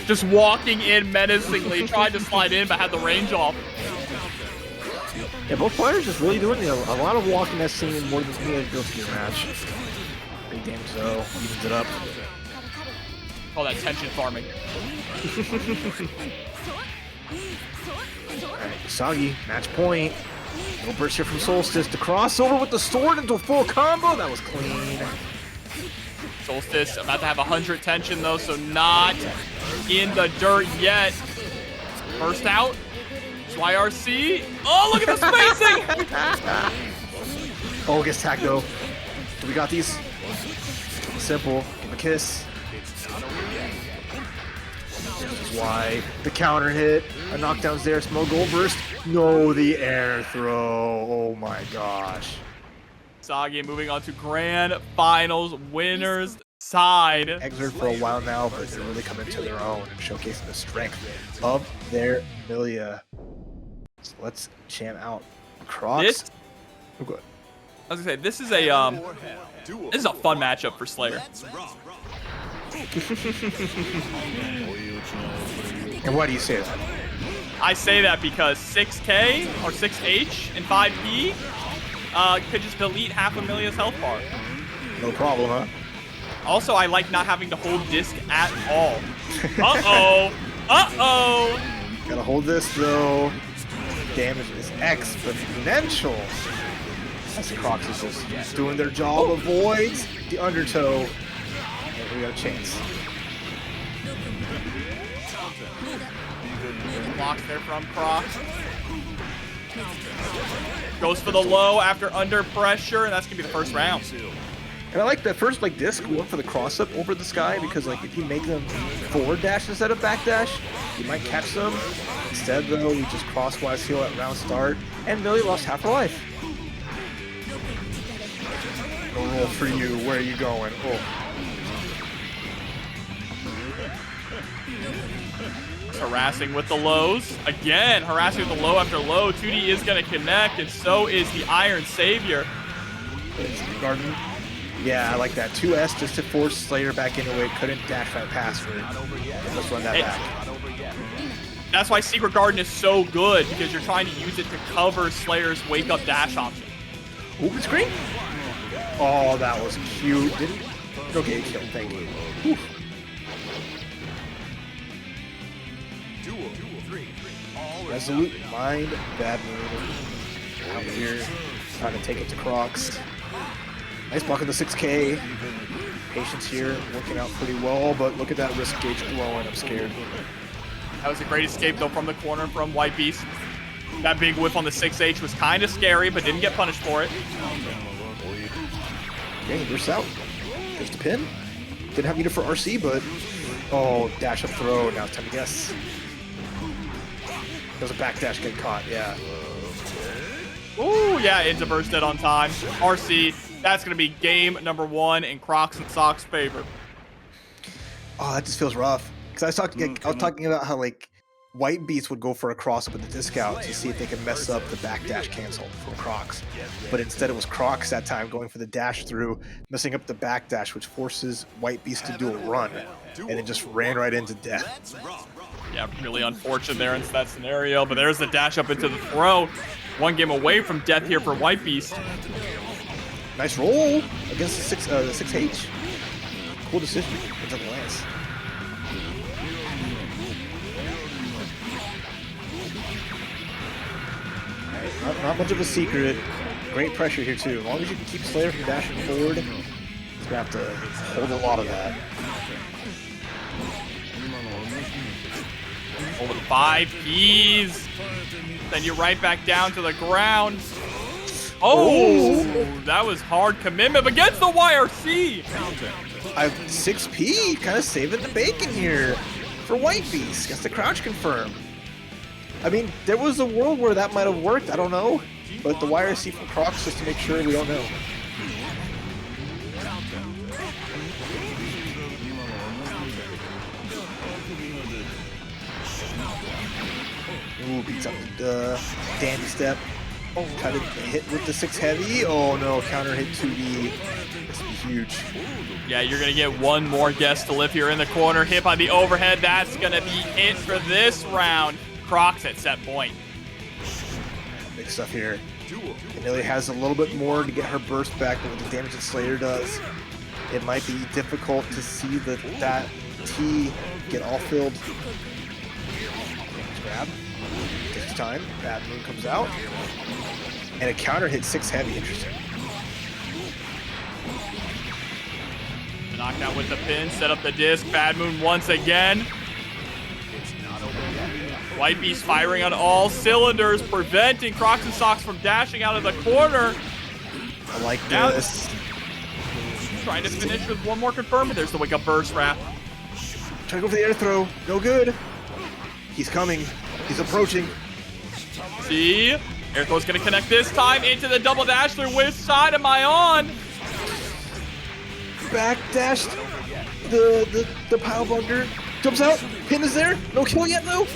Just walking in menacingly. Tried to slide in, but had the range off. Yeah, both players just really doing a lot of walking that scene more than any other Guilty Gear match. Big damage though, evens it up. Call that tension farming. Alright, Yousagi, match point. Little burst here from Solstice. The crossover with the sword into a full combo. That was clean. Solstice about to have 100 tension though, so not in the dirt yet. First out. YRC. Oh, look at the spacing! Oh, gets tagged though. We got these. Simple. Give a kiss. This is why the counter hit. A knockdown's there. Small gold burst. No, the air throw. Oh my gosh. Yousagi moving on to grand finals winners side. Exert for a while now, but they're really coming to their own and showcasing the strength of their Millia. So let's jam out Crocs. Oh, good. I was gonna say this is a fun matchup for Slayer. And why do you say that? I say that because 6K or 6H and 5P could just delete half of Millia's health bar. No problem, huh? Also, I like not having to hold disc at all. Uh-oh. Uh-oh. Gotta hold this, though. Damage is exponential. As the Crocs is just doing their job. Avoids the undertow. And we got a chance. Blocks there from Crocs. Goes for the low after under pressure, and that's gonna be the first round. And I like that first disc going for the cross up over the sky, because if you make them forward dash instead of back dash, you might catch them. Instead though, you just crosswise heal at round start, and Millie lost half her life. No roll for you. Where are you going? Oh. Harassing with the lows. Again, harassing with the low after low. 2D is going to connect, and so is the Iron Savior. Garden. Yeah, I like that. 2S just to force Slayer back into it. Couldn't dash that pass for it. Let's run that back. That's why Secret Garden is so good, because you're trying to use it to cover Slayer's wake-up dash option. Open screen? Oh, that was cute. Didn't... Okay, kill. Thank you. Whew. Resolute mind, bad mood. Out here, trying to take it to Crocs. Nice block of the 6K. Patience here, working out pretty well, but look at that risk gauge glowing. I'm scared. That was a great escape, though, from the corner from White Beast. That big whiff on the 6H was kind of scary, but didn't get punished for it. Okay, he bursts out. Goes to pin. Didn't have meter for RC, but... Oh, dash up throw. Now it's time to guess. There's a backdash getting caught, yeah. Ooh, yeah, into burst dead on time. RC, that's going to be game number 1 in Crocs and Socks' favor. Oh, that just feels rough. Because I was talking about how, White Beast would go for a cross up with the disc out to see if they could mess up the backdash cancel from Crocs. But instead it was Crocs that time going for the dash through, messing up the backdash, which forces White Beast to do a run. And it just ran right into death. Yeah, really unfortunate there in that scenario, but there's the dash up into the throw. 1 game away from death here for White Beast. Nice roll against the 6H. Cool decision. Into the lance. Alright, not much of a secret. Great pressure here too. As long as you can keep Slayer from dashing forward, he's gonna have to hold a lot of that. Over 5 keys. Then you're right back down to the ground. Oh, that was hard commitment against the YRC. 6P kind of saving the bacon here for White Beast. Gets the crouch confirm. I mean, there was a world where that might have worked. I don't know. But the YRC from Crocs, just to make sure, we don't know. Ooh, beats up the dandy step. Oh, tried to hit with the 6 heavy. Oh no, counter hit 2D. This would be huge. Yeah, you're going to get 1 more guess to live here in the corner. Hit by the overhead. That's going to be it for this round. Crocs at set point. Big stuff here. Millia has a little bit more to get her burst back, but with the damage that Slayer does, it might be difficult to see that T get all filled. Grab. Takes time. Bad Moon comes out. And a counter hit 6 heavy. Interesting. The knockdown with the pin. Set up the disc. Bad Moon once again. White Beast firing on all cylinders, preventing Crocs and Socks from dashing out of the corner. I like Now this. trying to finish with one more confirm, but there's the wake up burst wrap. Trying to go for the air throw. No good. He's coming. He's approaching. See? Air throw's gonna connect this time into the double dash through. Which side am I on? Back dashed. The pile bunker. Jumps out. Pin is there. No kill yet though.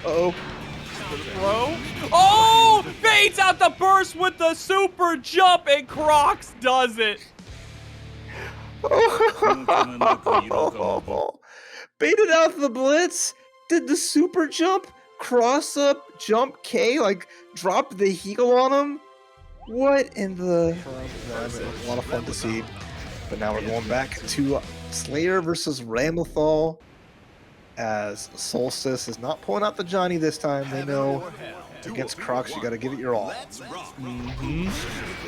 Uh-oh. Throw. Oh! Baits out the burst with the super jump, and Crocs does it. Baited out the blitz. Did the super jump. Cross up. Jump K. Like, drop the heel on him. What in the... That was a lot of fun to see. But now we're going back to Slayer versus Ramlethal, as Solstice is not pulling out the Johnny this time. They know against Crocs, you got to give it your all. And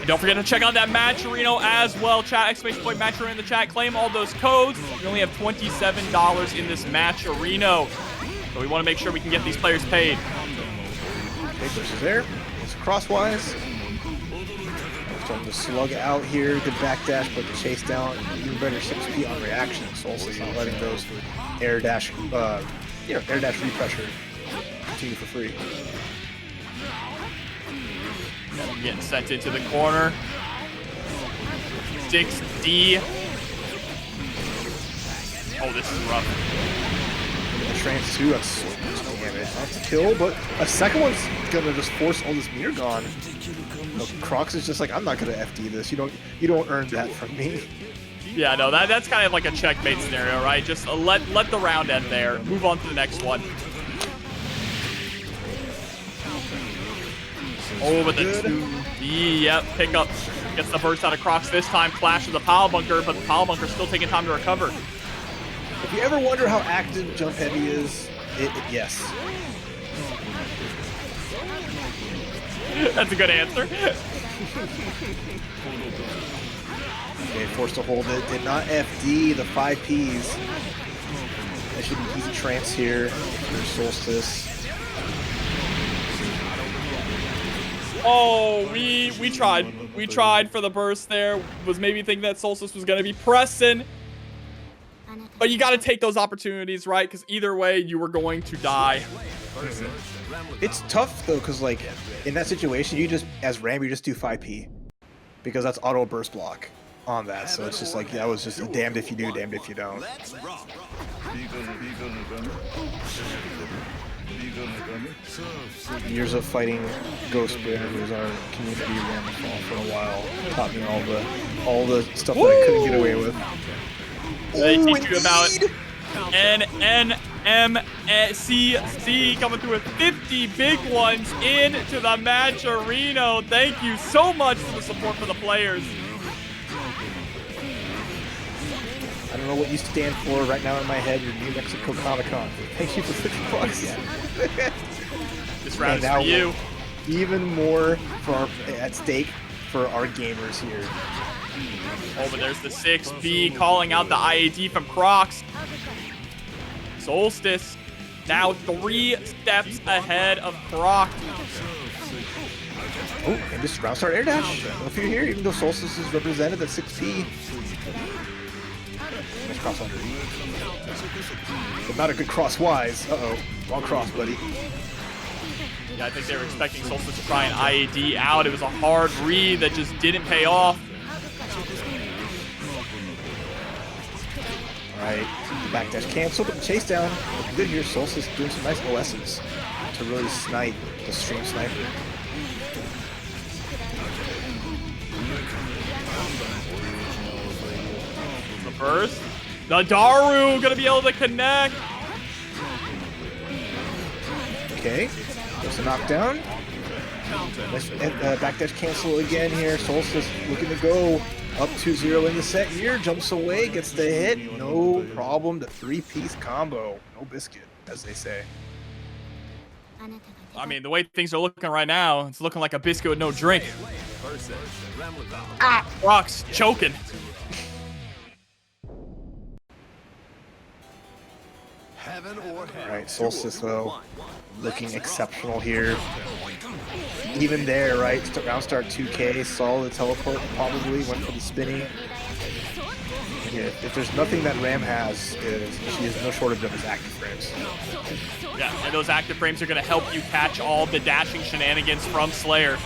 don't forget to check out that Matcherino as well. Chat, exclamation point Matcherino in the chat. Claim all those codes. We only have $27 in this Matcherino. So we want to make sure we can get these players paid. Okay, pushes there. It's crosswise. Starting to slug out here. Good backdash, but the chase down. Even better 6P on reaction. Solstice not letting those air dash, air dash repressure continue for free. Getting sent into the corner. 6D. Oh, this is rough. The trance too. That's so much damage. Not to kill, but a second one's gonna just force all this meter gone. Crocs is just like, I'm not gonna FD this. You don't earn that from me. Yeah, no, that's kind of like a checkmate scenario, right? Just let the round end there. Move on to the next one. Oh, but the 2D, yep, pick up. Gets the burst out of Crocs this time. Clash with the pile bunker, but the pile bunker's still taking time to recover. If you ever wonder how active Jump Heavy is, yes. That's a good answer. Okay, forced to hold it. Did not FD the 5 Ps. That should be easy trance here for Solstice. Oh, we tried. We tried for the burst there. Was maybe thinking that Solstice was going to be pressing. But you got to take those opportunities, right? Because either way, you were going to die. It's tough, though, because, like, in that situation, you just, as Ram, you just do 5P. Because that's auto burst block on that. So it's just like, that was just a damned if you do, damned if you don't. Years of fighting Ghost Bear, who was our community Ramlethal for a while, taught me all the stuff that I couldn't get away with. They teach you about NNMCC coming through with 50 big ones into the Matcherino. Thank you so much for the support for the players. I don't know what you stand for right now in my head. You're New Mexico Comic Con. Thank you for $50. This round is for you. Even more at stake for our gamers here. Oh, but there's the 6B calling out the IAD from Crocs. Solstice now 3 steps ahead of Crocs. Oh, and just round start air dash. If you're here, even though Solstice is represented at 6P. Nice cross under. But not a good crosswise. Uh-oh. Wrong cross, buddy. Yeah, I think they were expecting Solstice to try an IAD out. It was a hard read that just didn't pay off. Alright, the backdash canceled, but the chase down. Looking good here. Solstice doing some nice OSs to really snipe the stream sniper. The burst. The Daru gonna be able to connect. Okay, there's a knockdown. Nice backdash cancel again here. Solstice looking to go up 2-0 in the set here. Jumps away, gets the hit. No problem. The 3-piece combo. No biscuit, as they say. I mean, the way things are looking right now, it's looking like a biscuit with no drink. Ah, Crocs choking. Alright, Solstice though, looking exceptional here. even there, right? Round start 2K, saw the teleport, probably went for the spinning. Yeah, if there's nothing that Ram has, she has no shortage of his active frames. Yeah, and those active frames are going to help you catch all the dashing shenanigans from Slayer.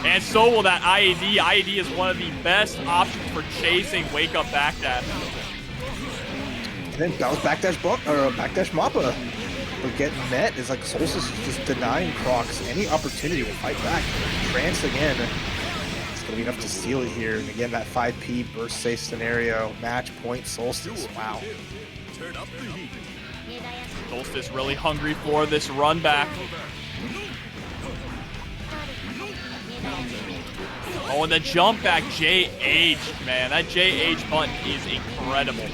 And so will that IAD. IAD is one of the best options for chasing Wake Up Backdash. And then bounce backdash backdash Mappa. But getting met is like Solstice is just denying Crocs any opportunity to fight back. Trance again. It's going to be enough to steal it here. And again, that 5P burst safe scenario. Match point Solstice. Wow. Solstice really hungry for this run back. Oh, and the jump back JH, man. That JH button is incredible.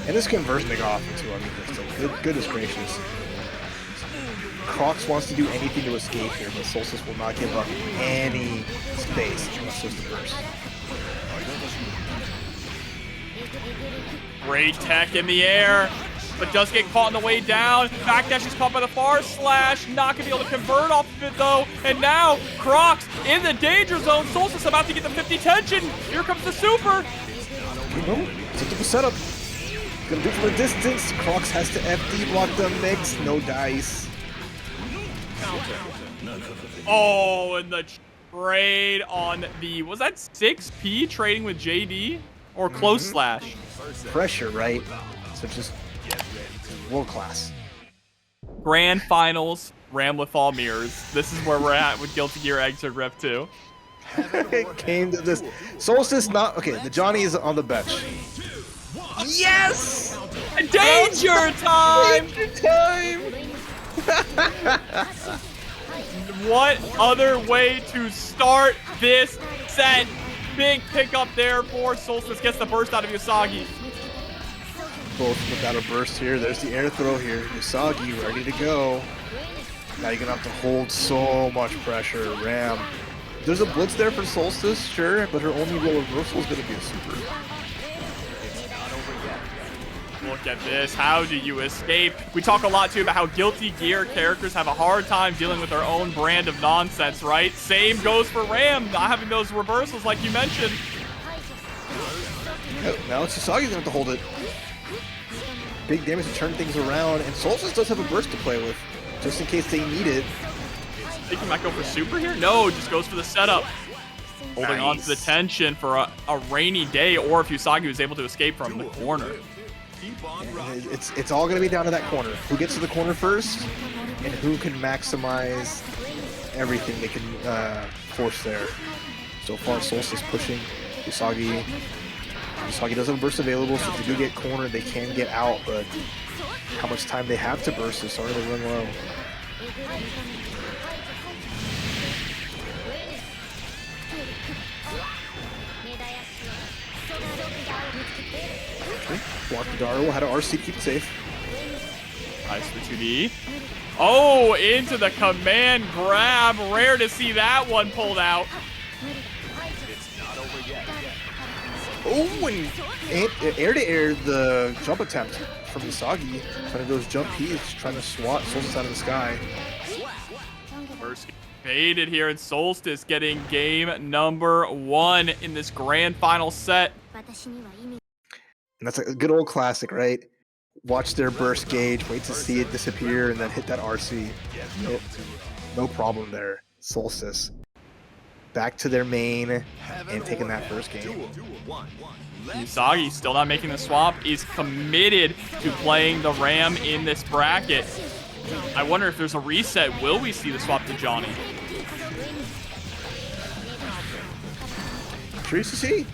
And this conversion they got off into, I mean, it's like goodness gracious. Crocs wants to do anything to escape here, but Solstice will not give up any space unless there's the burst. Great tech in the air, but does get caught on the way down. Backdash is caught by the far slash. Not going to be able to convert off of it, though. And now, Crocs in the danger zone. Solstice about to get the 50 tension. Here comes the super. It's a different setup. Gonna do it from a distance. Crocs has to FD block the mix. No dice. Oh, and the trade on the, was that 6P trading with JD? Or close slash? Pressure, right? So just world class. Grand Finals, Ramlethal mirrors. This is where we're at with Guilty Gear Exit Rev 2. It came to this. Solstice not okay. The Johnny is on the bench. Yes! Danger time! Danger time! What other way to start this set? Big pickup there for Solstice. Gets the burst out of Yousagi. Both without a burst here. There's the air throw here. Yousagi ready to go. Now you're gonna have to hold so much pressure. Ram. There's a blitz there for Solstice, sure, but her only real reversal is gonna be a super. Look at this. How do you escape? We talk a lot, too, about how Guilty Gear characters have a hard time dealing with their own brand of nonsense, right? Same goes for Ram, not having those reversals like you mentioned. Now it's Yousagi gonna have to hold it. Big damage to turn things around, and Solstice does have a burst to play with, just in case they need it. I think he might go for super here? No, just goes for the setup. Holding on to the tension for a rainy day, or if Yousagi was able to escape from the corner. It's all going to be down to that corner. Who gets to the corner first, and who can maximize everything they can force there. So far, Solstice pushing Yousagi. Yousagi does have a burst available, so if they do get cornered, they can get out, but how much time they have to burst is starting to run low. Block the Darrow, had an RC to keep it safe. Nice for 2D. Oh, into the command grab. Rare to see that one pulled out. Oh, and air to air the jump attempt from Yousagi. Trying to do those jump P's, trying to swat Solstice out of the sky. First faded here, and Solstice getting game number 1 in this grand final set. And that's a good old classic, right? Watch their burst gauge, wait to see it disappear, and then hit that RC. No problem there. Solstice. Back to their main and taking that first game. Yousagi still not making the swap. Is committed to playing the Ram in this bracket. I wonder if there's a reset. Will we see the swap to Johnny? Curious to see.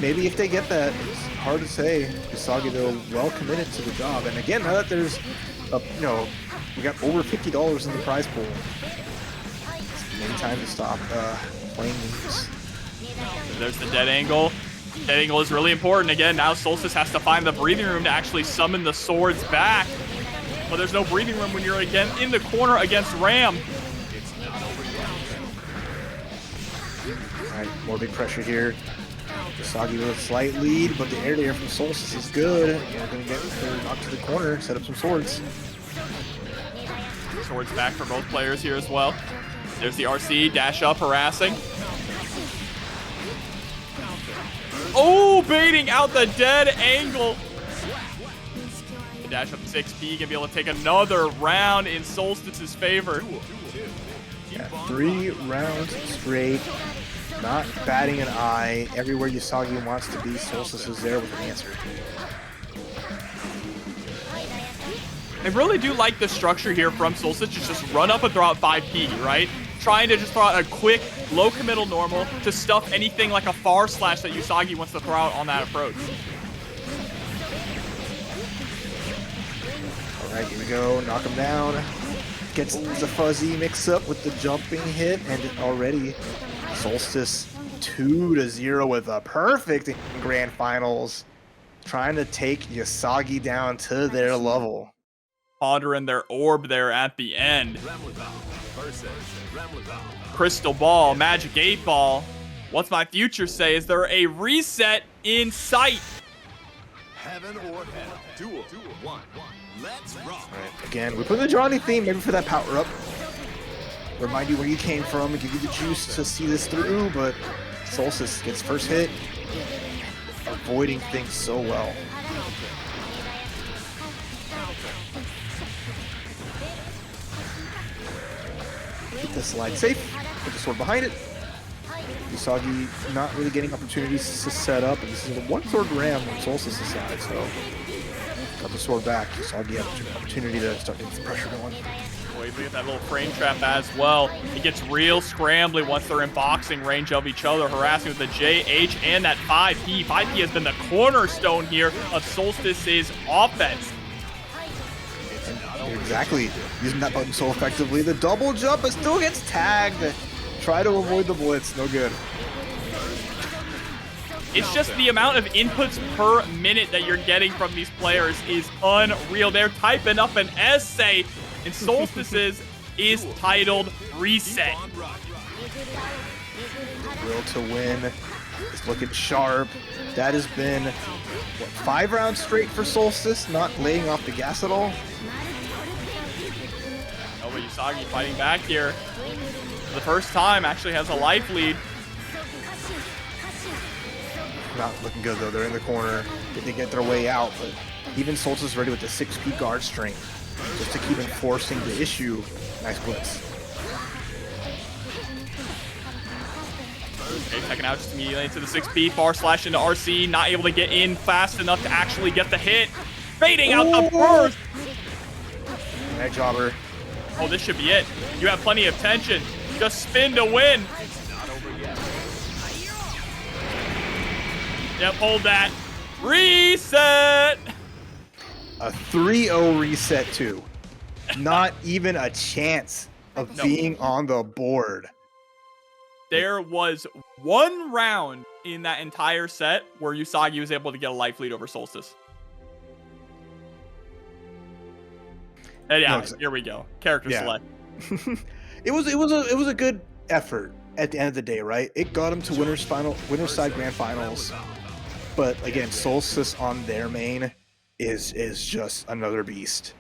Maybe if they get that. It's hard to say. Yousagi, though, well committed to the job. And again, now that there's, we got over $50 in the prize pool. It's maybe time to stop playing these. There's the dead angle. Dead angle is really important. Again, now Solstice has to find the breathing room to actually summon the swords back. But there's no breathing room when you're again in the corner against Ram. Alright, more big pressure here. Yousagi with a slight lead, but the air to air from Solstice is good. They're going to get knocked to the corner, set up some swords. Swords back for both players here as well. There's the RC, dash up, harassing. Oh, baiting out the dead angle. The dash up 6P, gonna be able to take another round in Solstice's favor. Yeah, 3 rounds straight. Not batting an eye. Everywhere Yousagi wants to be, Solstice is there with an answer. I really do like the structure here from Solstice. Just run up and throw out 5P, right? Trying to just throw out a quick, low committal normal to stuff anything like a far slash that Yousagi wants to throw out on that approach. All right, here we go. Knock him down. Gets the fuzzy mix up with the jumping hit, and already Solstice 2-0 with a perfect in grand finals. Trying to take Yousagi down to their level. Pondering their orb there at the end. Crystal ball, magic 8 ball. What's my future say? Is there a reset in sight? Heaven or hell. Duel 1. Let's rock. All right, again, we put the Johnny theme maybe for that power up. Remind you where you came from and give you the juice to see this through, but Solstice gets first hit, avoiding things so well. Keep the slide safe, put the sword behind it. Yousagi not really getting opportunities to set up, and this is a 1-sword ram on Solstice's side, so got the sword back. Yousagi had an opportunity to start getting some pressure going. Boy, look at that little frame trap as well. It gets real scrambly once they're in boxing range of each other, harassing with the JH and that 5P. 5P has been the cornerstone here of Solstice's offense. Exactly. Using that button so effectively. The double jump, but still gets tagged. Try to avoid the blitz. No good. It's just the amount of inputs per minute that you're getting from these players is unreal. They're typing up an essay, and Solstice's is titled Reset. Will to win is looking sharp. That has been, what, 5 rounds straight for Solstice, not laying off the gas at all. Oh, but Yousagi fighting back here. For the first time, actually has a life lead. Not looking good though. They're in the corner. They get their way out, but even Solstice ready with the 6P guard strength just to keep enforcing the issue. Nice blitz. Okay, taking out just immediately into the 6P, far slash into RC, not able to get in fast enough to actually get the hit. Fading out the burst. Nice jobber. Oh, this should be it. You have plenty of tension. Just spin to win. Yep, hold that. Reset. A 3-0 reset too. Not even a chance of being on the board. There was 1 round in that entire set where Yousagi was able to get a life lead over Solstice. And yeah, here we go. Character select. It was a good effort at the end of the day, right? It got them to winners side grand finals. But again, Solstice on their main is just another beast.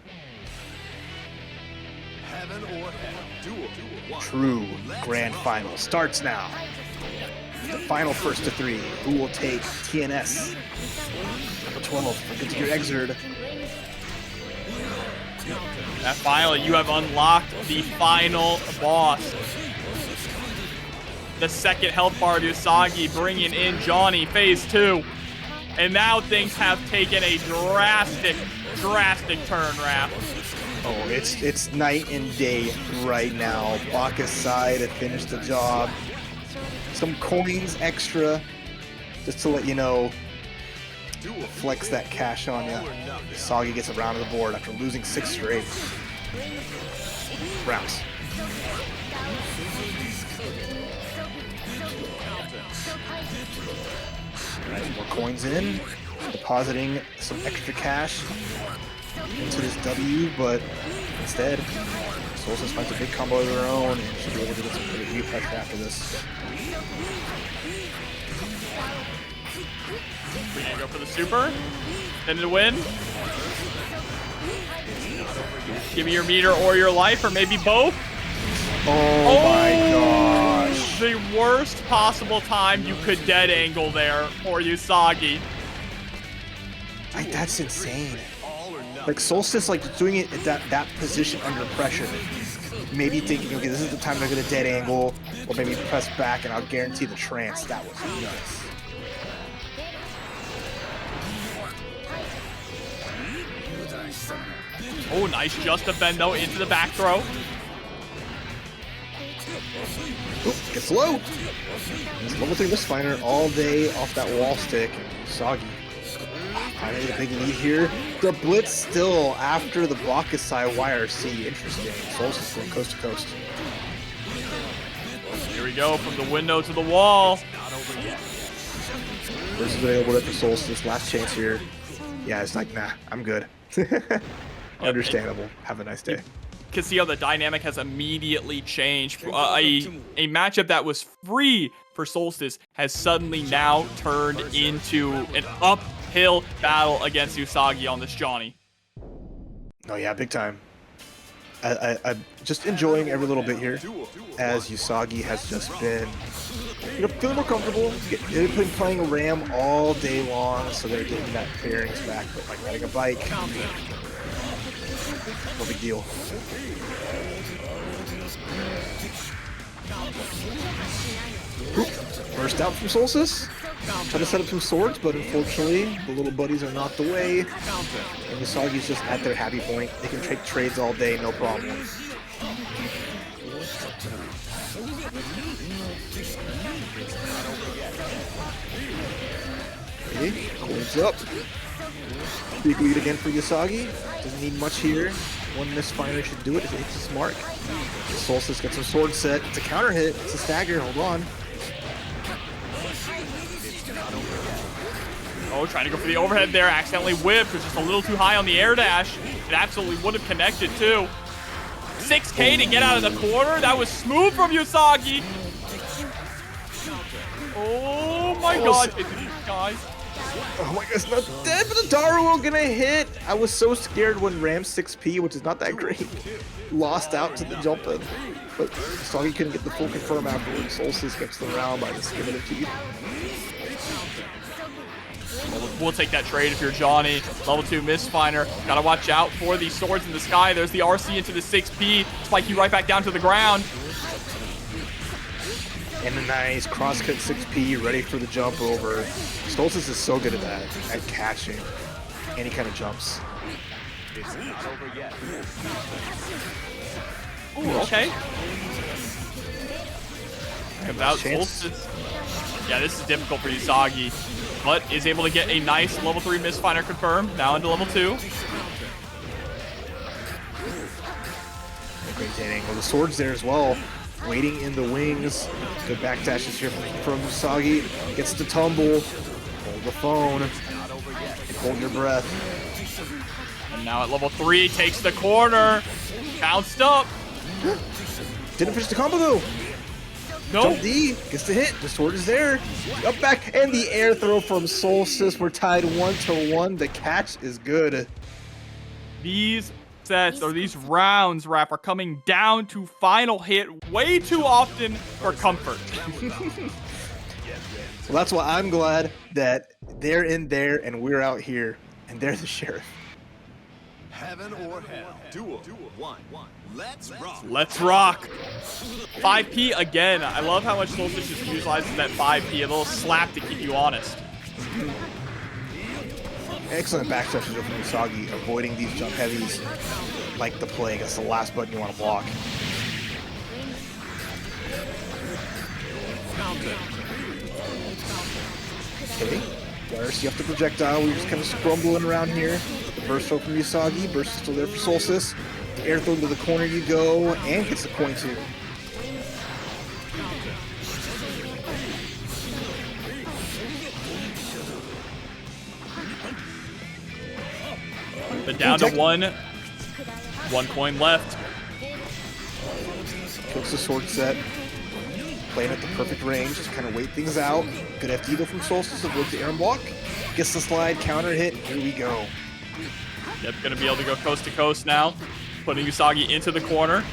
Heaven or hell. Duel 1. True grand final starts now. The final first to 3. Who will take TNS? Number 12 for GGXRD. That finally, you have unlocked the final boss. The second health bar of Yousagi bringing in Johnny, phase 2. And now things have taken a drastic turn, Raph. Oh, it's night and day right now. Baka's side had finished the job. Some coins extra, just to let you know. Flex that cash on you. Yousagi gets a round of the board after losing 6 straight rounds. Alright, more coins in. Depositing some extra cash into this W, but instead, Solstice finds a big combo of their own and should be able to get some pretty deep pressure after this. We're gonna go for the super. Then to win. Give me your meter or your life, or maybe both. Oh my gosh. The worst possible time you could dead angle there for Yousagi. Like, that's insane. Like, Solstice, like, doing it at that position under pressure. Maybe thinking, okay, this is the time they're going to dead angle, or maybe press back, and I'll guarantee the trance. That was nuts. Oh, nice just defend, though, into the back throw. Oop, gets low. It's level 3 misfiner all day off that wall stick. Soggy. Finally, a big lead here. The blitz still after the Bakusai YRC. Interesting. Solstice going coast to coast. Here we go, from the window to the wall. Versus available for Solstice. Last chance here. Yeah, it's like, nah, I'm good. Understandable. Have a nice day. You can see how the dynamic has immediately changed. A matchup that was free for Solstice has suddenly now turned into an uphill battle against Yousagi on this Johnny. Oh yeah, big time. I'm just enjoying every little bit here, as Yousagi has just been, feeling more comfortable. They've been playing Ram all day long, so they're getting that clearance back. But like riding a bike, no big deal. Burst out from Solstice. Try to set up some swords, but unfortunately, the little buddies are not the way. And Yousagi's just at their happy point. They can take trades all day, no problem. Okay, coins up. Big lead again for Yousagi. Doesn't need much here. One misfiner should do it if it hits its mark. Solstice gets some sword set. It's a counter hit. It's a stagger. Hold on. Oh, trying to go for the overhead there. Accidentally whipped. Was just a little too high on the air dash. It absolutely would have connected too. 6K to get out of the corner. That was smooth from Yousagi. Oh my god, guys. Oh my god, it's not dead, but the Daruo gonna hit. I was so scared when Ram 6P, which is not that great, lost out to the jump in. But Yousagi couldn't get the full confirm afterwards. Solstice gets the round by the skin of the teeth. We'll take that trade if you're Johnny. Level 2 misfiner. Gotta watch out for these swords in the sky. There's the RC into the 6P. Spike you right back down to the ground. And a nice crosscut 6P, ready for the jump over. Solstice is so good at that, at catching any kind of jumps. Ooh, okay. About Solstice. Yeah, this is difficult for Yousagi, but is able to get a nice level 3 misfiner confirmed. Now into level 2. Great hitting. Well, the sword's there as well. Waiting in the wings. Good backdashes here from Yousagi. Gets the tumble. Hold the phone. And hold your breath. And now at level 3, takes the corner. Bounced up. Didn't finish the combo though. Nope. Jump D. Gets the hit. The sword is there. Up back. And the air throw from Solstice. We're tied 1-1. The catch is good. These sets, or these rounds, Rap, are coming down to final hit way too often for comfort. Well, that's why I'm glad that they're in there and we're out here, and they're the sheriff. Heaven or hell. Duel. 1. Let's rock. Let's rock. 5P again. I love how much Solstice just utilizes that 5P, a little slap to keep you honest. Excellent backstretches from Yousagi, avoiding these jump heavies like the plague. That's the last button you want to block. Okay, YRC up the projectile. We're just kind of scrumbling around here. The burst throw from Yousagi. Burst is still there for Solstice. The air throw to the corner you go, and gets the coin too. But down to one coin left. Cooks the sword set. Playing at the perfect range, just kind of wait things out. Good FD though from Solstice, avoids the air block. Gets the slide, counter hit, here we go. Yep, gonna be able to go coast to coast now. Putting Yousagi into the corner.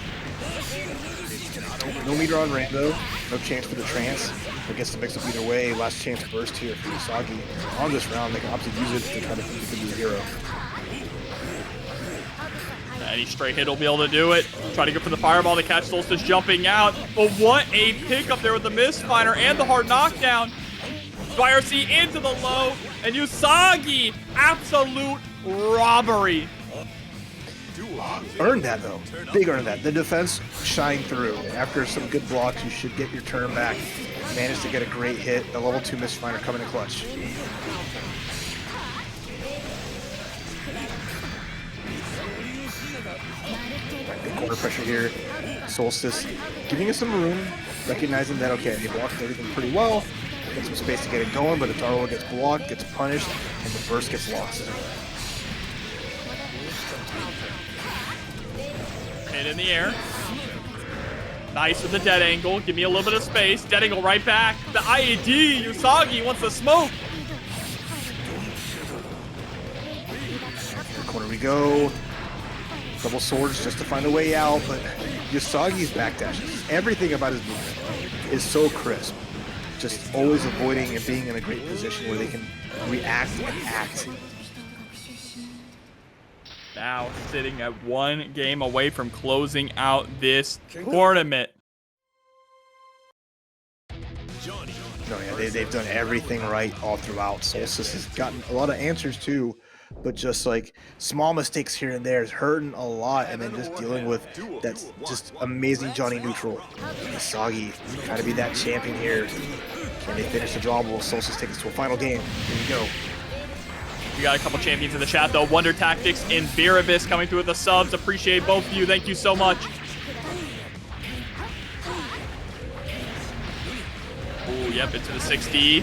No meter on Rainbow. No chance for the trance. But gets to mix up either way. Last chance burst here for Yousagi. On this round, they can opt to use it to try to think it could be a hero. Any straight hit will be able to do it. Try to go for the fireball to catch Solstice jumping out. But what a pick up there with the Mistfinder and the hard knockdown. YRC into the low. And Yousagi, absolute robbery. Earned that though. Big earned that. The defense shined through. After some good blocks, you should get your turn back. Managed to get a great hit. The level 2 Mistfinder coming in clutch. Big corner pressure here. Solstice giving us some room, recognizing that, okay, they blocked everything pretty well. Get some space to get it going, but if Darwell gets blocked, gets punished, and the burst gets lost. Hit in the air. Nice with the dead angle. Give me a little bit of space. Dead angle right back. The IAD. Yousagi wants the smoke. Corner we go. Double swords just to find a way out, but Yusagi's backdashes, everything about his movement is so crisp. Just always avoiding and being in a great position where they can react and act. Now sitting at 1 game away from closing out this tournament. No, yeah, they've done everything right all throughout. Solstice has gotten a lot of answers too, but just like small mistakes here and there is hurting a lot, and then just dealing with that's just amazing Johnny neutral. Yousagi trying to be that champion here. Can they finish the draw? Will Solstice take us to a final game? Here we go. We got a couple champions in the chat though. Wonder Tactics and Viribus coming through with the subs. Appreciate both of you. Thank you so much. Oh, yep, into the 60.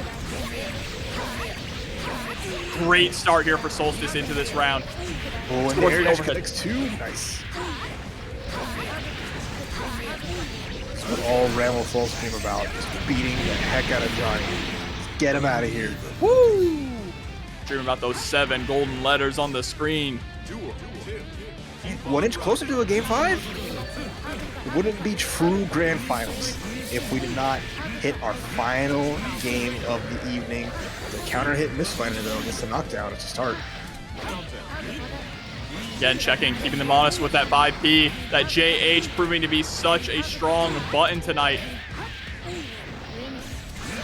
Great start here for Solstice into this round. Oh, and the air dash connects too. Nice. That's what all Ramlethal came about. Just beating the heck out of Johnny. Just get him out of here. Woo! Dreaming about those 7 golden letters on the screen. 1 inch closer to a game 5. It wouldn't be true grand finals if we did not hit our final game of the evening. The counter hit Mistfinder though gets the knockdown at the start. Again, checking, keeping them honest with that 5P. That JH proving to be such a strong button tonight.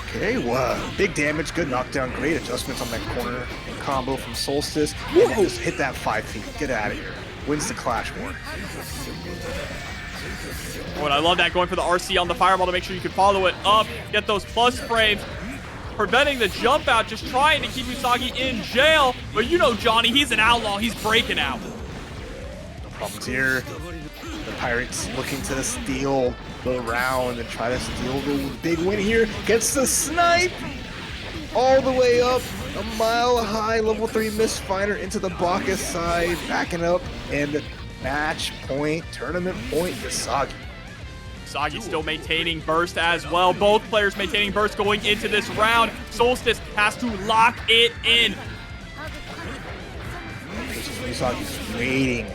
Okay, wow. Big damage, good knockdown, great adjustments on that corner combo from Solstice. And then just hit that 5 feet. Get out of here. Wins the Clash War. Oh, and I love that, going for the RC on the fireball to make sure you can follow it up, get those plus frames, preventing the jump out, just trying to keep Yousagi in jail. But you know Johnny, he's an outlaw, he's breaking out. No problems here. The Pirates looking to steal the round and try to steal the big win here. Gets the snipe all the way up. A mile high level 3 Mistfinder into the Bacchus side, backing up, and match point, tournament point, Yousagi. Yousagi still maintaining burst as well. Both players maintaining burst going into this round. Solstice has to lock it in. Yousagi waiting,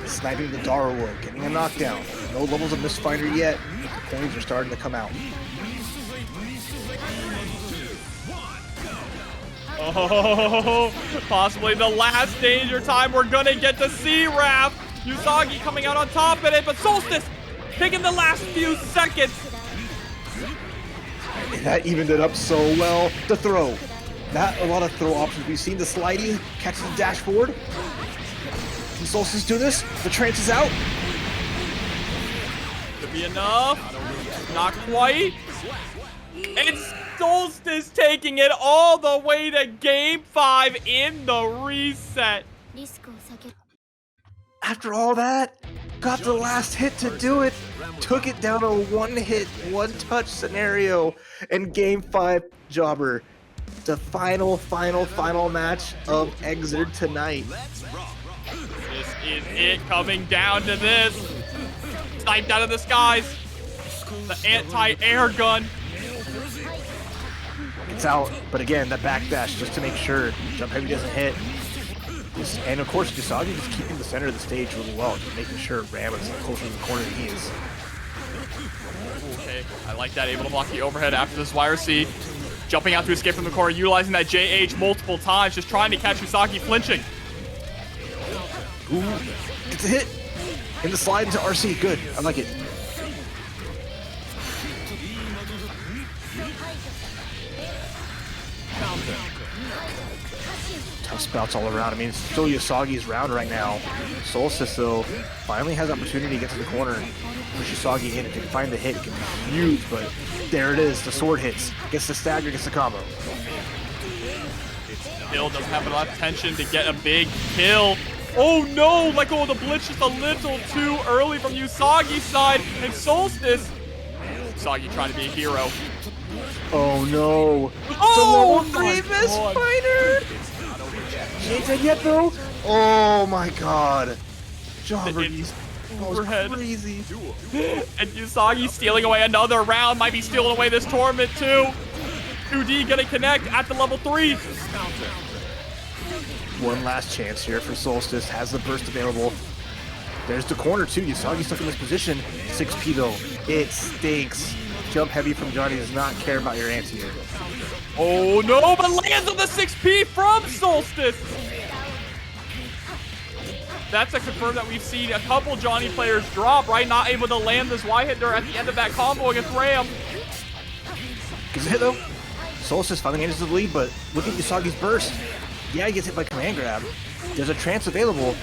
sniping the Darwell, getting a knockdown. No levels of Mistfinder yet. The coins are starting to come out. Oh, possibly the last danger time we're gonna get to see, Raph. Yousagi coming out on top of it, but Solstice taking the last few seconds. And that evened it up so well. The throw. Not a lot of throw options. We've seen the slidey, catches the dash forward. Can Solstice do this? The trance is out. Could be enough. Not quite. It's Solstice taking it all the way to game 5 in the reset. After all that, got the last hit to do it. Took it down to a 1-hit, 1-touch scenario. And game 5, Jobber. The final match of XRD tonight. This is it, coming down to this. Sniped out of the skies. The anti-air gun. It's out, but again, that backdash just to make sure jump heavy doesn't hit. And of course, Yousagi just keeping the center of the stage really well, just making sure Ram is closer to the corner than he is. Okay, I like that. Able to block the overhead after this YRC. Jumping out to escape from the corner, utilizing that JH multiple times, just trying to catch Yousagi flinching. Ooh, it's a hit. In the slide into RC, good. I like it. Tough spouts all around. I mean, it's still Yousagi's round right now. Solstice, though, finally has opportunity to get to the corner. Push Yousagi in. If he can find the hit, it can be huge, but there it is. The sword hits. Gets the stagger, gets the combo. Still doesn't have enough tension to get a big kill. Oh no! Let go of the blitz just a little too early from Yousagi's side. And Solstice. Yousagi trying to be a hero. Oh no! Oh, the level 3 Misfighter! She ain't dead yet though. Oh my god! Jobber's overhead. Crazy. And Yousagi stealing away another round. Might be stealing away this tournament too. 2D gonna connect at the level 3. One last chance here for Solstice. Has the burst available. There's the corner too. Yousagi stuck in this position. 6P though. It stinks. Jump heavy from Johnny does not care about your anti-air. Oh no, but lands on the 6P from Solstice. That's a confirm that we've seen a couple Johnny players drop, right? Not able to land this Y hit there at the end of that combo against Ram. Gets a hit though. Solstice finally manages the lead, but look at Usagi's burst. Yeah, he gets hit by command grab. There's a trance available.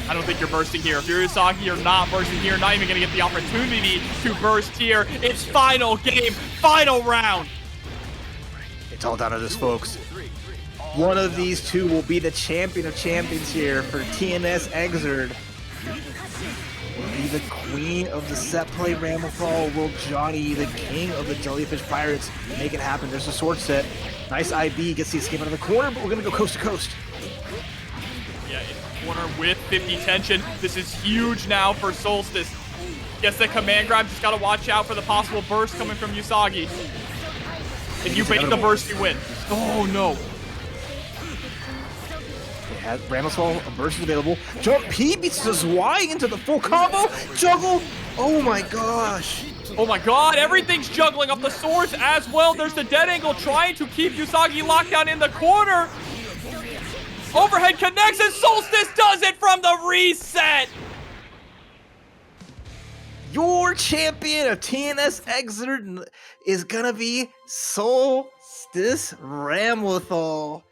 I don't think you're bursting here. If you're Yousagi, you're not bursting here. Not even going to get the opportunity to burst here. It's final game, final round. It's all down to this, folks. One of these two will be the champion of champions here for TNS XRD. Will be the queen of the set play Ramlethal. Will Johnny, the king of the Jellyfish Pirates, make it happen? There's a sword set. Nice IB, gets the escape out of the corner, but we're going to go coast to coast. Yeah, in the corner with 50 tension. This is huge now for Solstice. Gets the command grab, just got to watch out for the possible burst coming from Yousagi. If you bait the burst, you win. Oh no. Ramlethal, a burst is available. Jump P beats the Zwei into the full combo. Juggle. Oh my gosh. Oh my god, everything's juggling up the swords as well. There's the dead angle trying to keep Yousagi locked down in the corner. Overhead connects and Solstice does it from the reset. Your champion of TNS XRD is gonna be Solstice Ramlethal.